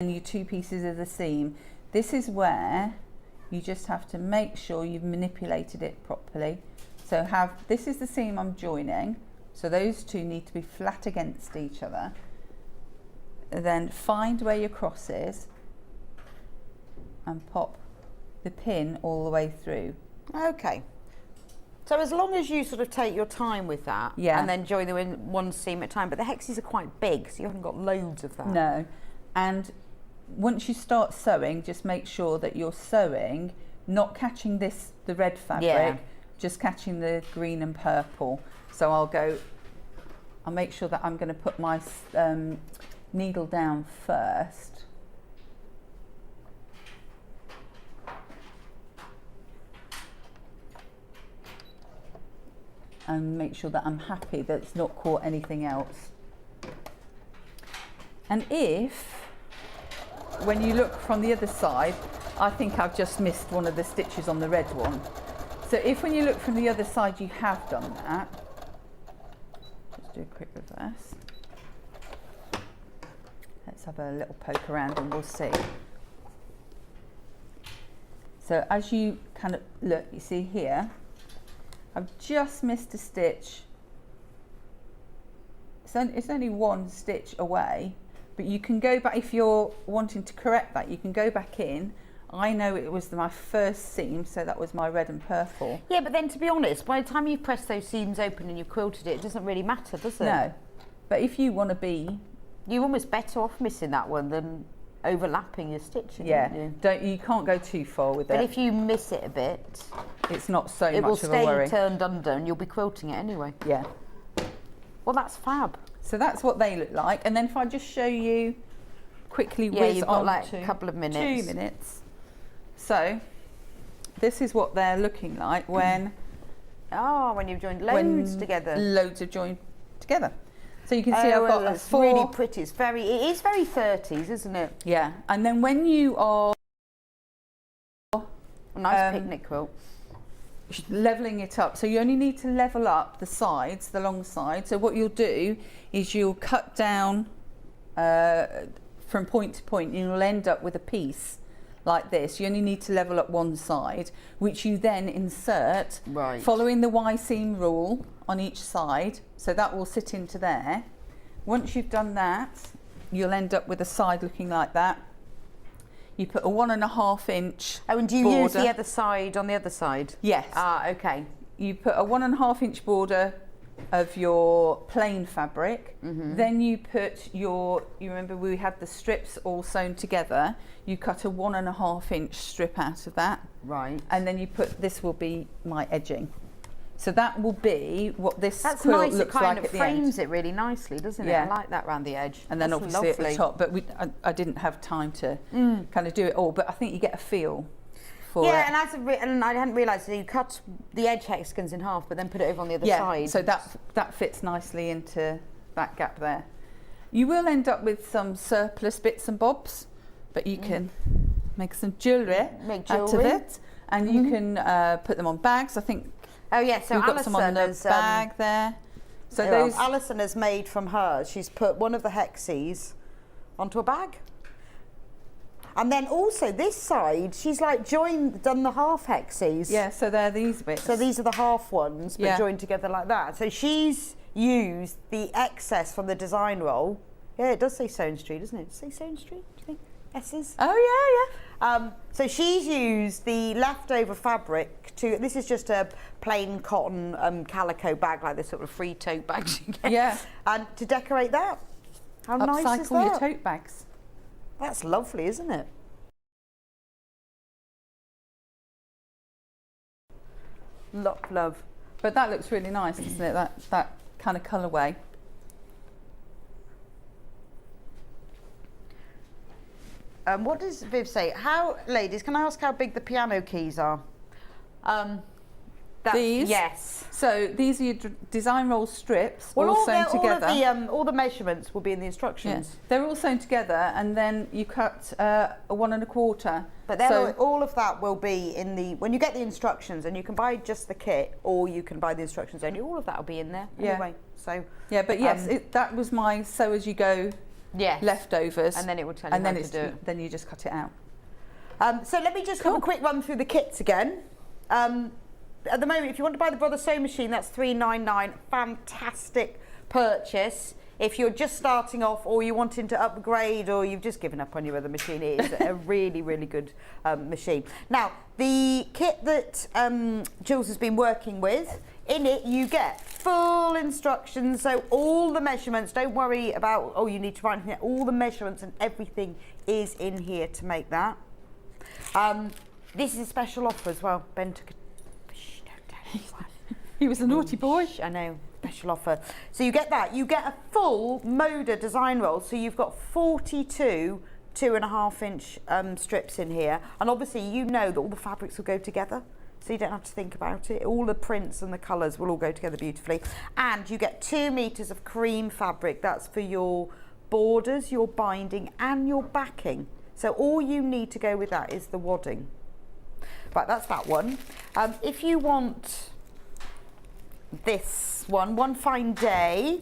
your 2 pieces of the seam. This is where you just have to make sure you've manipulated it properly. So this is the seam I'm joining, so those 2 need to be flat against each other. Then find where your cross is and pop the pin all the way through. Okay. So as long as you sort of take your time with that, yeah, and then join them in one seam at a time, but the hexes are quite big, so you haven't got loads of that. No, and once you start sewing, just make sure that you're sewing, not catching the red fabric, just catching the green and purple. So I'll make sure that I'm going to put my needle down first. And make sure that I'm happy that it's not caught anything else. And when you look from the other side, I think I've just missed one of the stitches on the red one. So if when you look from the other side you have done that, just do a quick reverse. Let's have a little poke around and we'll see. So as you kind of look, you see here, I've just missed a stitch. It's only 1 stitch away, but you can go back, if you're wanting to correct that, you can go back in. I know it was my first seam, so that was my red and purple. Yeah, but then to be honest, by the time you've pressed those seams open and you've quilted it, it doesn't really matter, does it? No, but if you want to be... You're almost better off missing that one than overlapping your stitching. Yeah, you can't go too far with it. But if you miss it a bit, it's not so much of a worry. It will stay turned under and you'll be quilting it anyway. Yeah. Well, that's fab. So that's what they look like. And then if I just show you quickly, you've got like a couple of minutes. 2 minutes. So this is what they're looking like when... when you've joined loads together. Loads are joined together. So you can see I've got it's really pretty. It is very 30s, isn't it? Yeah. And then when you are... A nice picnic quilt. Leveling it up. So you only need to level up the sides, the long side. So what you'll do is you'll cut down from point to point and you'll end up with a piece like this. You only need to level up one side, which you then insert following the Y seam rule on each side. So that will sit into there. Once you've done that, you'll end up with a side looking like that. You put a 1.5 inch and do you border. Use the other side on the other side? Yes. Okay. You put a 1.5 inch border of your plain fabric. Then you put you remember we had the strips all sewn together. You cut a 1.5 inch strip out of that. Right. And then you put, this will be my edging. So that will be what this quilt nice. looks it kind like of at the frames end. it really nicely, doesn't it? Yeah. I like that around the edge. And then That's obviously lovely. at the top, but I didn't have time to kind of do it all. But I think you get a feel for it. And I hadn't realised that you cut the edge hexagons in half, but then put it over on the other side. So that fits nicely into that gap there. You will end up with some surplus bits and bobs, but you can make some jewellery out of it, and you can put them on bags. I think. Oh yeah, so we've got some on the bag there. So those Alison has made from hers. She's put one of the hexes onto a bag, and then also this side, she's like done the half hexes. Yeah, so they're these bits. So these are the half ones, but joined together like that. So she's used the excess from the design roll. Yeah, it does say Sewn Street, doesn't it? Does it say Sewn Street? Do you think? S's? Oh yeah. So she's used the leftover fabric to, this is just a plain cotton calico bag, like this sort of free tote bags you get. Yeah. And to decorate that. How nice is that? Upcycle your tote bags. That's lovely, isn't it? Love. But that looks really nice, doesn't it? That kind of colourway. What does Viv say? Ladies, can I ask how big the piano keys are? These? Yes. So these are your design roll strips, all sewn together. All the measurements will be in the instructions. Yeah. They're all sewn together, and then you cut a 1 1/4. But all of that will be in the, when you get the instructions, and you can buy just the kit, or you can buy the instructions only. All of that will be in there anyway. So yeah, but yes, that was my sew as you go leftovers. And then it will tell you how to do it. Then you just cut it out. So let me just have a quick run through the kits again. At the moment, if you want to buy the Brother Sew machine, that's $3.99. Fantastic purchase. If you're just starting off, or you're wanting to upgrade, or you've just given up on your other machine, it is a really, really good machine. Now, the kit that Jules has been working with, in it you get full instructions, so all the measurements, don't worry about, oh, you need to write it, all the measurements and everything is in here to make that. This is a special offer as well. Ben took a... Shh, don't tell anyone. He was a naughty boy. Shh, I know. Special offer. So you get that. You get a full Moda design roll. So you've got 42 2.5-inch strips in here. And obviously you know that all the fabrics will go together. So you don't have to think about it. All the prints and the colours will all go together beautifully. And you get 2 meters of cream fabric. That's for your borders, your binding and your backing. So all you need to go with that is the wadding. Right, that's that one. If you want this one fine day,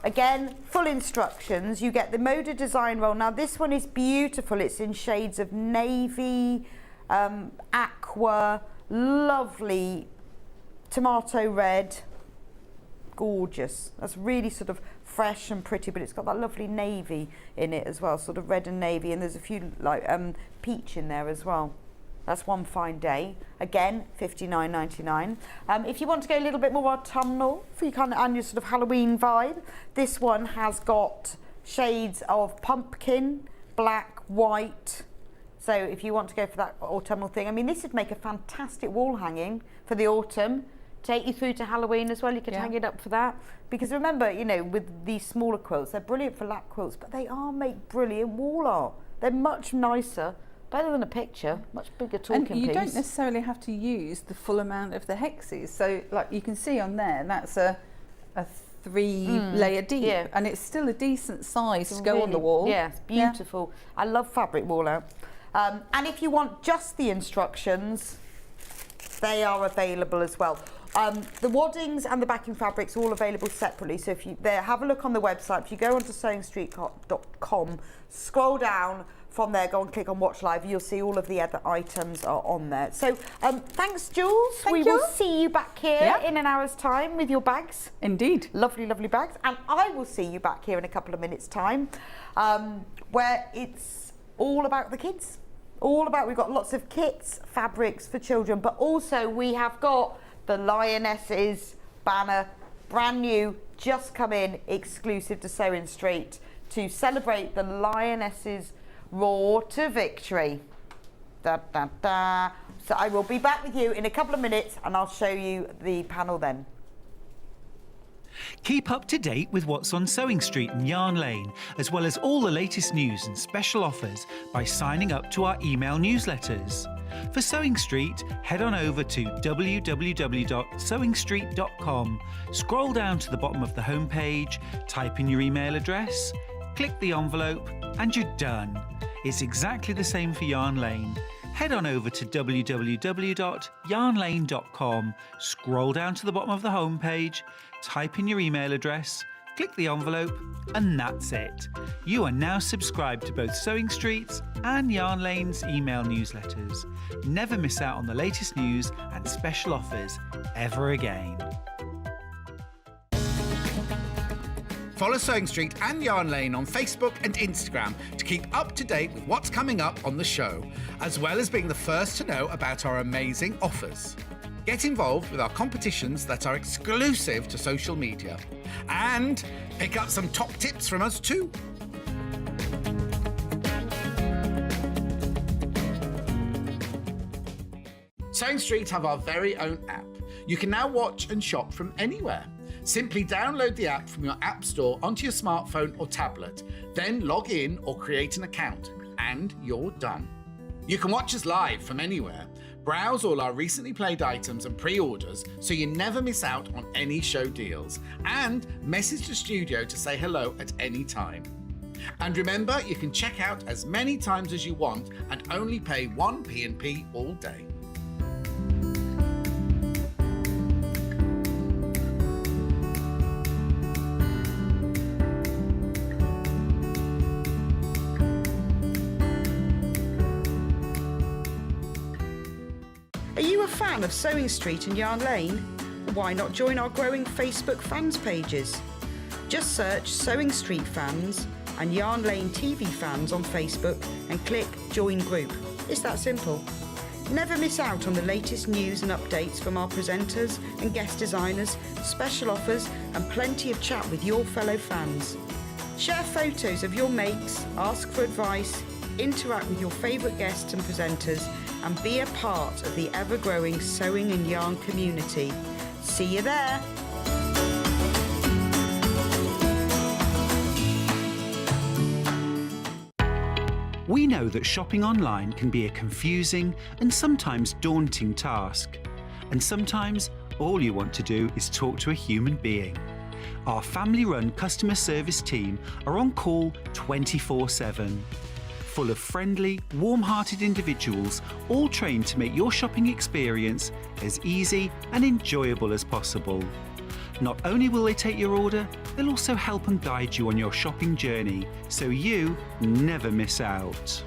again, full instructions. You get the Moda design roll. Now this one is beautiful. It's in shades of navy, aqua, lovely tomato red, gorgeous. That's really sort of fresh and pretty, but it's got that lovely navy in it as well, sort of red and navy, and there's a few like peach in there as well. That's one fine day. Again, $59.99. If you want to go a little bit more autumnal for your kind of and your sort of Halloween vibe, this one has got shades of pumpkin, black, white. So if you want to go for that autumnal thing, I mean, this would make a fantastic wall hanging for the autumn. Take you through to Halloween as well. You could hang it up for that. Because remember, you know, with these smaller quilts, they're brilliant for lap quilts, but they make brilliant wall art. They're much nicer. Better than a picture, much bigger talking piece. And you don't necessarily have to use the full amount of the hexes. So, like you can see on there, that's a 3-layer deep, and it's still a decent size to go on the wall. Yeah, it's beautiful. I love fabric wall out. And if you want just the instructions, they are available as well. The waddings and the backing fabrics are all available separately. So if you have a look on the website. If you go onto sewingstreet.com, scroll down. From there, go and click on Watch Live. You'll see all of the other items are on there. So, thanks, Jules. Thank you. We will see you back here in an hour's time with your bags. Indeed. Lovely, lovely bags. And I will see you back here in a couple of minutes' time, where it's all about the kids. We've got lots of kits, fabrics for children, but also we have got the Lionesses banner, brand new, just come in, exclusive to Sewing Street, to celebrate the Lionesses' roar to victory. Da, da, da. So I will be back with you in a couple of minutes and I'll show you the panel then. Keep up to date with what's on Sewing Street and Yarn Lane, as well as all the latest news and special offers by signing up to our email newsletters. For Sewing Street, head on over to www.sewingstreet.com, scroll down to the bottom of the homepage, type in your email address, click the envelope, and you're done. It's exactly the same for Yarn Lane. Head on over to www.yarnlane.com, scroll down to the bottom of the homepage, type in your email address, click the envelope, and that's it. You are now subscribed to both Sewing Street's and Yarn Lane's email newsletters. Never miss out on the latest news and special offers ever again. Follow Sewing Street and Yarn Lane on Facebook and Instagram to keep up to date with what's coming up on the show, as well as being the first to know about our amazing offers. Get involved with our competitions that are exclusive to social media. And pick up some top tips from us too. Sewing Street have our very own app. You can now watch and shop from anywhere. Simply download the app from your app store onto your smartphone or tablet, then log in or create an account, and you're done. You can watch us live from anywhere, browse all our recently played items and pre-orders so you never miss out on any show deals, and message the studio to say hello at any time. And remember, you can check out as many times as you want and only pay one P&P all day. fan of Sewing Street and Yarn Lane? Why not join our growing Facebook fans pages? Just search Sewing Street Fans and Yarn Lane TV Fans on Facebook and click Join Group. It's that simple. Never miss out on the latest news and updates from our presenters and guest designers, special offers and plenty of chat with your fellow fans. Share photos of your makes, ask for advice, interact with your favourite guests and presenters and be a part of the ever-growing sewing and yarn community. See you there! We know that shopping online can be a confusing and sometimes daunting task. And sometimes all you want to do is talk to a human being. Our family-run customer service team are on call 24/7. Full of friendly, warm-hearted individuals, all trained to make your shopping experience as easy and enjoyable as possible. Not only will they take your order, they'll also help and guide you on your shopping journey, so you never miss out.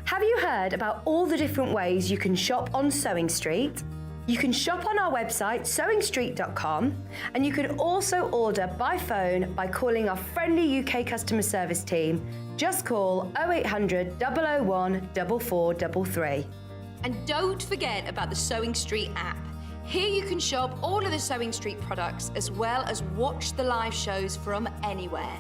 Have you heard about all the different ways you can shop on Sewing Street? You can shop on our website sewingstreet.com, and you can also order by phone by calling our friendly UK customer service team. Just call 0800 001 4433. And don't forget about the Sewing Street app. Here you can shop all of the Sewing Street products as well as watch the live shows from anywhere.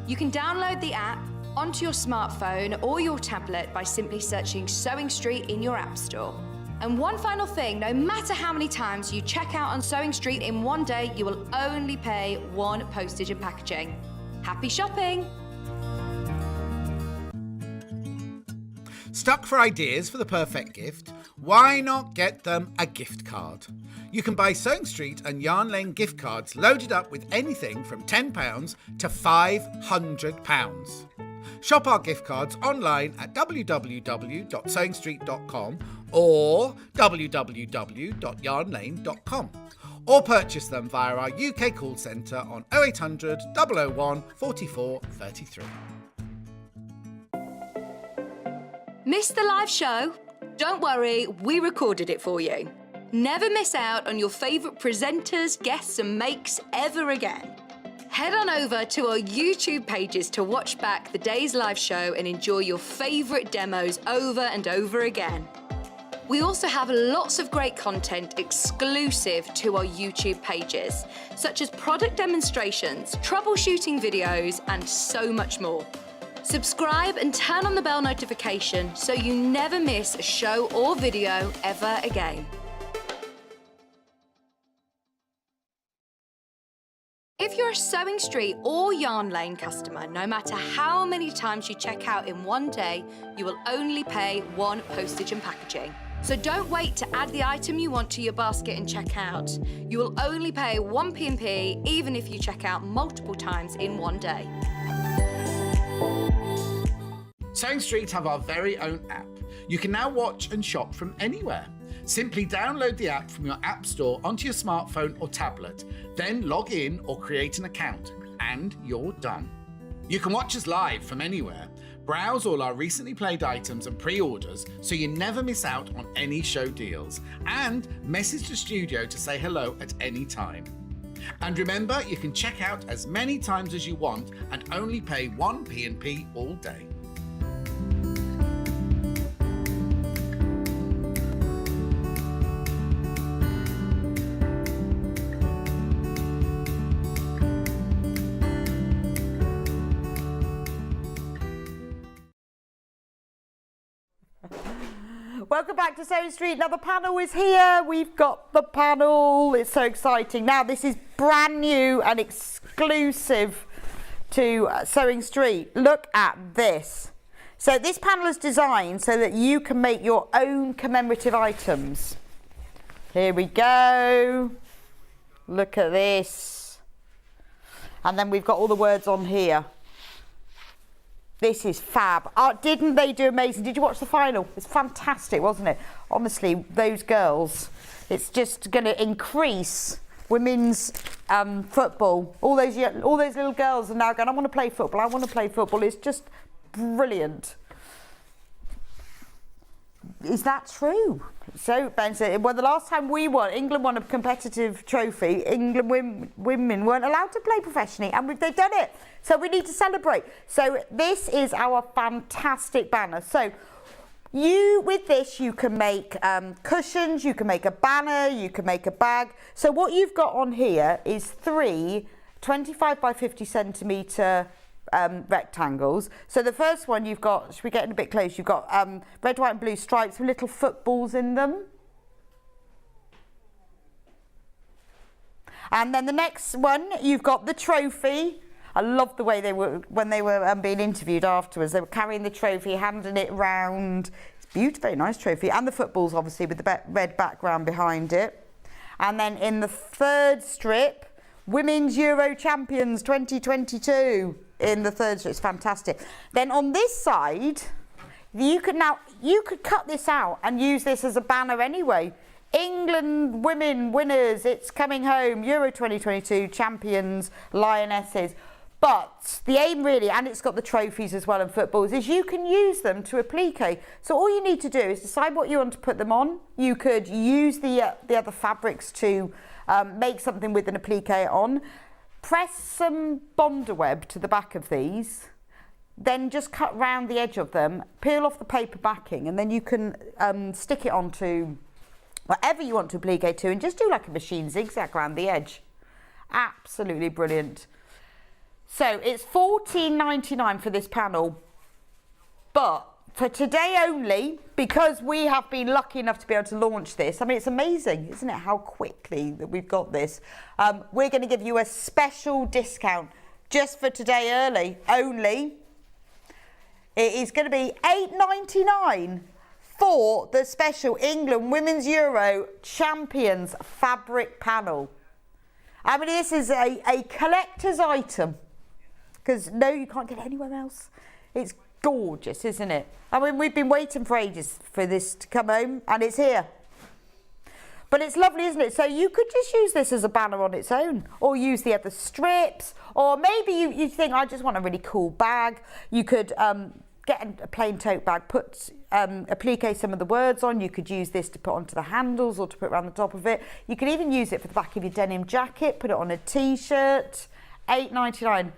You can download the app onto your smartphone or your tablet by simply searching Sewing Street in your app store. And one final thing, no matter how many times you check out on Sewing Street in one day, you will only pay one postage and packaging. Happy shopping! Stuck for ideas for the perfect gift? Why not get them a gift card? You can buy Sewing Street and Yarn Lane gift cards loaded up with anything from £10 to £500. Shop our gift cards online at www.sewingstreet.com or www.yarnlane.com, or purchase them via our UK call centre on 0800 001 44 33. Missed the live show? Don't worry, we recorded it for you. Never miss out on your favourite presenters, guests and makes ever again. Head on over to our YouTube pages to watch back the day's live show and enjoy your favourite demos over and over again. We also have lots of great content exclusive to our YouTube pages, such as product demonstrations, troubleshooting videos, and so much more. Subscribe and turn on the bell notification so you never miss a show or video ever again. If you're a Sewing Street or Yarn Lane customer, no matter how many times you check out in one day, you will only pay one postage and packaging. So don't wait to add the item you want to your basket and check out. You will only pay one P&P even if you check out multiple times in one day. Sewing Street have our very own app. You can now watch and shop from anywhere. Simply download the app from your app store onto your smartphone or tablet, then log in or create an account, and you're done. You can watch us live from anywhere, browse all our recently played items and pre-orders so you never miss out on any show deals, and message the studio to say hello at any time. And remember, you can check out as many times as you want and only pay one P&P all day. Welcome back to Sewing Street. Now the panel is here. We've got the panel. It's so exciting. Now this is brand new and exclusive to Sewing Street. Look at this. So this panel is designed so that you can make your own commemorative items. Here we go. Look at this. And then we've got all the words on here. This is fab. Didn't they do amazing? Did you watch the final? It's fantastic, wasn't it? Honestly, those girls, it's just going to increase women's football. All those little girls are now going, I want to play football, I want to play football. It's just brilliant. Is that true? So Ben said, well, the last time England won a competitive trophy, England women weren't allowed to play professionally, and they've done it. So we need to celebrate. So this is our fantastic banner. So with this, you can make cushions, you can make a banner, you can make a bag. So what you've got on here is 3 25 by 50 centimetre rectangles. So the first one you've got, should we get in a bit close? You've got red, white and blue stripes with little footballs in them. And then the next one, you've got the trophy. I love the way they were, when they were being interviewed afterwards, they were carrying the trophy, handing it round. It's beautiful, very nice trophy. And the footballs, obviously, with the red background behind it. And then in the third strip, Women's Euro Champions 2022 in the third strip. It's fantastic. Then on this side, you could cut this out and use this as a banner anyway. England women winners, it's coming home, Euro 2022 champions, lionesses. But the aim really, and it's got the trophies as well and footballs, is you can use them to applique. So all you need to do is decide what you want to put them on. You could use the other fabrics to make something with an applique on. Press some Bonder web to the back of these, then just cut round the edge of them, peel off the paper backing, and then you can stick it onto whatever you want to applique to, and just do like a machine zigzag around the edge. Absolutely brilliant. So it's $14.99 for this panel, but for today only, because we have been lucky enough to be able to launch this. I mean, it's amazing, isn't it, how quickly that we've got this. We're going to give you a special discount just for today only. It is going to be $8.99 for the special England Women's Euro Champions fabric panel. I mean, this is a collector's item, because no, you can't get it anywhere else. It's gorgeous, isn't it? I mean, we've been waiting for ages for this to come home, and it's here. But it's lovely, isn't it? So you could just use this as a banner on its own, or use the other strips, or maybe you think, I just want a really cool bag. You could get a plain tote bag, applique some of the words on. You could use this to put onto the handles or to put around the top of it. You could even use it for the back of your denim jacket, put it on a t-shirt. $8.99.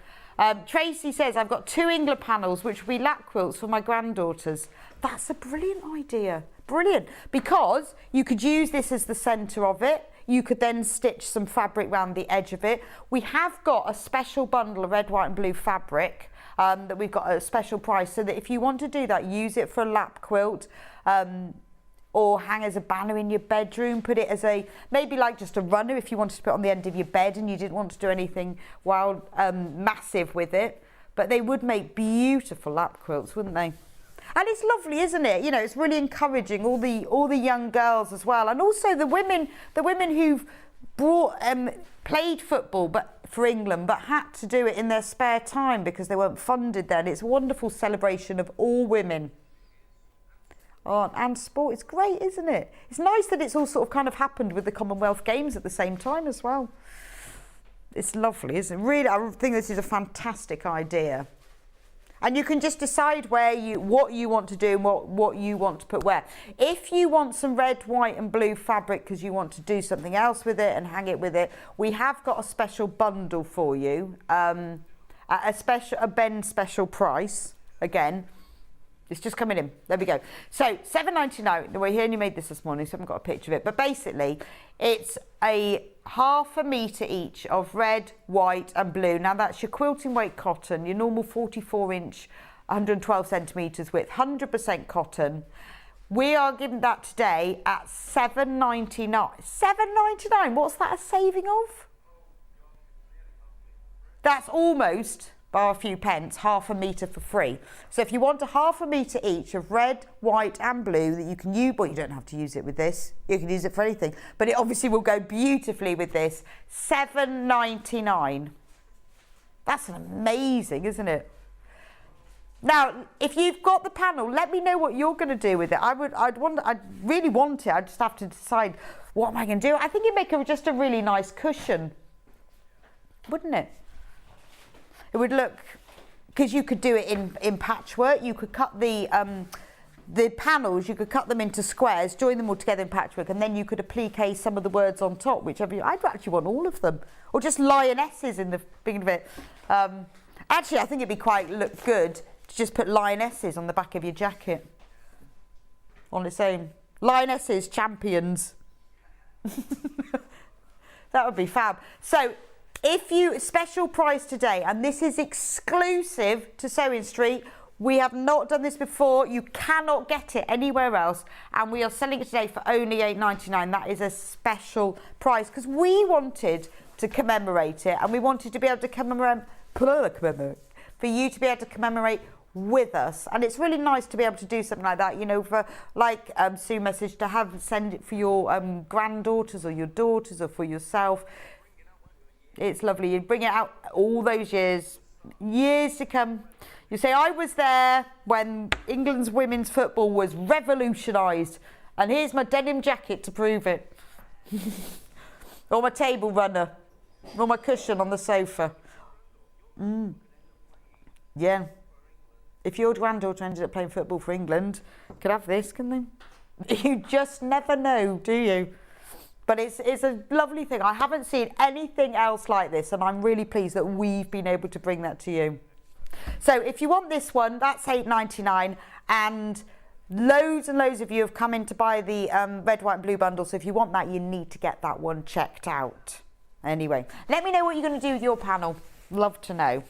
Tracy says, I've got 2 England panels which will be lap quilts for my granddaughters. That's a brilliant idea. Brilliant. Because you could use this as the centre of it. You could then stitch some fabric around the edge of it. We have got a special bundle of red, white and blue fabric that we've got at a special price, so that if you want to do that, use it for a lap quilt, or hang as a banner in your bedroom. Put it as maybe like just a runner if you wanted to put it on the end of your bed and you didn't want to do anything wild, massive with it. But they would make beautiful lap quilts, wouldn't they? And it's lovely, isn't it? You know, it's really encouraging all the young girls as well, and also the women who've played football but for England, but had to do it in their spare time because they weren't funded then. It's a wonderful celebration of all women. Oh, and sport, it's great, isn't it? It's nice that it's all sort of kind of happened with the Commonwealth Games at the same time as well. It's lovely, isn't it? Really, I think this is a fantastic idea. And you can just decide what you want to do and what you want to put where. If you want some red, white and blue fabric because you want to do something else with it and hang it with it, we have got a special bundle for you, at a Ben special price. Again, it's just coming in. There we go. So $7.99. We only made this morning, so I haven't got a picture of it. But basically, it's a ½ metre each of red, white and blue. Now that's your quilting weight cotton, your normal 44-inch, 112 centimetres width, 100% cotton. We are giving that today at $7.99. $7.99. What's that a saving of? That's almost, by a few pence, ½ metre for free. So if you want a ½ metre each of red, white and blue that you can use, well, you don't have to use it with this, you can use it for anything, but it obviously will go beautifully with this. $7.99. That's amazing, isn't it? Now, if you've got the panel, let me know what you're going to do with it. I'd really want it. I just have to decide, what am I going to do? I think it'd make just a really nice cushion, wouldn't it? It would look, because you could do it in patchwork. You could cut the the panels, you could cut them into squares, join them all together in patchwork, and then you could applique some of the words on top, whichever I'd actually want all of them, or just lionesses in the beginning of it. Actually, I think it'd be quite good to just put lionesses on the back of your jacket on its own. Lionesses champions. That would be fab. So if you, special price today, and this is exclusive to Sewing Street. We have not done this before. You cannot get it anywhere else, and we are selling it today for only £8.99. That is a special price because we wanted to commemorate it, and we wanted to be able to commemorate for you to be able to commemorate with us. And it's really nice to be able to do something like that, you know, for like Sue message, to send it for your granddaughters or your daughters or for yourself. It's lovely. You bring it out all those years to come. You say, I was there when England's women's football was revolutionised, and here's my denim jacket to prove it. Or my table runner, or my cushion on the sofa. Yeah. If your granddaughter ended up playing football for England, could have this, can they? You just never know, do you? But it's a lovely thing. I haven't seen anything else like this, and I'm really pleased that we've been able to bring that to you. So if you want this one, that's £8.99, and loads and loads of you have come in to buy the red, white and blue bundle. So if you want that, you need to get that one checked out. Anyway, let me know what you're going to do with your panel. Love to know.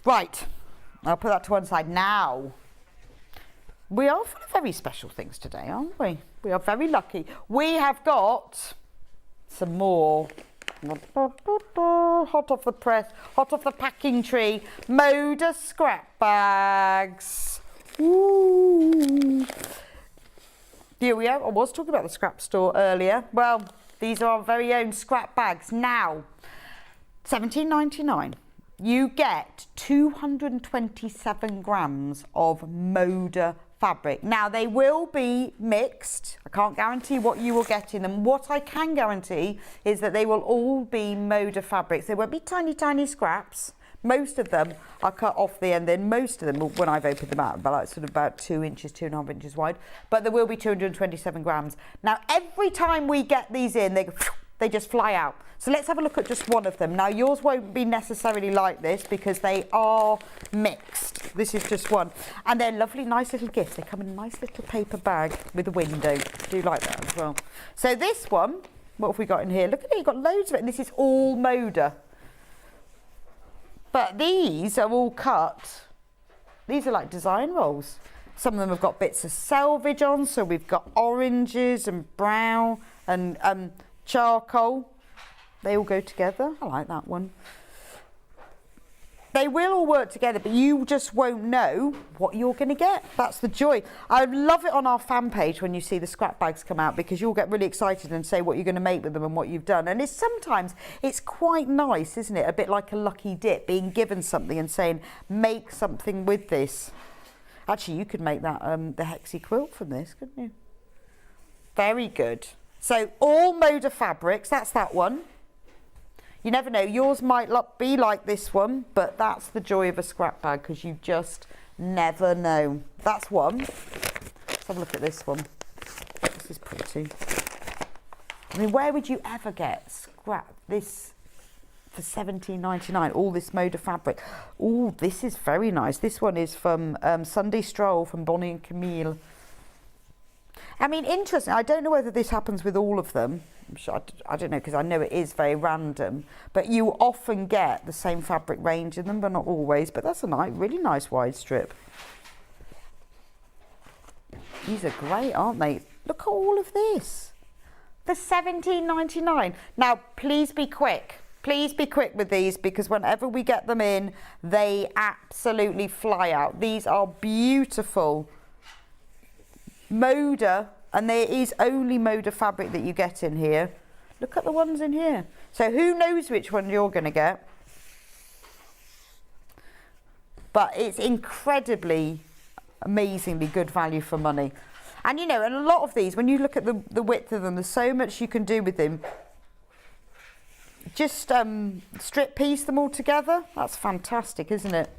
Right, I'll put that to one side now. We are full of very special things today, aren't we? We are very lucky. We have got some more hot off the press, hot off the packing tree, Moda scrap bags. Ooh. Here we are. I was talking about the scrap store earlier. Well, these are our very own scrap bags. Now, £17.99. You get 227 grams of Moda fabric. Now, they will be mixed. I can't guarantee what you will get in them. What I can guarantee is that they will all be Moda fabrics. They won't be tiny, tiny scraps. Most of them are cut off the end. Then most of them, when I've opened them out, about 2 inches, 2.5 inches wide. But there will be 227 grams. Now, every time we get these in, they just fly out. So let's have a look at just one of them. Now, yours won't be necessarily like this because they are mixed. This is just one. And they're lovely, nice little gifts. They come in a nice little paper bag with a window. I do like that as well. So this one, what have we got in here? Look at it, you've got loads of it. And this is all Moda. But these are all cut. These are like design rolls. Some of them have got bits of selvage on. So we've got oranges and brown and charcoal. They all go together. I like that one. They will all work together, but you just won't know what you're going to get. That's the joy. I love it on our fan page when you see the scrap bags come out, because you'll get really excited and say what you're going to make with them and what you've done. And sometimes it's quite nice, isn't it? A bit like a lucky dip, being given something and saying, make something with this. Actually, you could make that the hexy quilt from this, couldn't you? Very good. So all Moda fabrics, that's that one. You never know, yours might be like this one, but that's the joy of a scrap bag, because you just never know. That's one. Let's have a look at this one. This is pretty. I mean, where would you ever get this for £17.99? All this Moda fabric. Oh, this is very nice. This one is from Sunday Stroll from Bonnie and Camille. I mean, interesting. I don't know whether this happens with all of them. I'm sure, I don't know, because I know it is very random. But you often get the same fabric range in them, but not always. But that's a really nice wide strip. These are great, aren't they? Look at all of this. For £17.99. Now, please be quick. Please be quick with these, because whenever we get them in, they absolutely fly out. These are beautiful Moda, and there is only Moda fabric that you get in here. Look at the ones in here. So who knows which one you're going to get? But it's incredibly, amazingly good value for money. And you know, and a lot of these, when you look at the width of them, there's so much you can do with them. Just strip piece them all together. That's fantastic, isn't it?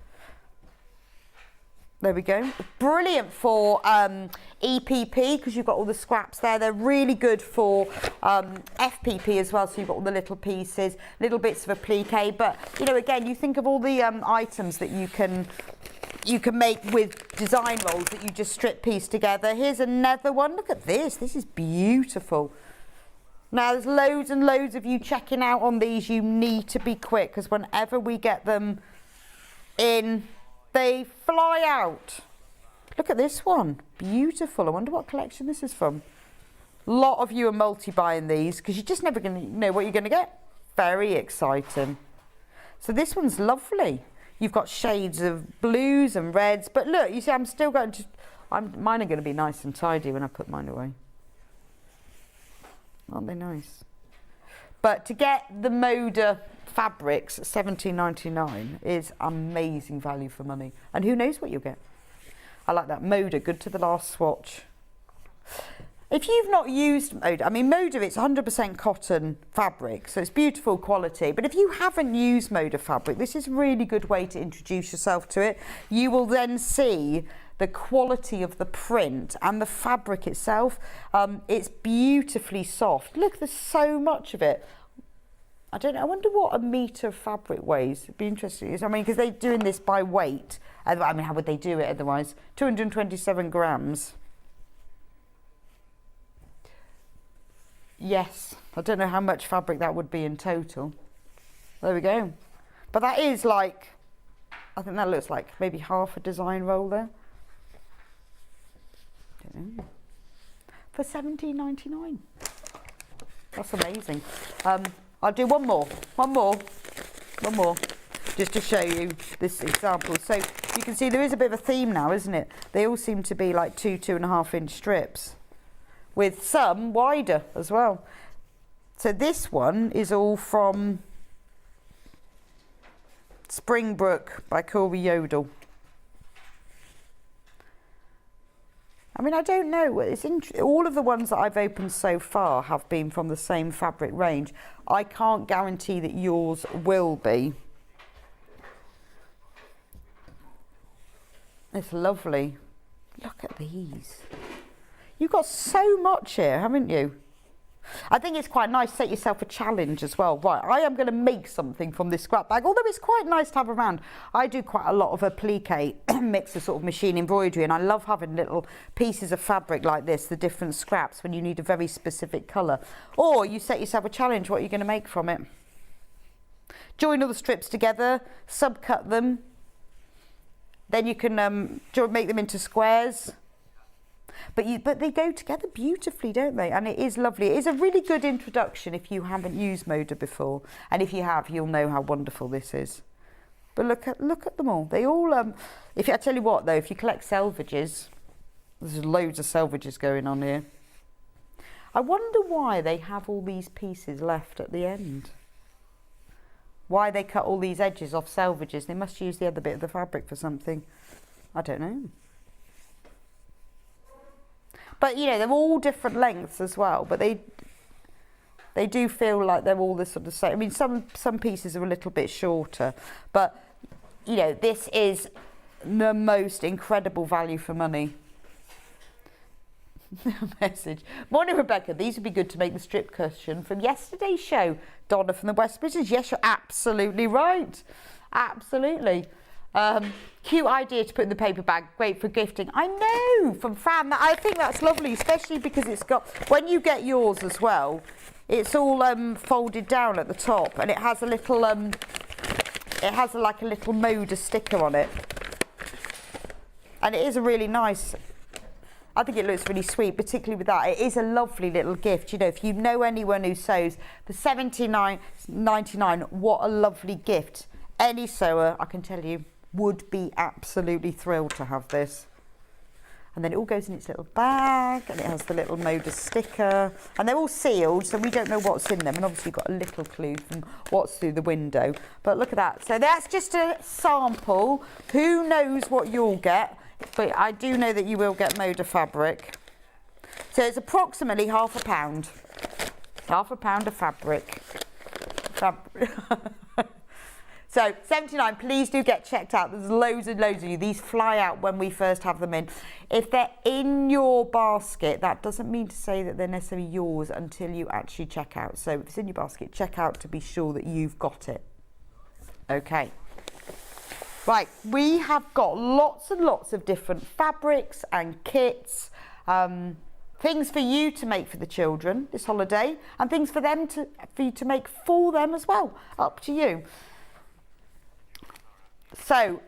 There we go. Brilliant for EPP because you've got all the scraps there. They're really good for FPP as well. So you've got all the little pieces, little bits of applique. But, you know, again, you think of all the items that you can make with design rolls that you just strip piece together. Here's another one. Look at this. This is beautiful. Now, there's loads and loads of you checking out on these. You need to be quick because whenever we get them in, they fly out. Look at this one. Beautiful. I wonder what collection this is from. A lot of you are multi-buying these because you're just never going to know what you're going to get. Very exciting. So this one's lovely. You've got shades of blues and reds. But look, you see, I'm still going to... mine are going to be nice and tidy when I put mine away. Aren't they nice? But to get the Moda fabrics at $17.99 is amazing value for money. And who knows what you'll get. I like that. Moda, good to the last swatch. If you've not used Moda, I mean Moda, it's 100% cotton fabric, so it's beautiful quality. But if you haven't used Moda fabric, this is a really good way to introduce yourself to it. You will then see the quality of the print and the fabric itself. It's beautifully soft. Look, there's so much of it. I don't know, I wonder what a metre of fabric weighs. It'd be interesting. I mean, because they're doing this by weight. I mean, how would they do it otherwise? 227 grams. Yes, I don't know how much fabric that would be in total. There we go. But that is like, I think that looks like maybe half a design roll there. Don't know. For $17.99. That's amazing. I'll do one more, just to show you this example. So you can see there is a bit of a theme now, isn't it? They all seem to be like 2.5 inch strips, with some wider as well. So this one is all from Springbrook by Corey Yodel. I mean, I don't know. It's all of the ones that I've opened so far have been from the same fabric range. I can't guarantee that yours will be. It's lovely. Look at these. You've got so much here, haven't you? I think it's quite nice to set yourself a challenge as well. Right, I am going to make something from this scrap bag, although it's quite nice to have around. I do quite a lot of applique mix of sort of machine embroidery, and I love having little pieces of fabric like this, the different scraps, when you need a very specific colour. Or you set yourself a challenge, what are you going to make from it? Join all the strips together, subcut them, then you can make them into squares. But they go together beautifully, don't they? And it is lovely. It is a really good introduction if you haven't used Moda before. And if you have, you'll know how wonderful this is. But look at them all. They all, I tell you what though, if you collect selvages, there's loads of selvages going on here. I wonder why they have all these pieces left at the end. Why they cut all these edges off selvages. They must use the other bit of the fabric for something. I don't know. But, you know, they're all different lengths as well, but they do feel like they're all the sort of same. I mean, some pieces are a little bit shorter, but, you know, this is the most incredible value for money. Message. Morning, Rebecca. These would be good to make the strip cushion from yesterday's show. Donna from the West Midlands. Yes, you're absolutely right. Absolutely. Cute idea to put in the paper bag, great for gifting. I know, from Fran, I think that's lovely, especially because it's got, when you get yours as well, it's all folded down at the top, and it has a little, like a little Moda sticker on it. And it is a really nice, I think it looks really sweet, particularly with that. It is a lovely little gift. You know, if you know anyone who sews, for $79.99, what a lovely gift. Any sewer, I can tell you, would be absolutely thrilled to have this. And then it all goes in its little bag, and it has the little Moda sticker, and they're all sealed, so we don't know what's in them, and obviously you've got a little clue from what's through the window. But look at that. So that's just a sample. Who knows what you'll get, but I do know that you will get Moda fabric. So it's approximately £half a pound. £half a pound of fabric. So 79, please do get checked out. There's loads and loads of you. These fly out when we first have them in. If they're in your basket, that doesn't mean to say that they're necessarily yours until you actually check out. So if it's in your basket, check out to be sure that you've got it. Okay. Right, we have got lots and lots of different fabrics and kits, things for you to make for the children this holiday, and things for you to make for them as well. Up to you. So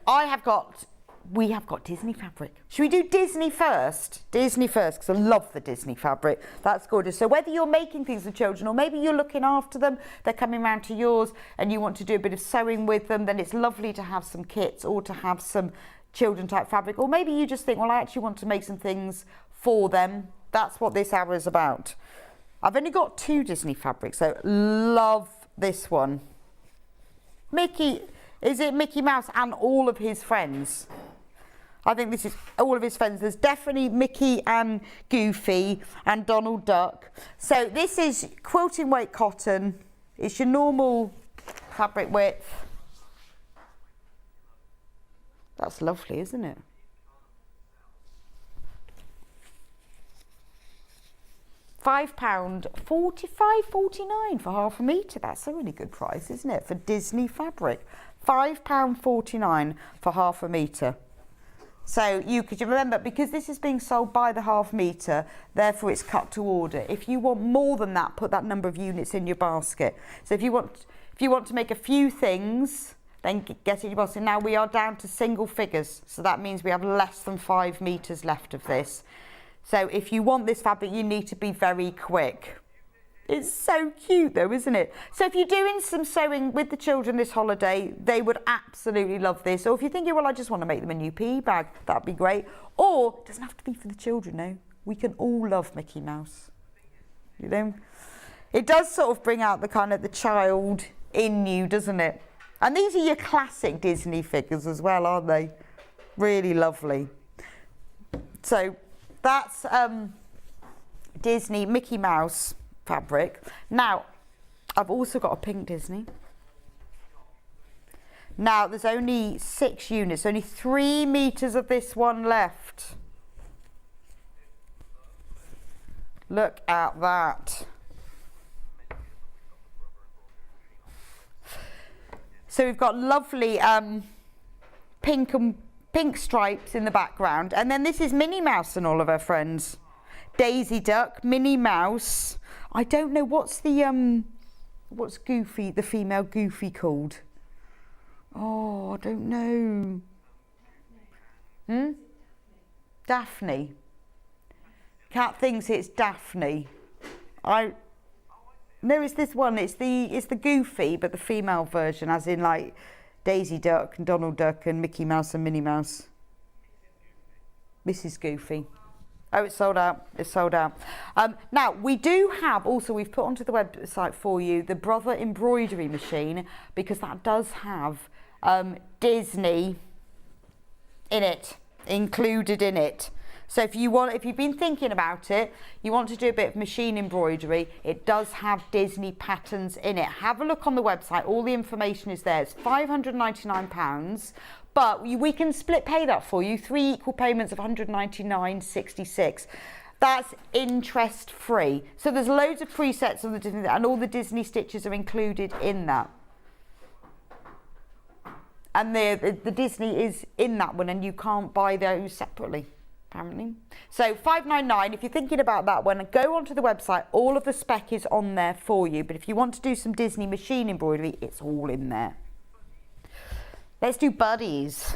we have got Disney fabric. Should we do Disney first? Disney first, because I love the Disney fabric. That's gorgeous. So whether you're making things for children or maybe you're looking after them, they're coming round to yours and you want to do a bit of sewing with them, then it's lovely to have some kits or to have some children type fabric. Or maybe you just think, well, I actually want to make some things for them. That's what this hour is about. I've only got 2 Disney fabrics, so love this one. Is it Mickey Mouse and all of his friends? I think this is all of his friends. There's definitely Mickey and Goofy and Donald Duck. So this is quilting weight cotton. It's your normal fabric width. That's lovely, isn't it? £5, 45.49 for half a metre. That's a really good price, isn't it, for Disney fabric? £5.49 for half a metre. So you could remember, because this is being sold by the half metre, therefore it's cut to order. If you want more than that, put that number of units in your basket. So if you want to make a few things, then get it in your basket. Now we are down to single figures, so that means we have less than 5 metres left of this. So if you want this fabric, you need to be very quick. It's so cute though, isn't it? So if you're doing some sewing with the children this holiday, they would absolutely love this. Or if you're thinking, well, I just want to make them a new PE bag, that'd be great. Or it doesn't have to be for the children, no. We can all love Mickey Mouse. You know? It does sort of bring out the kind of the child in you, doesn't it? And these are your classic Disney figures as well, aren't they? Really lovely. So that's Disney Mickey Mouse fabric. Now, I've also got a pink Disney. Now, there's only 6 units, only 3 metres of this one left. Look at that. So we've got lovely pink stripes in the background, and then this is Minnie Mouse and all of her friends. Daisy Duck, Minnie Mouse. I don't know what's Goofy, the female Goofy called. Oh, I don't know. Daphne. Cat thinks it's Daphne. No, it's this one. It's the Goofy, but the female version, as in like Daisy Duck and Donald Duck and Mickey Mouse and Minnie Mouse. Mrs. Goofy. Oh, it's sold out. It's sold out. Now, we do have also, we've put onto the website for you, the Brother embroidery machine, because that does have Disney in it, included in it. So if you've been thinking about it, you want to do a bit of machine embroidery, it does have Disney patterns in it. Have a look on the website. All the information is there. It's £599. But we can split pay that for you, 3 equal payments of £199.66. That's interest free. So there's loads of presets of the Disney, and all the Disney stitches are included in that. And the Disney is in that one, and you can't buy those separately, apparently. So £599, if you're thinking about that one, go onto the website. All of the spec is on there for you. But if you want to do some Disney machine embroidery, it's all in there. Let's do buddies.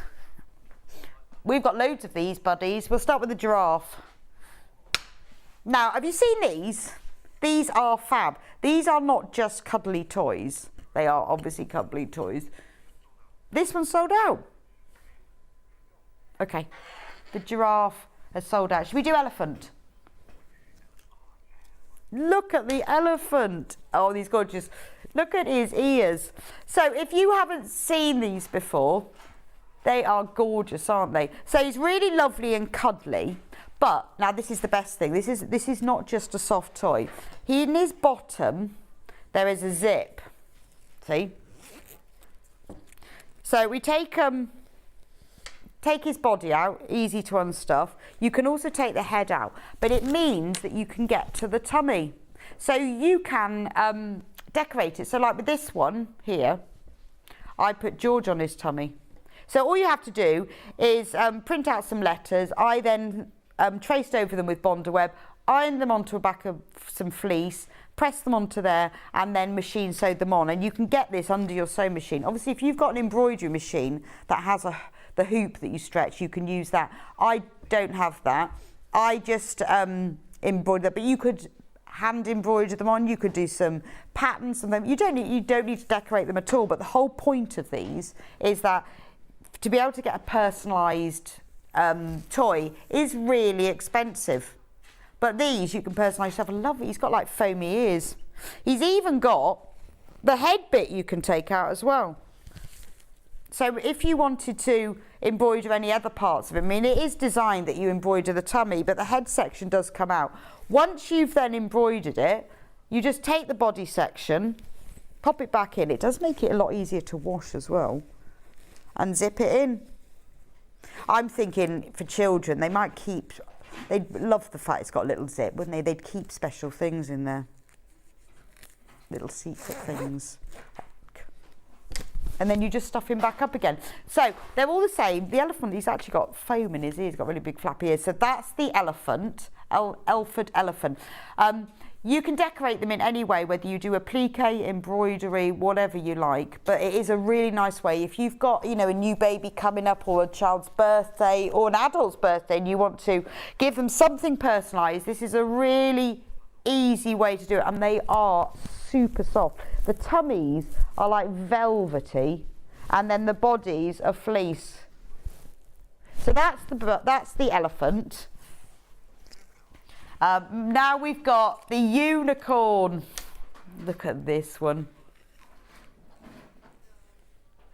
We've got loads of these buddies. We'll start with the giraffe. Now, have you seen these? These are fab. These are not just cuddly toys. They are obviously cuddly toys. This one's sold out. Okay, the giraffe has sold out. Should we do elephant? Look at the elephant. Oh, he's gorgeous. Look at his ears. So if you haven't seen these before, they are gorgeous, aren't they? So he's really lovely and cuddly. But now this is the best thing. This is not just a soft toy. In his bottom, there is a zip. See? So we take his body out, easy to unstuff. You can also take the head out, but it means that you can get to the tummy. So you can decorate it. So like with this one here, I put George on his tummy. So all you have to do is print out some letters. I then traced over them with Bonder Web, ironed them onto the back of some fleece, press them onto there, and then machine sewed them on. And you can get this under your sewing machine. Obviously, if you've got an embroidery machine that has the hoop that you stretch, you can use that. I don't have that. I just embroider that, but you could hand embroider them on. You could do some patterns on them. You don't need to decorate them at all. But the whole point of these is that to be able to get a personalised toy is really expensive. But these you can personalise yourself. I love it. He's got like foamy ears. He's even got the head bit you can take out as well. So if you wanted to embroider any other parts of it, I mean, it is designed that you embroider the tummy, but the head section does come out. Once you've then embroidered it, you just take the body section, pop it back in. It does make it a lot easier to wash as well, and zip it in. I'm thinking for children, they might keep, they'd love the fact it's got a little zip, wouldn't they? They'd keep special things in there, little secret things. And then you just stuff him back up again. So they're all the same. The elephant, he's actually got foam in his ears, got really big flappy ears. So that's the elephant, Elford elephant. You can decorate them in any way, whether you do applique, embroidery, whatever you like. But it is a really nice way. If you've got, you know, a new baby coming up, or a child's birthday, or an adult's birthday, and you want to give them something personalised, this is a really easy way to do it. And they are super soft. The tummies are like velvety, and then the bodies are fleece. So that's the elephant. Now we've got the unicorn. Look at this one.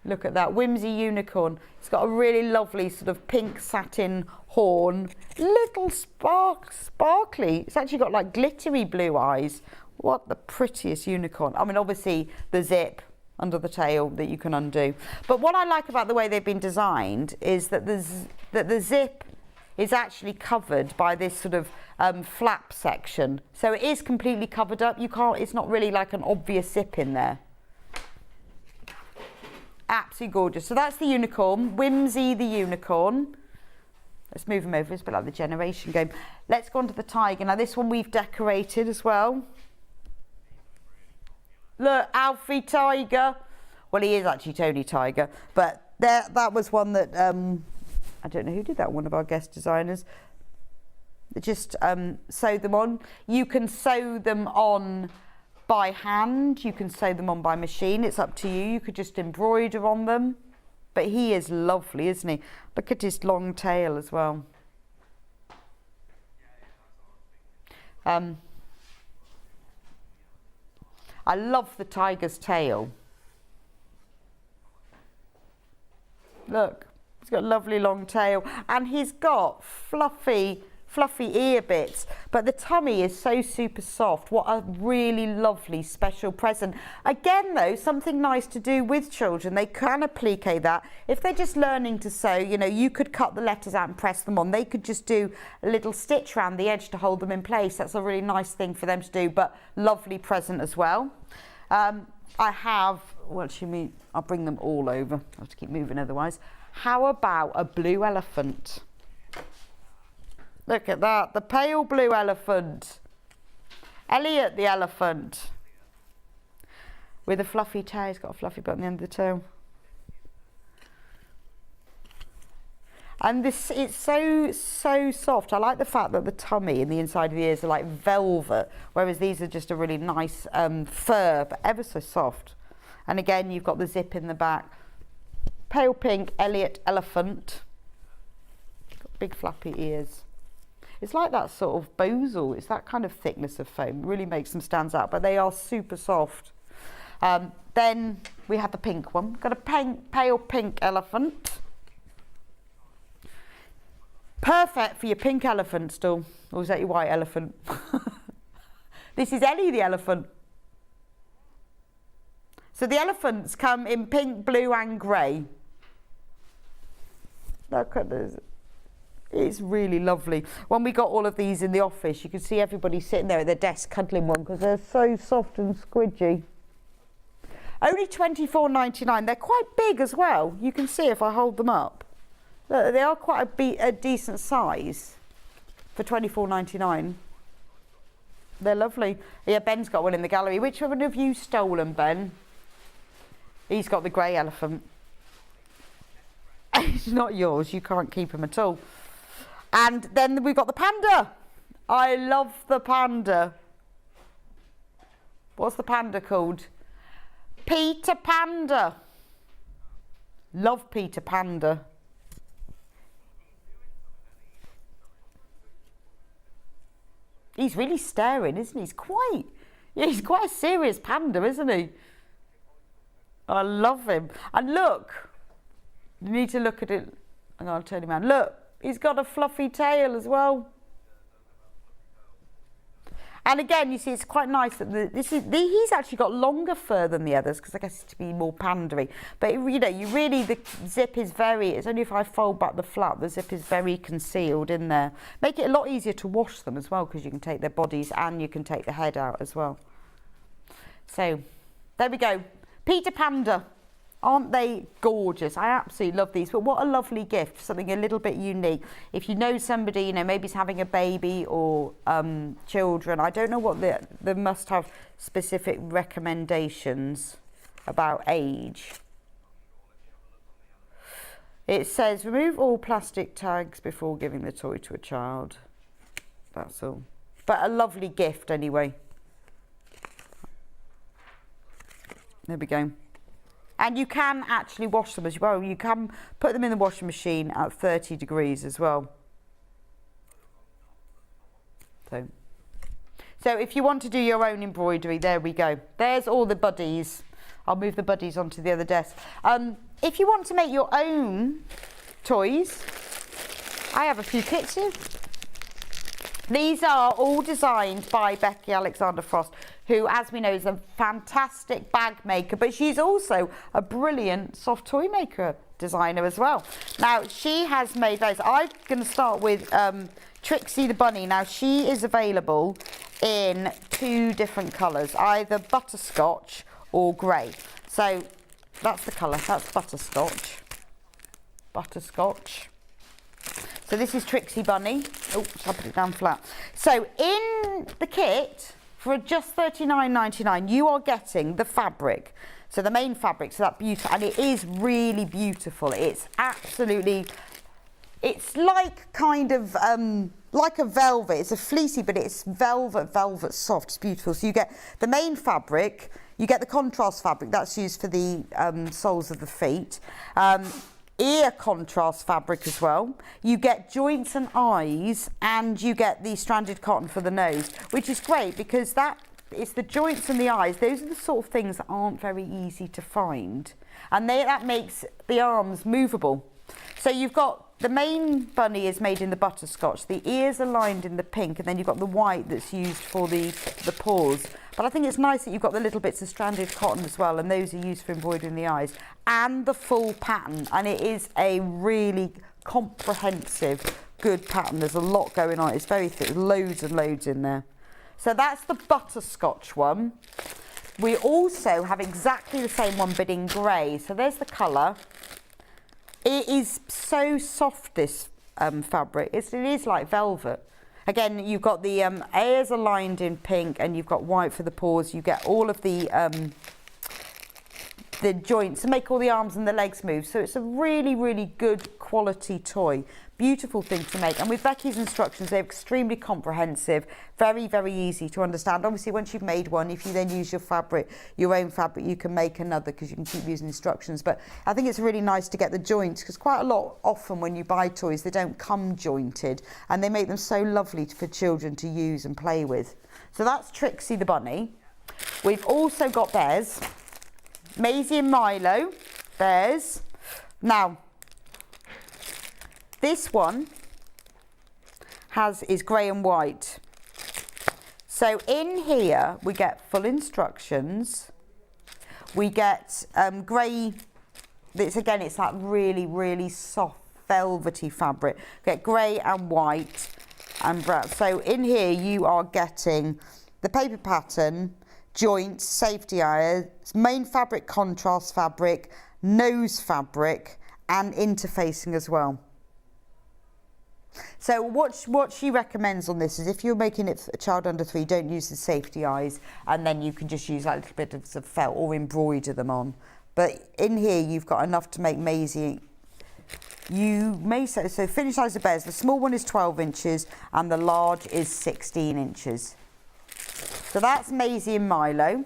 Look at that whimsy unicorn. It's got a really lovely sort of pink satin horn. Little sparkly. It's actually got like glittery blue eyes. What the prettiest unicorn. I mean, obviously the zip under the tail that you can undo. But what I like about the way they've been designed is that the zip is actually covered by this sort of flap section. So it is completely covered up. You can't, it's not really like an obvious zip in there. Absolutely gorgeous. So that's the unicorn, Whimsy the unicorn. Let's move him over. It's a bit like the Generation game. Let's go on to the tiger. Now this one we've decorated as well. Look, Alfie Tiger. Well, he is actually Tony Tiger, but that was one that I don't know who did that. One of our guest designers. Just sew them on. You can sew them on by hand. You can sew them on by machine. It's up to you. You could just embroider on them. But he is lovely, isn't he? Look at his long tail as well. I love the tiger's tail. Look, he's got a lovely long tail, and he's got fluffy ear bits, but the tummy is so super soft. What a really lovely special present. Again though, something nice to do with children. They can applique that. If they're just learning to sew, you know, you could cut the letters out and press them on. They could just do a little stitch around the edge to hold them in place. That's a really nice thing for them to do, but lovely present as well. I have, what do you mean? I'll bring them all over. I have to keep moving otherwise. How about a blue elephant? Look at that, the pale blue elephant. Elliot the elephant. With a fluffy tail, he's got a fluffy bit on the end of the tail. And this, it's so soft. I like the fact that the tummy and the inside of the ears are like velvet, whereas these are just a really nice fur, but ever so soft. And again, you've got the zip in the back. Pale pink Elliot elephant. Got big flappy ears. It's like that sort of bosal. It's that kind of thickness of foam. It really makes them stand out, but they are super soft. Then we have the pink one. Got a pale pink elephant. Perfect for your pink elephant stall. Or is that your white elephant? This is Ellie the elephant. So the elephants come in pink, blue and grey. Look at this. It's really lovely. When we got all of these in the office, you could see everybody sitting there at their desk cuddling one because they're so soft and squidgy. Only $24.99. They're quite big as well. You can see if I hold them up. Look, they are quite a decent size for $24.99. They're lovely. Yeah, Ben's got one in the gallery. Which one have you stolen, Ben? He's got the grey elephant. It's not yours. You can't keep him at all. And then we've got the panda. I love the panda. What's the panda called? Peter Panda. Love Peter Panda. He's really staring, isn't he? He's quite a serious panda, isn't he? I love him. And look, you need to look at it. Hang on, I'll turn him around. Look, he's got a fluffy tail as well. And again, you see, it's quite nice that he's actually got longer fur than the others because I guess it's to be more pandery. But you know, the zip is it's only if I fold back the flap, the zip is very concealed in there. Make it a lot easier to wash them as well because you can take their bodies and you can take the head out as well. So, there we go. Peter Panda. Aren't they gorgeous? I absolutely love these. But what a lovely gift, something a little bit unique. If you know somebody, you know, maybe is having a baby or children, I don't know what they must have specific recommendations about age. It says, remove all plastic tags before giving the toy to a child. That's all. But a lovely gift anyway. There we go. And you can actually wash them as well. You can put them in the washing machine at 30 degrees as well. So if you want to do your own embroidery, there we go. There's all the buddies. I'll move the buddies onto the other desk. If you want to make your own toys, I have a few kits here. These are all designed by Becky Alexander Frost, who, as we know, is a fantastic bag maker, but she's also a brilliant soft toy maker designer as well. Now, she has made those. I'm going to start with Trixie the Bunny. Now, she is available in 2 different colours, either butterscotch or grey. So that's the colour. That's butterscotch. Butterscotch. So this is Trixie Bunny. Oh, I'll put it down flat. So in the kit, for just $39.99, you are getting the fabric. So the main fabric, so that beautiful, and it is really beautiful. It's absolutely, it's like kind of like a velvet. It's a fleecy, but it's velvet soft. It's beautiful. So you get the main fabric, you get the contrast fabric that's used for the soles of the feet. Ear contrast fabric as well. You get joints and eyes, and you get the stranded cotton for the nose, which is great because it's the joints and the eyes. Those are the sort of things that aren't very easy to find, and that makes the arms movable. So you've got the main bunny is made in the butterscotch. The ears are lined in the pink, and then you've got the white that's used for the paws. But I think it's nice that you've got the little bits of stranded cotton as well, and those are used for embroidering the eyes, and the full pattern. And it is a really comprehensive, good pattern. There's a lot going on. It's very thick, loads and loads in there. So that's the butterscotch one. We also have exactly the same one, but in grey. So there's the colour. It is so soft, this fabric. It is like velvet. Again, you've got the ears are lined in pink, and you've got white for the paws. You get all of the joints to make all the arms and the legs move. So it's a really, really good quality toy. Beautiful thing to make. And with Becky's instructions, they're extremely comprehensive, very, very easy to understand. Obviously, once you've made one, if you then use your own fabric, you can make another because you can keep using instructions. But I think it's really nice to get the joints because quite a lot, often when you buy toys, they don't come jointed, and they make them so lovely for children to use and play with. So that's Trixie the Bunny. We've also got theirs. Maisie and Milo, theirs. Now, this one is grey and white. So in here we get full instructions. We get grey. It's that really, really soft velvety fabric. Get grey and white and brown. So in here you are getting the paper pattern, joints, safety eyes, main fabric, contrast fabric, nose fabric, and interfacing as well. So what she recommends on this is if you're making it for a child under 3, don't use the safety eyes, and then you can just use like a little bit of some felt or embroider them on. But in here you've got enough to make Maisie. You may say, so finished size of bears, the small one is 12 inches and the large is 16 inches. So that's Maisie and Milo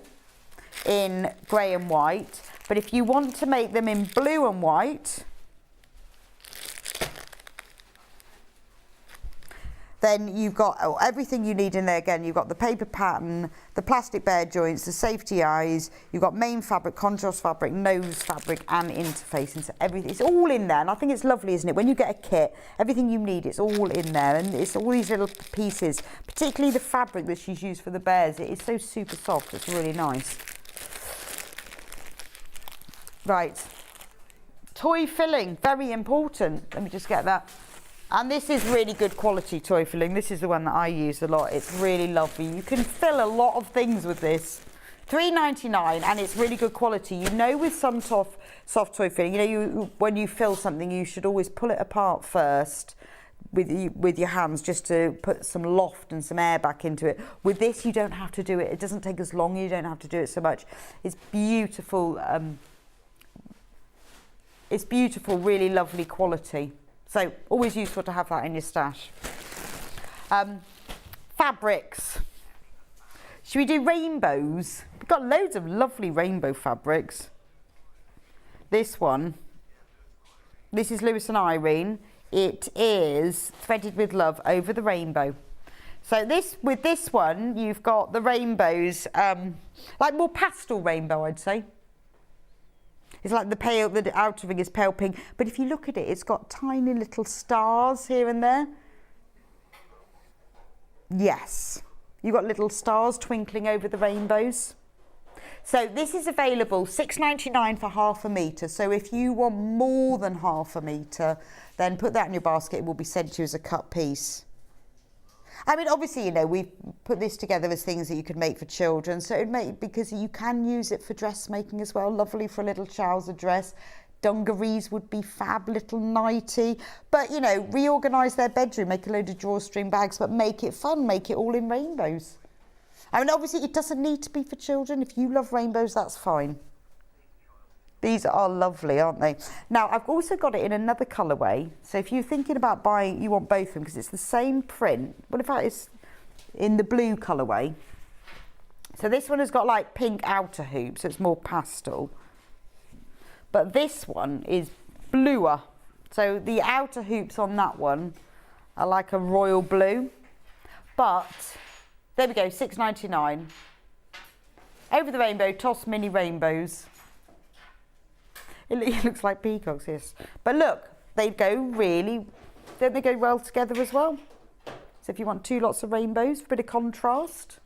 in grey and white. But if you want to make them in blue and white, then you've got everything you need in there again. You've got the paper pattern, the plastic bear joints, the safety eyes, you've got main fabric, contrast fabric, nose fabric, and interfacing. So everything, it's all in there. And I think it's lovely, isn't it? When you get a kit, everything you need, it's all in there. And it's all these little pieces, particularly the fabric that she's used for the bears. It is so super soft, it's really nice. Right, toy filling, very important. Let me just get that. And this is really good quality toy filling. This is the one that I use a lot. It's really lovely. You can fill a lot of things with this. $3.99, and it's really good quality. You know, with some soft toy filling, you know, when you fill something, you should always pull it apart first with your hands, just to put some loft and some air back into it. With this, you don't have to do it. It doesn't take as long. You don't have to do it so much. It's beautiful. It's beautiful, really lovely quality. So always useful to have that in your stash. Fabrics. Should we do rainbows? We've got loads of lovely rainbow fabrics. This one, this is Lewis and Irene. It is threaded with love over the rainbow. So with this one, you've got the rainbows, like more pastel rainbow, I'd say. It's like the outer ring is pale pink, but if you look at it, it's got tiny little stars here and there. Yes, you've got little stars twinkling over the rainbows. So this is available $6.99 for half a metre. So if you want more than half a metre, then put that in your basket. It will be sent to you as a cut piece. I mean, obviously, you know, we've put this together as things that you could make for children. So it may, because you can use it for dressmaking as well. Lovely for a little trouser dress. Dungarees would be fab, little nighty. But, you know, reorganise their bedroom, make a load of drawstring bags, but make it fun, make it all in rainbows. I mean, obviously, it doesn't need to be for children. If you love rainbows, that's fine. These are lovely, aren't they? Now, I've also got it in another colourway. So if you're thinking about buying, you want both of them because it's the same print. What if it's in the blue colourway? So this one has got like pink outer hoops, so it's more pastel. But this one is bluer. So the outer hoops on that one are like a royal blue. But there we go, $6.99. Over the rainbow, toss mini rainbows. It looks like peacocks, yes. But look, they go really, don't they go well together as well? So if you want two lots of rainbows, a bit of contrast,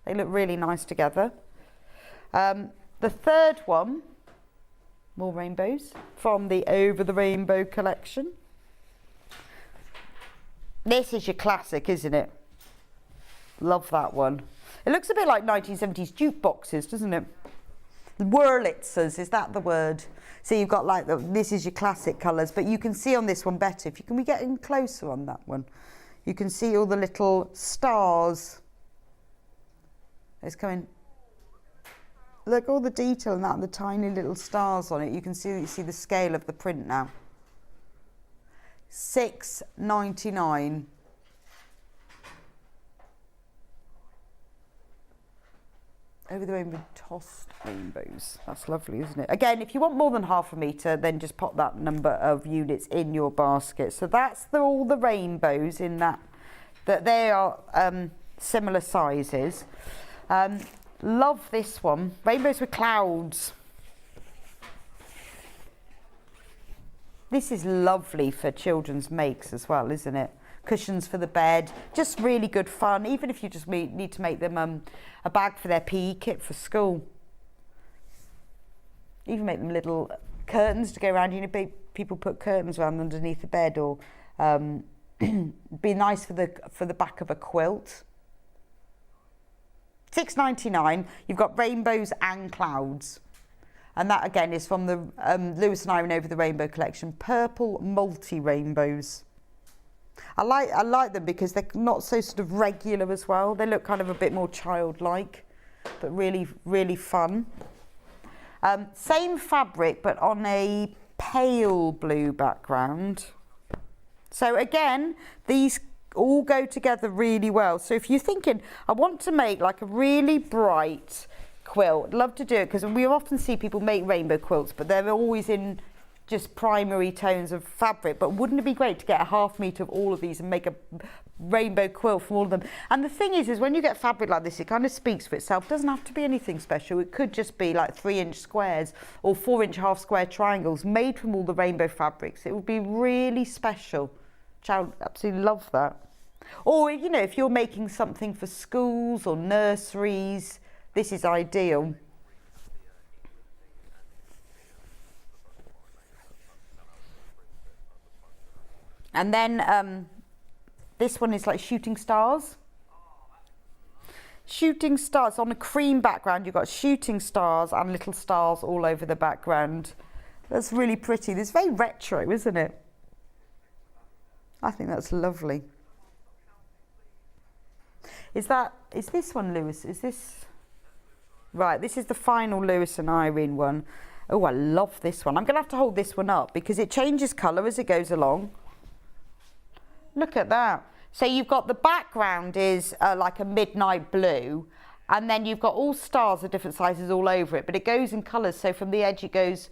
they look really nice together. The third one, more rainbows, from the Over the Rainbow collection. This is your classic, isn't it? Love that one. It looks a bit like 1970s jukeboxes, doesn't it? Wurlitzers, is that the word? So you've got like this is your classic colours, but you can see on this one better. If you can we get in closer on that one, you can see all the little stars. It's coming. Look, all the detail in that, and the tiny little stars on it. You can see the scale of the print now. $6.99. Over the rainbow, tossed rainbows. That's lovely, isn't it? Again, if you want more than half a metre, then just pop that number of units in your basket. So that's all the rainbows in that they are similar sizes. Love this one. Rainbows with clouds. This is lovely for children's makes as well, isn't it? Cushions for the bed, just really good fun, even if you just need to make them a bag for their PE kit for school. Even make them little curtains to go around, you know, people put curtains around underneath the bed, or be nice for the back of a quilt. $6.99. You've got rainbows and clouds, and that again is from the Lewis and Irene Over the Rainbow collection. Purple multi rainbows. I like them because they're not so sort of regular as well. They look kind of a bit more childlike, but really, really fun. Same fabric, but on a pale blue background. So again, these all go together really well. So if you're thinking, I want to make like a really bright quilt, love to do it, because we often see people make rainbow quilts, but they're always in just primary tones of fabric. But wouldn't it be great to get a half metre of all of these and make a rainbow quilt from all of them? And the thing is when you get fabric like this, it kind of speaks for itself. It doesn't have to be anything special. It could just be like 3-inch squares or 4-inch half square triangles made from all the rainbow fabrics. It would be really special. I would absolutely love that. Or, you know, if you're making something for schools or nurseries, this is ideal. And then this one is like shooting stars. Shooting stars on a cream background. You've got shooting stars and little stars all over the background. That's really pretty. It's very retro, isn't it? I think that's lovely. Is this one Lewis? Is this? Right, this is the final Lewis and Irene one. Oh, I love this one. I'm going to have to hold this one up because it changes colour as it goes along. Look at that. So you've got the background is like a midnight blue, and then you've got all stars of different sizes all over it, but it goes in colours. So from the edge it goes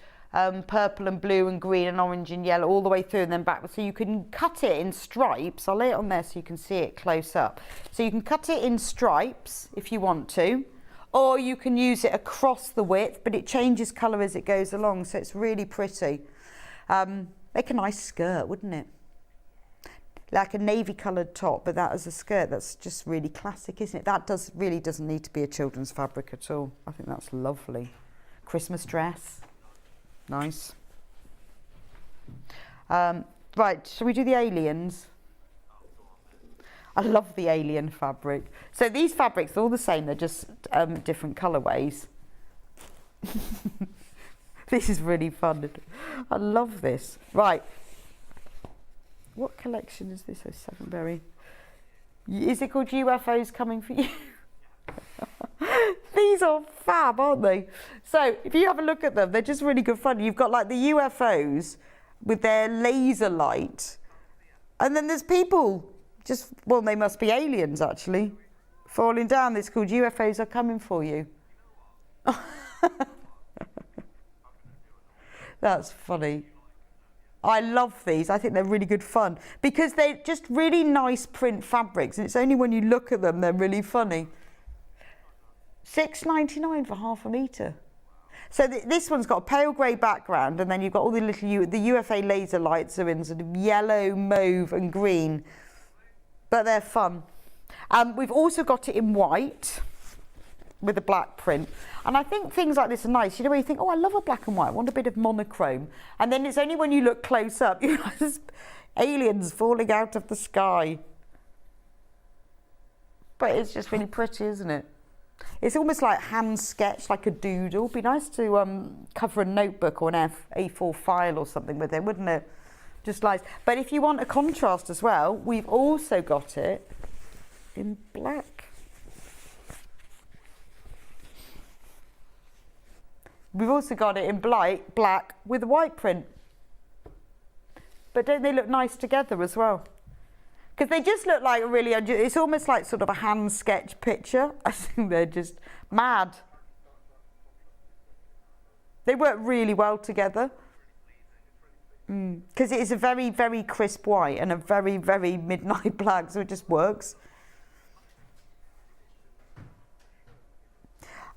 purple and blue and green and orange and yellow all the way through and then backwards. So you can cut it in stripes. I'll lay it on there so you can see it close up. So you can cut it in stripes if you want to, or you can use it across the width, but it changes colour as it goes along, so it's really pretty. Make a nice skirt, wouldn't it? Like a navy coloured top, but that as a skirt, that's just really classic, isn't it? That really doesn't need to be a children's fabric at all. I think that's lovely. Christmas dress, nice. Right, shall we do the aliens? I love the alien fabric. So these fabrics are all the same, they're just different colourways. This is really fun. I love this. Right. What collection is this? Oh, Sevenberry. Is it called UFOs Coming For You? These are fab, aren't they? So if you have a look at them, they're just really good fun. You've got like the UFOs with their laser light. And then there's people just, well, they must be aliens actually, falling down. It's called UFOs Are Coming For You. That's funny. I love these. I think they're really good fun because they're just really nice print fabrics, and it's only when you look at them they're really funny. $6.99 for half a metre. So this one's got a pale grey background, and then you've got all the little the UFA laser lights are in sort of yellow, mauve and green, but they're fun. We've also got it in white with a black print, and I think things like this are nice. You know, where you think, oh, I love a black and white, I want a bit of monochrome, and then it's only when you look close up you know, there's aliens falling out of the sky. But it's just really pretty, isn't it? It's almost like hand sketched, like a doodle. It'd be nice to cover a notebook or an A4 file or something with it, wouldn't it? Just nice. But if you want a contrast as well, we've also got it in black. We've also got it in black with a white print. But don't they look nice together as well? Because they just look like a really, it's almost like sort of a hand sketch picture. I think they're just mad. They work really well together. Because it is a very, very crisp white and a very, very midnight black, so it just works.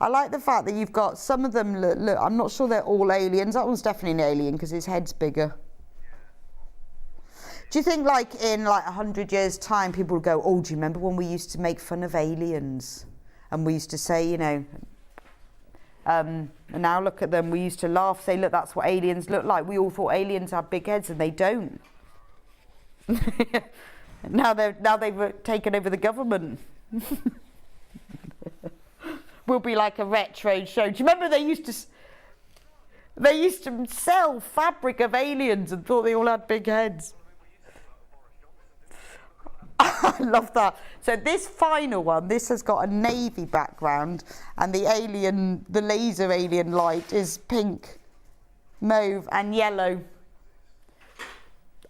I like the fact that you've got some of them, look, I'm not sure they're all aliens. That one's definitely an alien because his head's bigger. Do you think like in like 100 years time people will go, oh, do you remember when we used to make fun of aliens? And we used to say, you know, And now look at them. We used to laugh, say, look, that's what aliens look like. We all thought aliens had big heads, and they don't. now they've taken over the government. We'll be like a retro show. Do you remember they used to sell fabric of aliens and thought they all had big heads? I love that. So this final one, this has got a navy background, and the laser alien light is pink, mauve and yellow.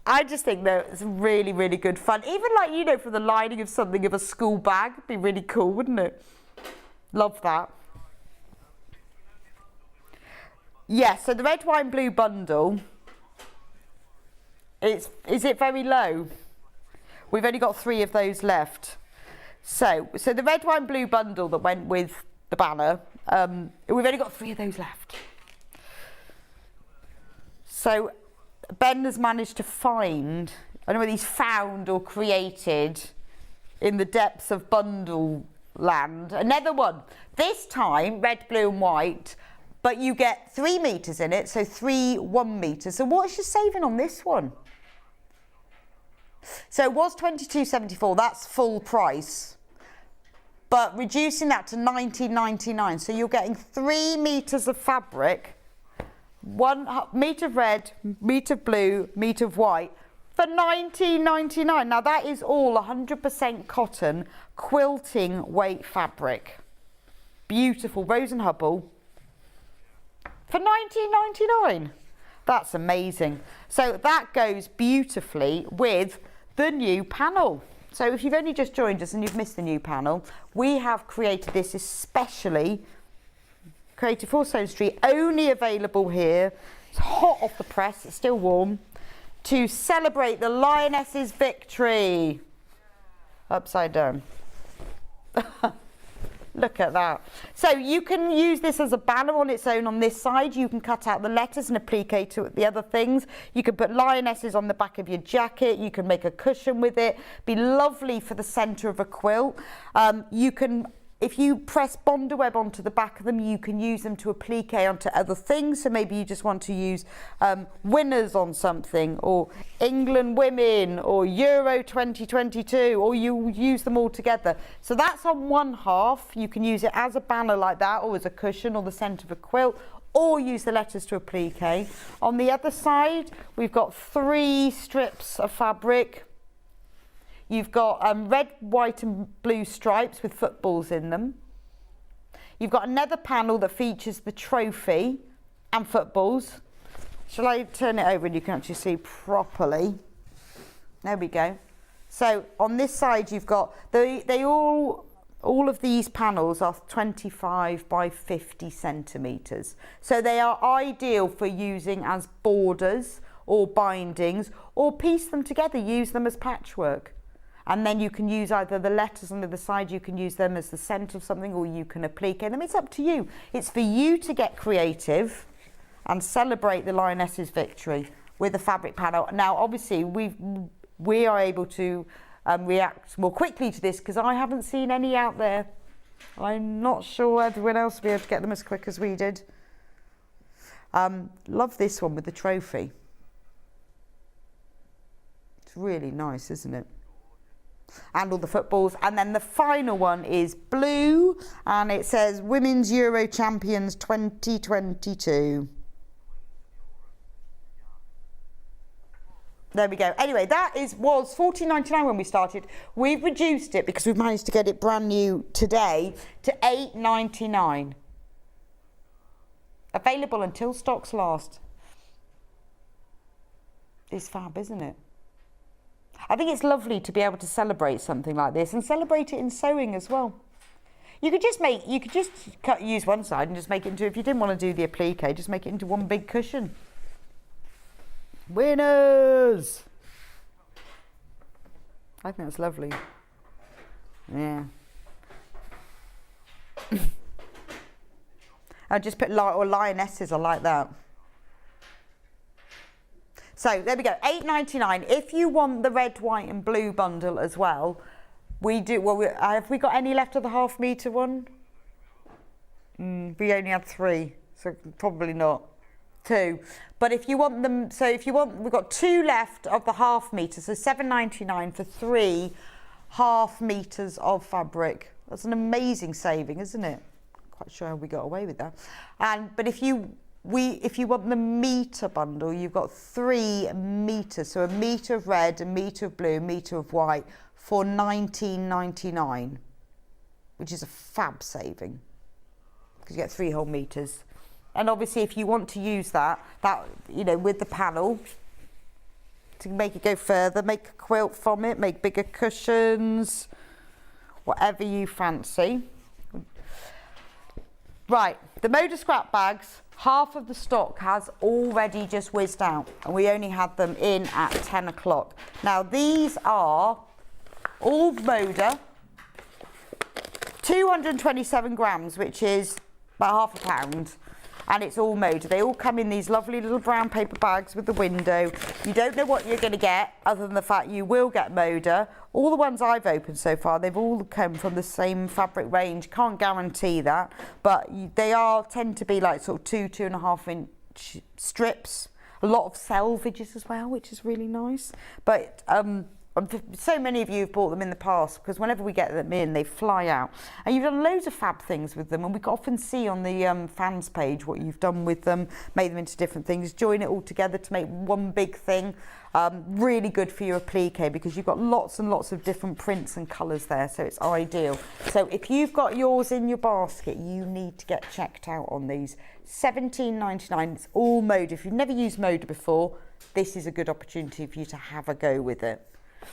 I just think that it's really, really good fun. Even like, you know, for the lining of something of a school bag, it'd be really cool, wouldn't it? Love that. Yeah, so the red, white and blue bundle, is it very low? We've only got 3 of those left. So the red, white and blue bundle that went with the banner, we've only got 3 of those left. So Ben has managed to find, I don't know whether he's found or created in the depths of bundle land, another one. This time, red, blue and white, but you get 3 meters in it, so 3 1 meters. So what's your saving on this one? So it was $22.74, that's full price, but reducing that to $19.99, so you're getting 3 meters of fabric, 1 meter of red, meter of blue, meter of white for $19.99. Now that is all 100% cotton quilting weight fabric. Beautiful, Rose and Hubble for $19.99. That's amazing. So that goes beautifully with the new panel. So if you've only just joined us and you've missed the new panel, we have created this especially created for Sewing Street, only available here. It's hot off the press, it's still warm, to celebrate the Lioness's victory. Upside down. Look at that. So you can use this as a banner on its own on this side. You can cut out the letters and applique to the other things. You can put lionesses on the back of your jacket. You can make a cushion with it. Be lovely for the centre of a quilt. You can, if you press Bonder Web onto the back of them, you can use them to applique onto other things. So maybe you just want to use winners on something, or England women, or Euro 2022, or you use them all together. So that's on one half. You can use it as a banner like that, or as a cushion, or the centre of a quilt, or use the letters to applique. On the other side, we've got 3 strips of fabric. You've got red, white and blue stripes with footballs in them. You've got another panel that features the trophy and footballs. Shall I turn it over and you can actually see properly? There we go. So on this side you've got, all of these panels are 25 by 50 centimetres. So they are ideal for using as borders or bindings, or piece them together, use them as patchwork. And then you can use either the letters on the other side, you can use them as the centre of something, or you can applique them. It's up to you. It's for you to get creative and celebrate the Lioness's victory with the fabric panel. Now, obviously, we are able to react more quickly to this because I haven't seen any out there. I'm not sure everyone else will be able to get them as quick as we did. Love this one with the trophy. It's really nice, isn't it? And all the footballs. And then the final one is blue, and it says Women's Euro Champions 2022. There we go. Anyway, that was $14.99 when we started. We've reduced it because we've managed to get it brand new today to $8.99. Available until stocks last. It's fab, isn't it? I think it's lovely to be able to celebrate something like this and celebrate it in sewing as well. You could just use one side and just make it into, if you didn't want to do the applique, just make it into one big cushion. Winners! I think that's lovely. Yeah. I just put lionesses, I like that. So there we go, $8.99. If you want the red, white and blue bundle as well, we do. Well, have we got any left of the half metre one? We only had 3, so probably not 2. But if you want them, so if you want, we've got 2 left of the half metre, so £7.99 for 3 half metres of fabric. That's an amazing saving, isn't it? Quite sure how we got away with that. But if you want the metre bundle, you've got 3 metres, so a metre of red, a metre of blue, a metre of white for £19.99, which is a fab saving because you get 3 whole metres. And obviously, if you want to use that with the panel to make it go further, make a quilt from it, make bigger cushions, whatever you fancy. Right, the Moda scrap bags, half of the stock has already just whizzed out, and we only had them in at 10 o'clock. Now, these are all Moda, 227 grams, which is about half a pound. And it's all Moda. They all come in these lovely little brown paper bags with the window. You don't know what you're going to get, other than the fact you will get Moda. All the ones I've opened so far, they've all come from the same fabric range. Can't guarantee that, but they tend to be like sort of 2.5 inch strips. A lot of selvages as well, which is really nice. But so many of you have bought them in the past, because whenever we get them in, they fly out. And you've done loads of fab things with them, and we can often see on the fans page what you've done with them, made them into different things, join it all together to make one big thing. Really good for your applique, because you've got lots and lots of different prints and colours there, so it's ideal. So if you've got yours in your basket, you need to get checked out on these. £17.99, it's all Moda. If you've never used Moda before, this is a good opportunity for you to have a go with it,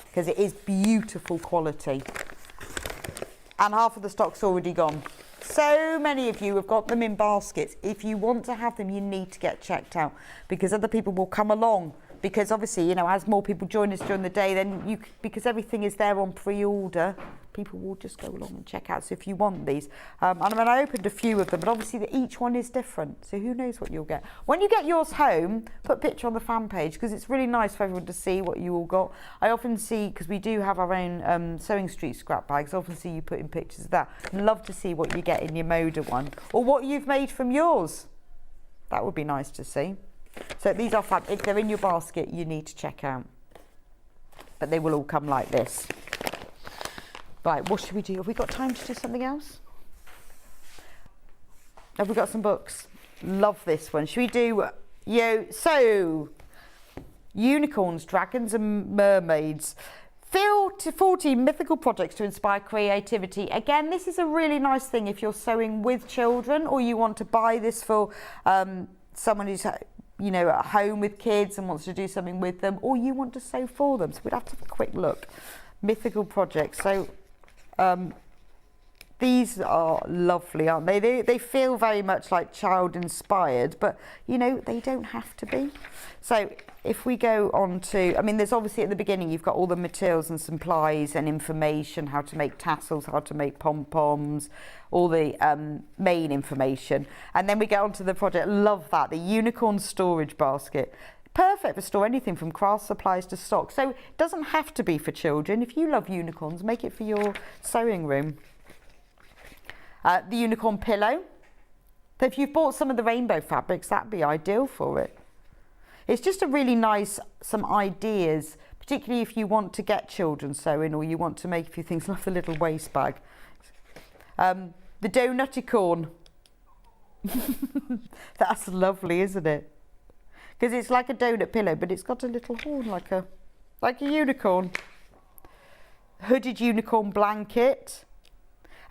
because it is beautiful quality. And half of the stock's already gone. So many of you have got them in baskets. If you want to have them, you need to get checked out, because other people will come along. Because obviously, as more people join us during the day, then because everything is there on pre-order, people will just go along and check out. So if you want these, and I opened a few of them, but obviously each one is different, so who knows what you'll get. When you get yours home, put a picture on the fan page, because it's really nice for everyone to see what you all got. I often see, because we do have our own Sewing Street scrap bags, I often see you putting pictures of that. I'd love to see what you get in your Moda one, or what you've made from yours. That would be nice to see. So these are fab. If they're in your basket, you need to check out. But they will all come like this. Right, what should we do? Have we got time to do something else? Have we got some books? Love this one. Should we do, so, unicorns, dragons and mermaids. 14 mythical projects to inspire creativity. Again, this is a really nice thing if you're sewing with children, or you want to buy this for someone who's at home with kids and wants to do something with them, or you want to sew for them. So we'd have to have a quick look. Mythical projects. So these are lovely, aren't they? They feel very much like child inspired, but they don't have to be. So if we go on to, there's obviously at the beginning you've got all the materials and supplies and information, how to make tassels, how to make pom-poms, all the main information. And then we get on to the project. Love that, the unicorn storage basket. Perfect for store anything from craft supplies to stock. So it doesn't have to be for children. If you love unicorns, make it for your sewing room. The unicorn pillow. So if you've bought some of the rainbow fabrics, that'd be ideal for it. It's just a really nice, some ideas, particularly if you want to get children sewing, or you want to make a few things like the little waist bag. The donuticorn. That's lovely, isn't it? Because it's like a donut pillow, but it's got a little horn like a unicorn. Hooded unicorn blanket.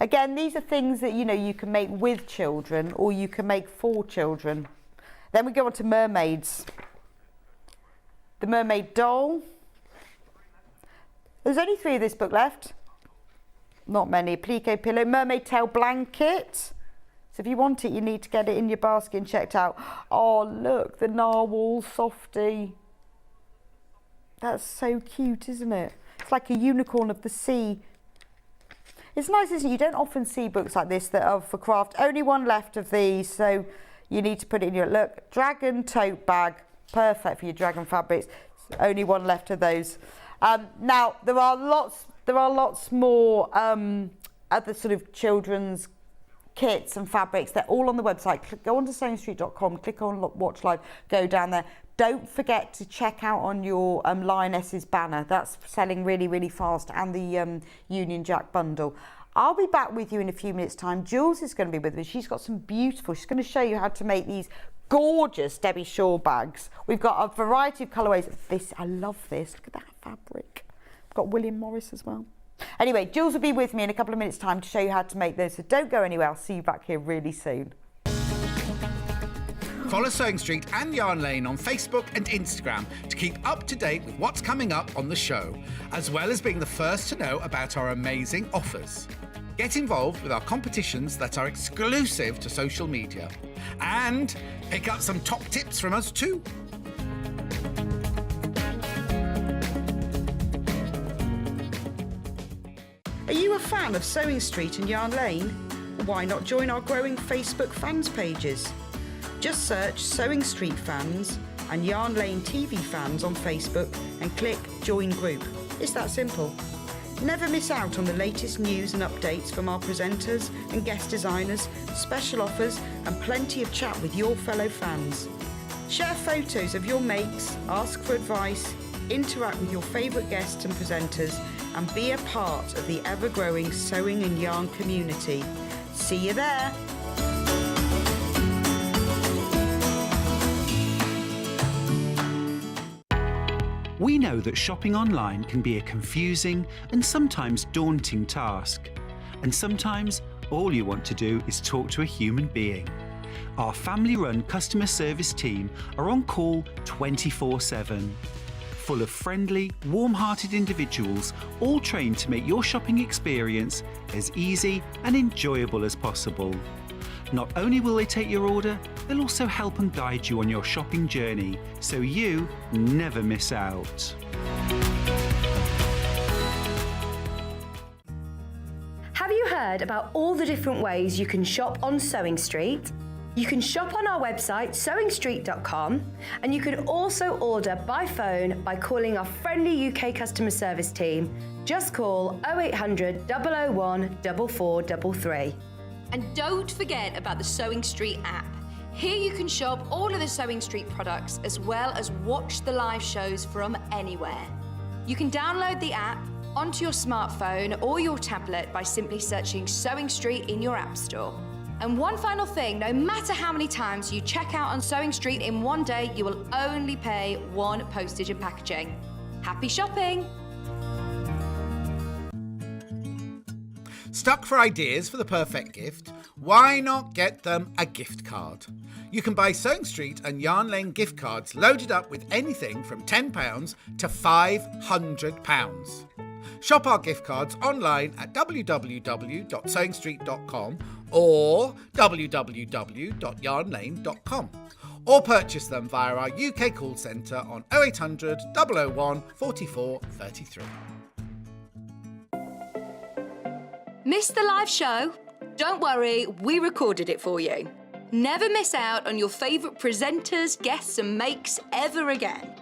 Again, these are things that you can make with children, or you can make for children. Then we go on to mermaids. The mermaid doll. There's only 3 of this book left. Not many. Applique pillow. Mermaid tail blanket. So if you want it, you need to get it in your basket and checked out. Oh, look, the narwhal softie. That's so cute, isn't it? It's like a unicorn of the sea. It's nice, isn't it? You don't often see books like this that are for craft. Only one left of these, so you need to put it in your, look, dragon tote bag. Perfect for your dragon fabrics. Only one left of those. Now, there are lots more other sort of children's kits and fabrics. They're all on the website. Go on to sewingstreet.com, click on Watch Live, go down there. Don't forget to check out on your Lioness's banner. That's selling really, really fast, and the Union Jack bundle. I'll be back with you in a few minutes' time. Jules is going to be with me. She's got some beautiful, she's going to show you how to make these gorgeous Debbie Shaw bags. We've got a variety of colourways. This, I love this. Look at that fabric. We've got William Morris as well. Anyway, Jules will be with me in a couple of minutes' time to show you how to make those. So don't go anywhere. I'll see you back here really soon. Follow Sewing Street and Yarn Lane on Facebook and Instagram to keep up to date with what's coming up on the show, as well as being the first to know about our amazing offers. Get involved with our competitions that are exclusive to social media, and pick up some top tips from us too. Are you a fan of Sewing Street and Yarn Lane? Why not join our growing Facebook fans pages? Just search Sewing Street Fans and Yarn Lane TV Fans on Facebook and click Join Group. It's that simple. Never miss out on the latest news and updates from our presenters and guest designers, special offers and plenty of chat with your fellow fans. Share photos of your makes, ask for advice, interact with your favourite guests and presenters, and be a part of the ever-growing sewing and yarn community. See you there! We know that shopping online can be a confusing and sometimes daunting task. And sometimes all you want to do is talk to a human being. Our family-run customer service team are on call 24/7. Full of friendly, warm-hearted individuals, all trained to make your shopping experience as easy and enjoyable as possible. Not only will they take your order, they'll also help and guide you on your shopping journey, so you never miss out. Have you heard about all the different ways you can shop on Sewing Street? You can shop on our website, sewingstreet.com, and you can also order by phone by calling our friendly UK customer service team. Just call 0800 001 4433. And don't forget about the Sewing Street app. Here you can shop all of the Sewing Street products as well as watch the live shows from anywhere. You can download the app onto your smartphone or your tablet by simply searching Sewing Street in your app store. And one final thing, no matter how many times you check out on Sewing Street in one day, you will only pay one postage and packaging. Happy shopping! Stuck for ideas for the perfect gift? Why not get them a gift card? You can buy Sewing Street and Yarn Lane gift cards loaded up with anything from £10 to £500. Shop our gift cards online at www.sewingstreet.com or www.yarnlane.com, or purchase them via our UK call centre on 0800 001 44 33. Missed the live show? Don't worry, we recorded it for you. Never miss out on your favourite presenters, guests and makes ever again.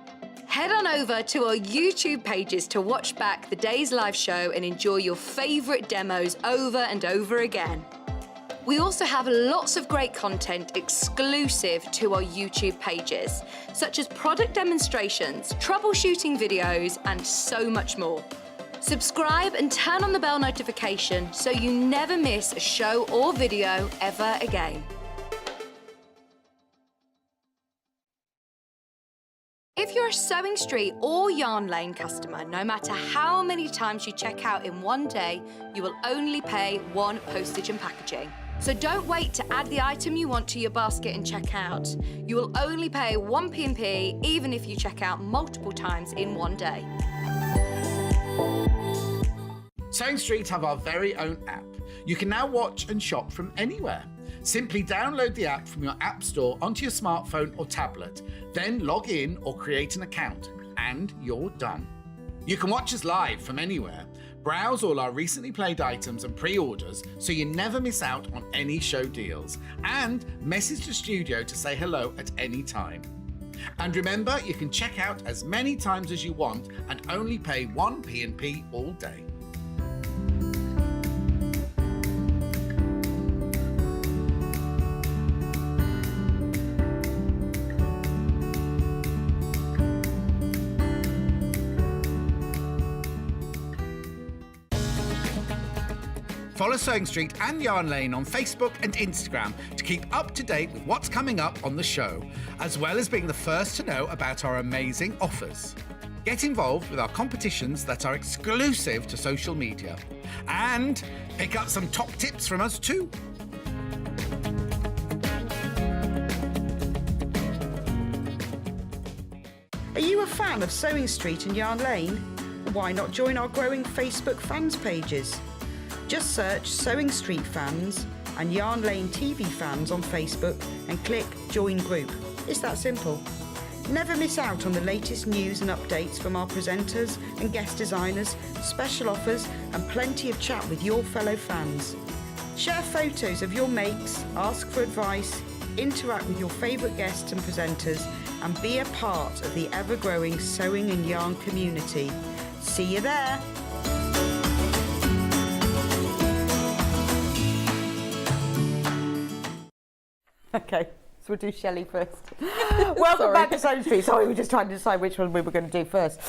Head on over to our YouTube pages to watch back the day's live show and enjoy your favourite demos over and over again. We also have lots of great content exclusive to our YouTube pages, such as product demonstrations, troubleshooting videos, and so much more. Subscribe and turn on the bell notification so you never miss a show or video ever again. If you're a Sewing Street or Yarn Lane customer, no matter how many times you check out in one day, you will only pay one postage and packaging. So don't wait to add the item you want to your basket and check out. You will only pay one P&P even if you check out multiple times in one day. Sewing Street have our very own app. You can now watch and shop from anywhere. Simply download the app from your app store onto your smartphone or tablet, then log in or create an account, and you're done. You can watch us live from anywhere, browse all our recently played items and pre-orders so you never miss out on any show deals, and message the studio to say hello at any time. And remember, you can check out as many times as you want and only pay one P&P all day. Follow Sewing Street and Yarn Lane on Facebook and Instagram to keep up to date with what's coming up on the show, as well as being the first to know about our amazing offers. Get involved with our competitions that are exclusive to social media. And pick up some top tips from us too. Are you a fan of Sewing Street and Yarn Lane? Why not join our growing Facebook fans pages? Just search Sewing Street Fans and Yarn Lane TV Fans on Facebook and click Join Group. It's that simple. Never miss out on the latest news and updates from our presenters and guest designers, special offers and plenty of chat with your fellow fans. Share photos of your makes, ask for advice, interact with your favourite guests and presenters and be a part of the ever-growing sewing and yarn community. See you there! Okay, so we'll do Shelley first. Welcome back to Sewing Street. Sorry, we're just trying to decide which one we were going to do first.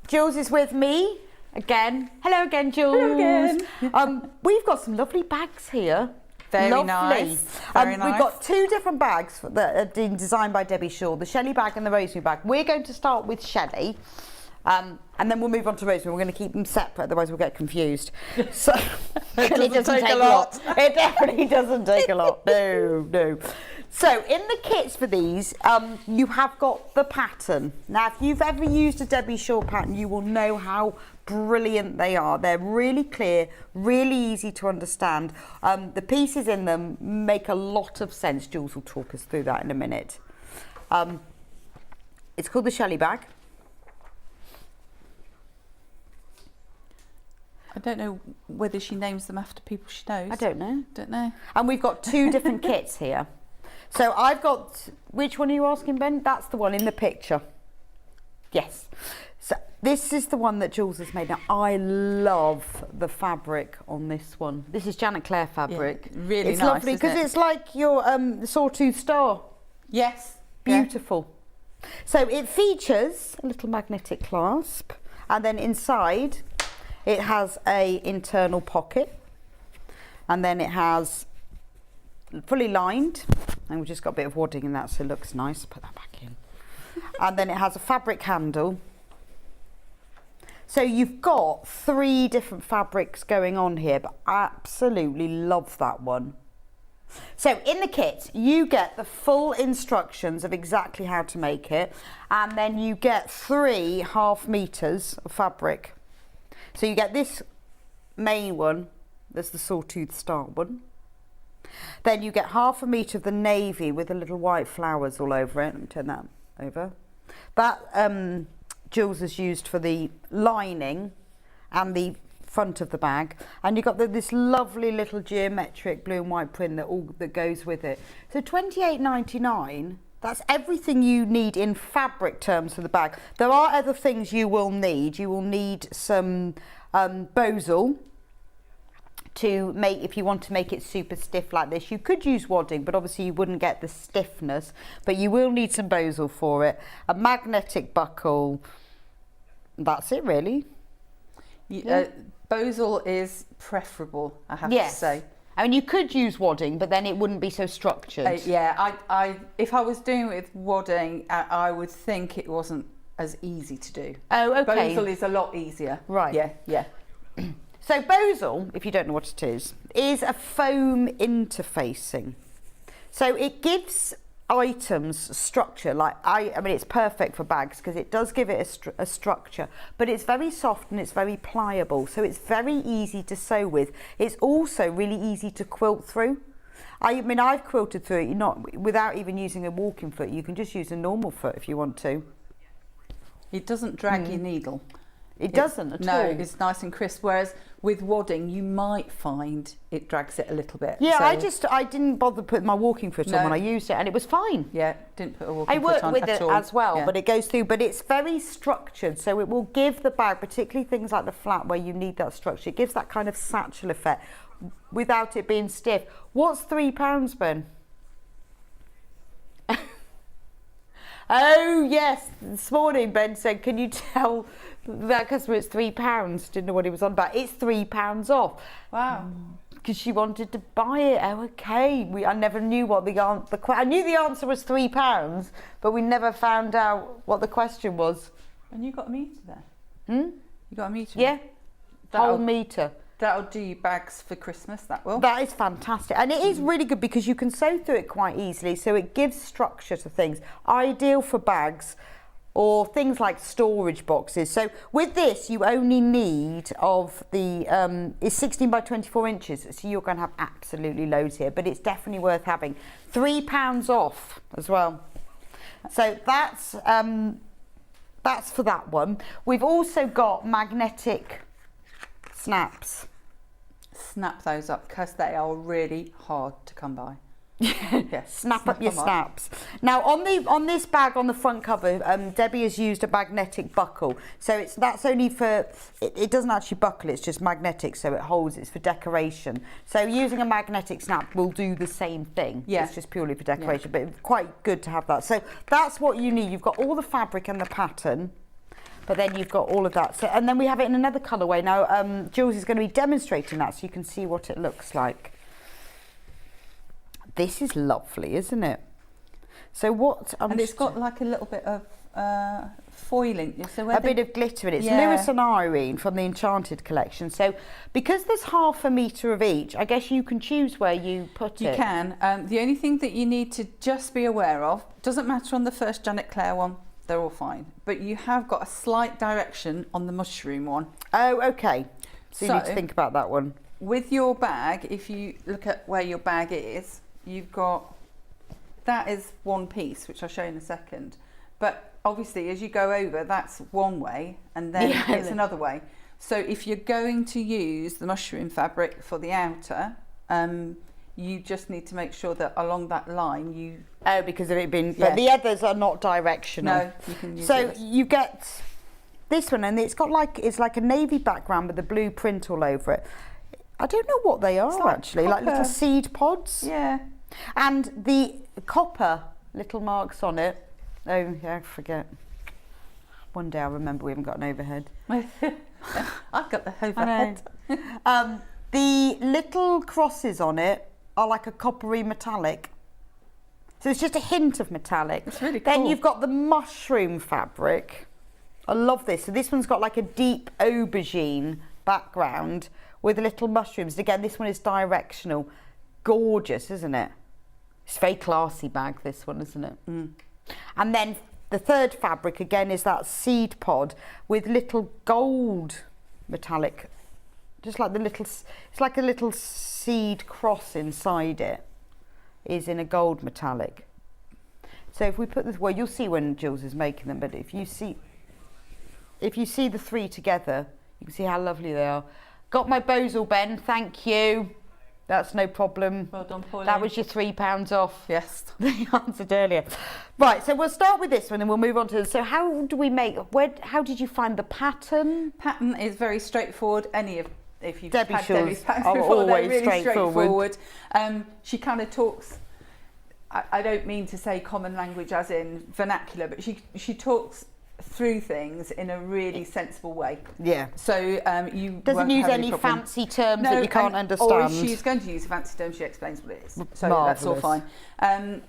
Jules is with me again. Hello again, Jules. Hello again. We've got some lovely bags here. Very lovely. nice. Very nice. We've got two different bags that are being designed by Debbie Shaw, the Shelly Bag and the Rosemary Bag. We're going to start with Shelley. And then we'll move on to Rosemary. We're going to keep them separate, otherwise we'll get confused. So it doesn't take a lot. It definitely doesn't take a lot. No. So in the kits for these, you have got the pattern. Now, if you've ever used a Debbie Shaw pattern, you will know how brilliant they are. They're really clear, really easy to understand. The pieces in them make a lot of sense. Jules will talk us through that in a minute. It's called the Shelly Bag. I don't know whether she names them after people she knows. I don't know. And we've got two different kits here. So I've got, which one are you asking, Ben? That's the one in the picture. Yes. So this is the one that Jules has made. Now, I love the fabric on this one. This is Janet Clare fabric. Yeah, really it's nice, lovely because it's like your sawtooth star. Yes. Beautiful. Yeah. So it features a little magnetic clasp, and then inside it has a internal pocket, and then it has fully lined, and we've just got a bit of wadding in that, so it looks nice. Put that back in. And then it has a fabric handle. So you've got three different fabrics going on here, but I absolutely love that one. So in the kit, you get the full instructions of exactly how to make it, and then you get 3 half meters of fabric. So you get this main one, there's the sawtooth star one. Then you get 1/2 meter of the navy with the little white flowers all over it. Let me turn that over. That Jules has used for the lining and the front of the bag. And you've got this lovely little geometric blue and white print that goes with it. So £28.99. That's everything you need in fabric terms for the bag. There are other things you will need. You will need some bozal to make, if you want to make it super stiff like this. You could use wadding, but obviously you wouldn't get the stiffness. But you will need some bozal for it. A magnetic buckle. That's it, really. Bozal is preferable, I have to say. I mean, you could use wadding, but then it wouldn't be so structured. Yeah, if I was doing it with wadding, I would think it wasn't as easy to do. Oh, okay. Bozal is a lot easier. Right. Yeah. So bozal, if you don't know what it is a foam interfacing. So it gives items structure. Like I mean, it's perfect for bags because it does give it a structure, but it's very soft and it's very pliable, so it's very easy to sew with. It's also really easy to quilt through. I mean, I've quilted through it not without even using a walking foot. You can just use a normal foot if you want to. It doesn't drag your needle. It doesn't at all. No, it's nice and crisp. Whereas with wadding, you might find it drags it a little bit. Yeah, so I didn't bother putting my walking foot on when I used it, and it was fine. Yeah, didn't put a walking foot worked on with at it all. as well, Yeah. but it goes through. But it's very structured, so it will give the bag, particularly things like the flat where you need that structure, it gives that kind of satchel effect without it being stiff. What's £3, Ben? Oh yes, this morning Ben said, can you tell That customer, it's £3. Didn't know what he was on about. It's £3 off. Wow. Because she wanted to buy it. Oh, okay. I never knew what I knew the answer was £3, but we never found out what the question was. And you got a meter there? You got a meter? Yeah. That'll- Whole meter. That'll do you bags for Christmas, that will. That is fantastic. And it is really good because you can sew through it quite easily. So it gives structure to things. Ideal for bags or things like storage boxes. So with this, you only need of the, it's 16 by 24 inches. So you're going to have absolutely loads here, but it's definitely worth having. £3 off as well. So that's for that one. We've also got magnetic snaps. Snap those up because they are really hard to come by. Yes. Snap up your them snaps. Now on this bag on the front cover, Debbie has used a magnetic buckle. So that's only for it doesn't actually buckle. It's just magnetic, so it holds. It's for decoration. So using a magnetic snap will do the same thing. Yeah. It's just purely for decoration, but it's quite good to have that. So that's what you need. You've got all the fabric and the pattern. But then you've got all of that. So, and then we have it in another colourway. Now, Jules is going to be demonstrating that so you can see what it looks like. This is lovely, isn't it? So what... and it's got like a little bit of foiling. So a bit of glitter in it. It's Yeah. Lewis and Irene from the Enchanted collection. So because there's half a metre of each, I guess you can choose where you put it. You can. The only thing that you need to just be aware of, doesn't matter on the first Janet Clare one, they're all fine. But you have got a slight direction on the mushroom one. Oh, okay. So you need to So- think about that one. With your bag, if you look at where your bag is, you've got, that is one piece, which I'll show you in a second. But obviously, as you go over, that's one way, and then Yeah. it's another way. So if you're going to use the mushroom fabric for the outer, you just need to make sure that along that line you... Oh, because of it being... Yeah. But the others are not directional. No, you can use So this. you get this one, and it's got like, it's like a navy background with a blue print all over it. I don't know what they are like actually, like little copper. seed pods. Yeah. And the copper little marks on it. Oh, yeah, I forget. One day I'll remember we haven't got an overhead. I've got the I overhead. know. The little crosses on it are like a coppery metallic. So it's just a hint of metallic. It's really Then cool. you've got the mushroom fabric. I love this. So this one's got like a deep aubergine background with little mushrooms. Again, this one is directional. Gorgeous, isn't it? It's a very classy bag, this one, isn't it? And then the third fabric, again, is that seed pod with little gold metallic. Just like the little, it's like a little seed cross inside it is in a gold metallic. So if we put this, well, you'll see when Jules is making them, but if you see the three together, you can see how lovely they are. Got my Bozel, Ben, thank you. That's no problem. Well done, Pauline. That was your £3 off. Yes. They answered earlier. Right, so we'll start with this one and we'll move on to, so how do we make, how did you find the pattern? Pattern is very straightforward. If you've Debbie had shawls Debbie's patterns are before, they're always really straightforward. She kind of talks, I don't mean to say common language as in vernacular, but she talks through things in a really sensible way. Yeah. So you Doesn't won't use have any problem. fancy terms that you can't and- understand. Or if she's going to use a fancy term, she explains what it is. So that's all Marvellous. fine.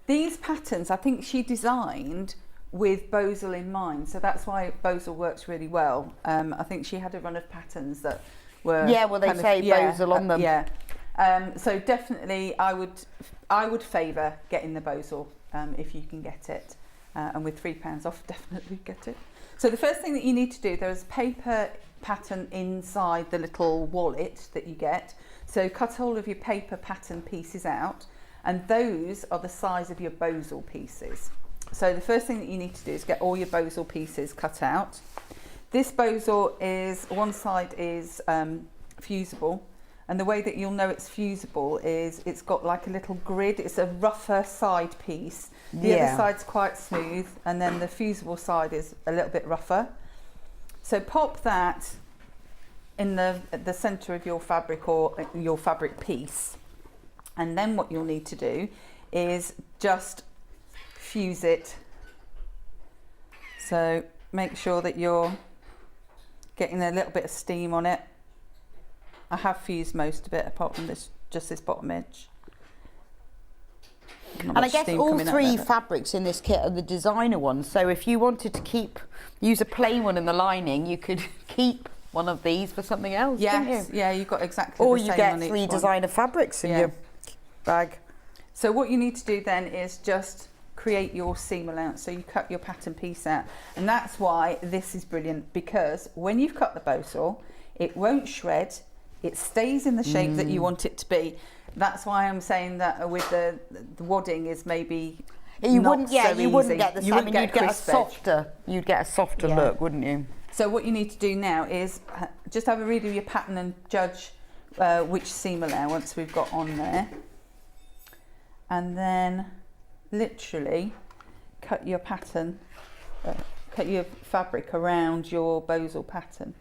These patterns, I think she designed with Bozel in mind, so that's why Bozel works really well. I think she had a run of patterns that were Yeah, well, they kind of- say Bozel on them. Yeah. So definitely, I would favour getting the Bozel if you can get it. And with £3 off, definitely get it. So the first thing that you need to do, there's paper pattern inside the little wallet that you get. So cut all of your paper pattern pieces out, and those are the size of your Bozel pieces. So the first thing that you need to do is get all your Bozel pieces cut out. This Bozel is, one side is fusible, and the way that you'll know it's fusible is it's got like a little grid. It's a rougher side piece. The other side's quite smooth, and then the fusible side is a little bit rougher. So pop that in the centre of your fabric or your fabric piece, and then what you'll need to do is just fuse it. So make sure that you're getting a little bit of steam on it. I have fused most of it apart from this, just this bottom edge. Not And I much guess steam all coming out three there, but- fabrics in this kit are the designer ones. So if you wanted to use a plain one in the lining, you could keep one of these for something else, couldn't Yes, you? yeah, you've got exactly Or the you same get on each 3 one. designer fabrics in Yeah. your bag. So what you need to do then is just create your seam allowance. So you cut your pattern piece out, and that's why this is brilliant, because when you've cut the bow saw, it won't shred. It stays in the shape that you want it to be. That's why I'm saying that with the wadding is maybe You not wouldn't, so you wouldn't easy. get the You same. wouldn't get You'd get a crisp edge. softer Yeah. look, wouldn't you? So what you need to do now is just have a read of your pattern and judge which seam allowance we've got on there, and then literally cut your pattern, cut your fabric around your bosal pattern.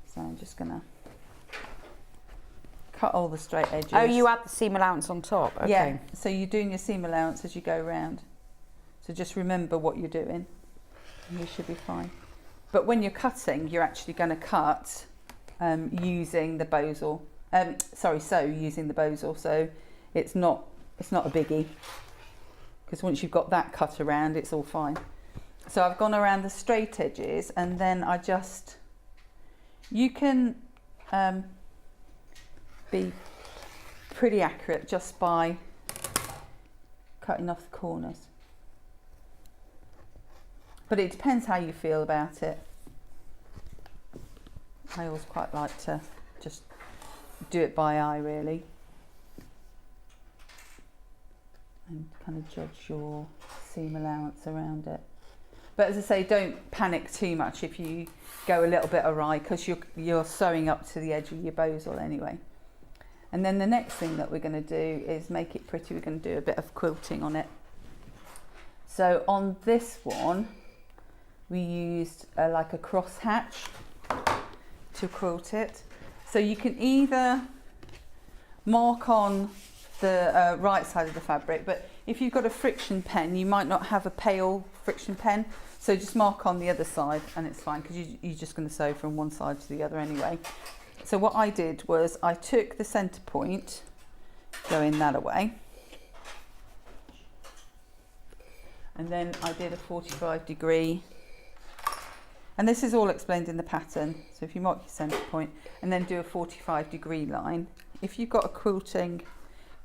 So I'm just gonna cut all the straight edges. Oh, you add the seam allowance on top. Okay. Yeah, so you're doing your seam allowance as you go around. So just remember what you're doing and you should be fine. But when you're cutting, you're actually going to cut using the bosal. Sew using the bosal. So it's not a biggie, because once you've got that cut around, it's all fine. So I've gone around the straight edges, and then you can be pretty accurate just by cutting off the corners. But it depends how you feel about it. I always quite like to just do it by eye, really, and kind of judge your seam allowance around it. But as I say, don't panic too much if you go a little bit awry, because you're sewing up to the edge of your bosal anyway. And then the next thing that we're going to do is make it pretty. We're going to do a bit of quilting on it. So on this one, we used like a cross hatch to quilt it. So you can either mark on the right side of the fabric, but if you've got a friction pen, you might not have a pale friction pen, so just mark on the other side and it's fine, because you're just going to sew from one side to the other anyway. So what I did was I took the centre point going that away, and then I did a 45-degree, and this is all explained in the pattern. So if you mark your centre point and then do a 45-degree line, if you've got a quilting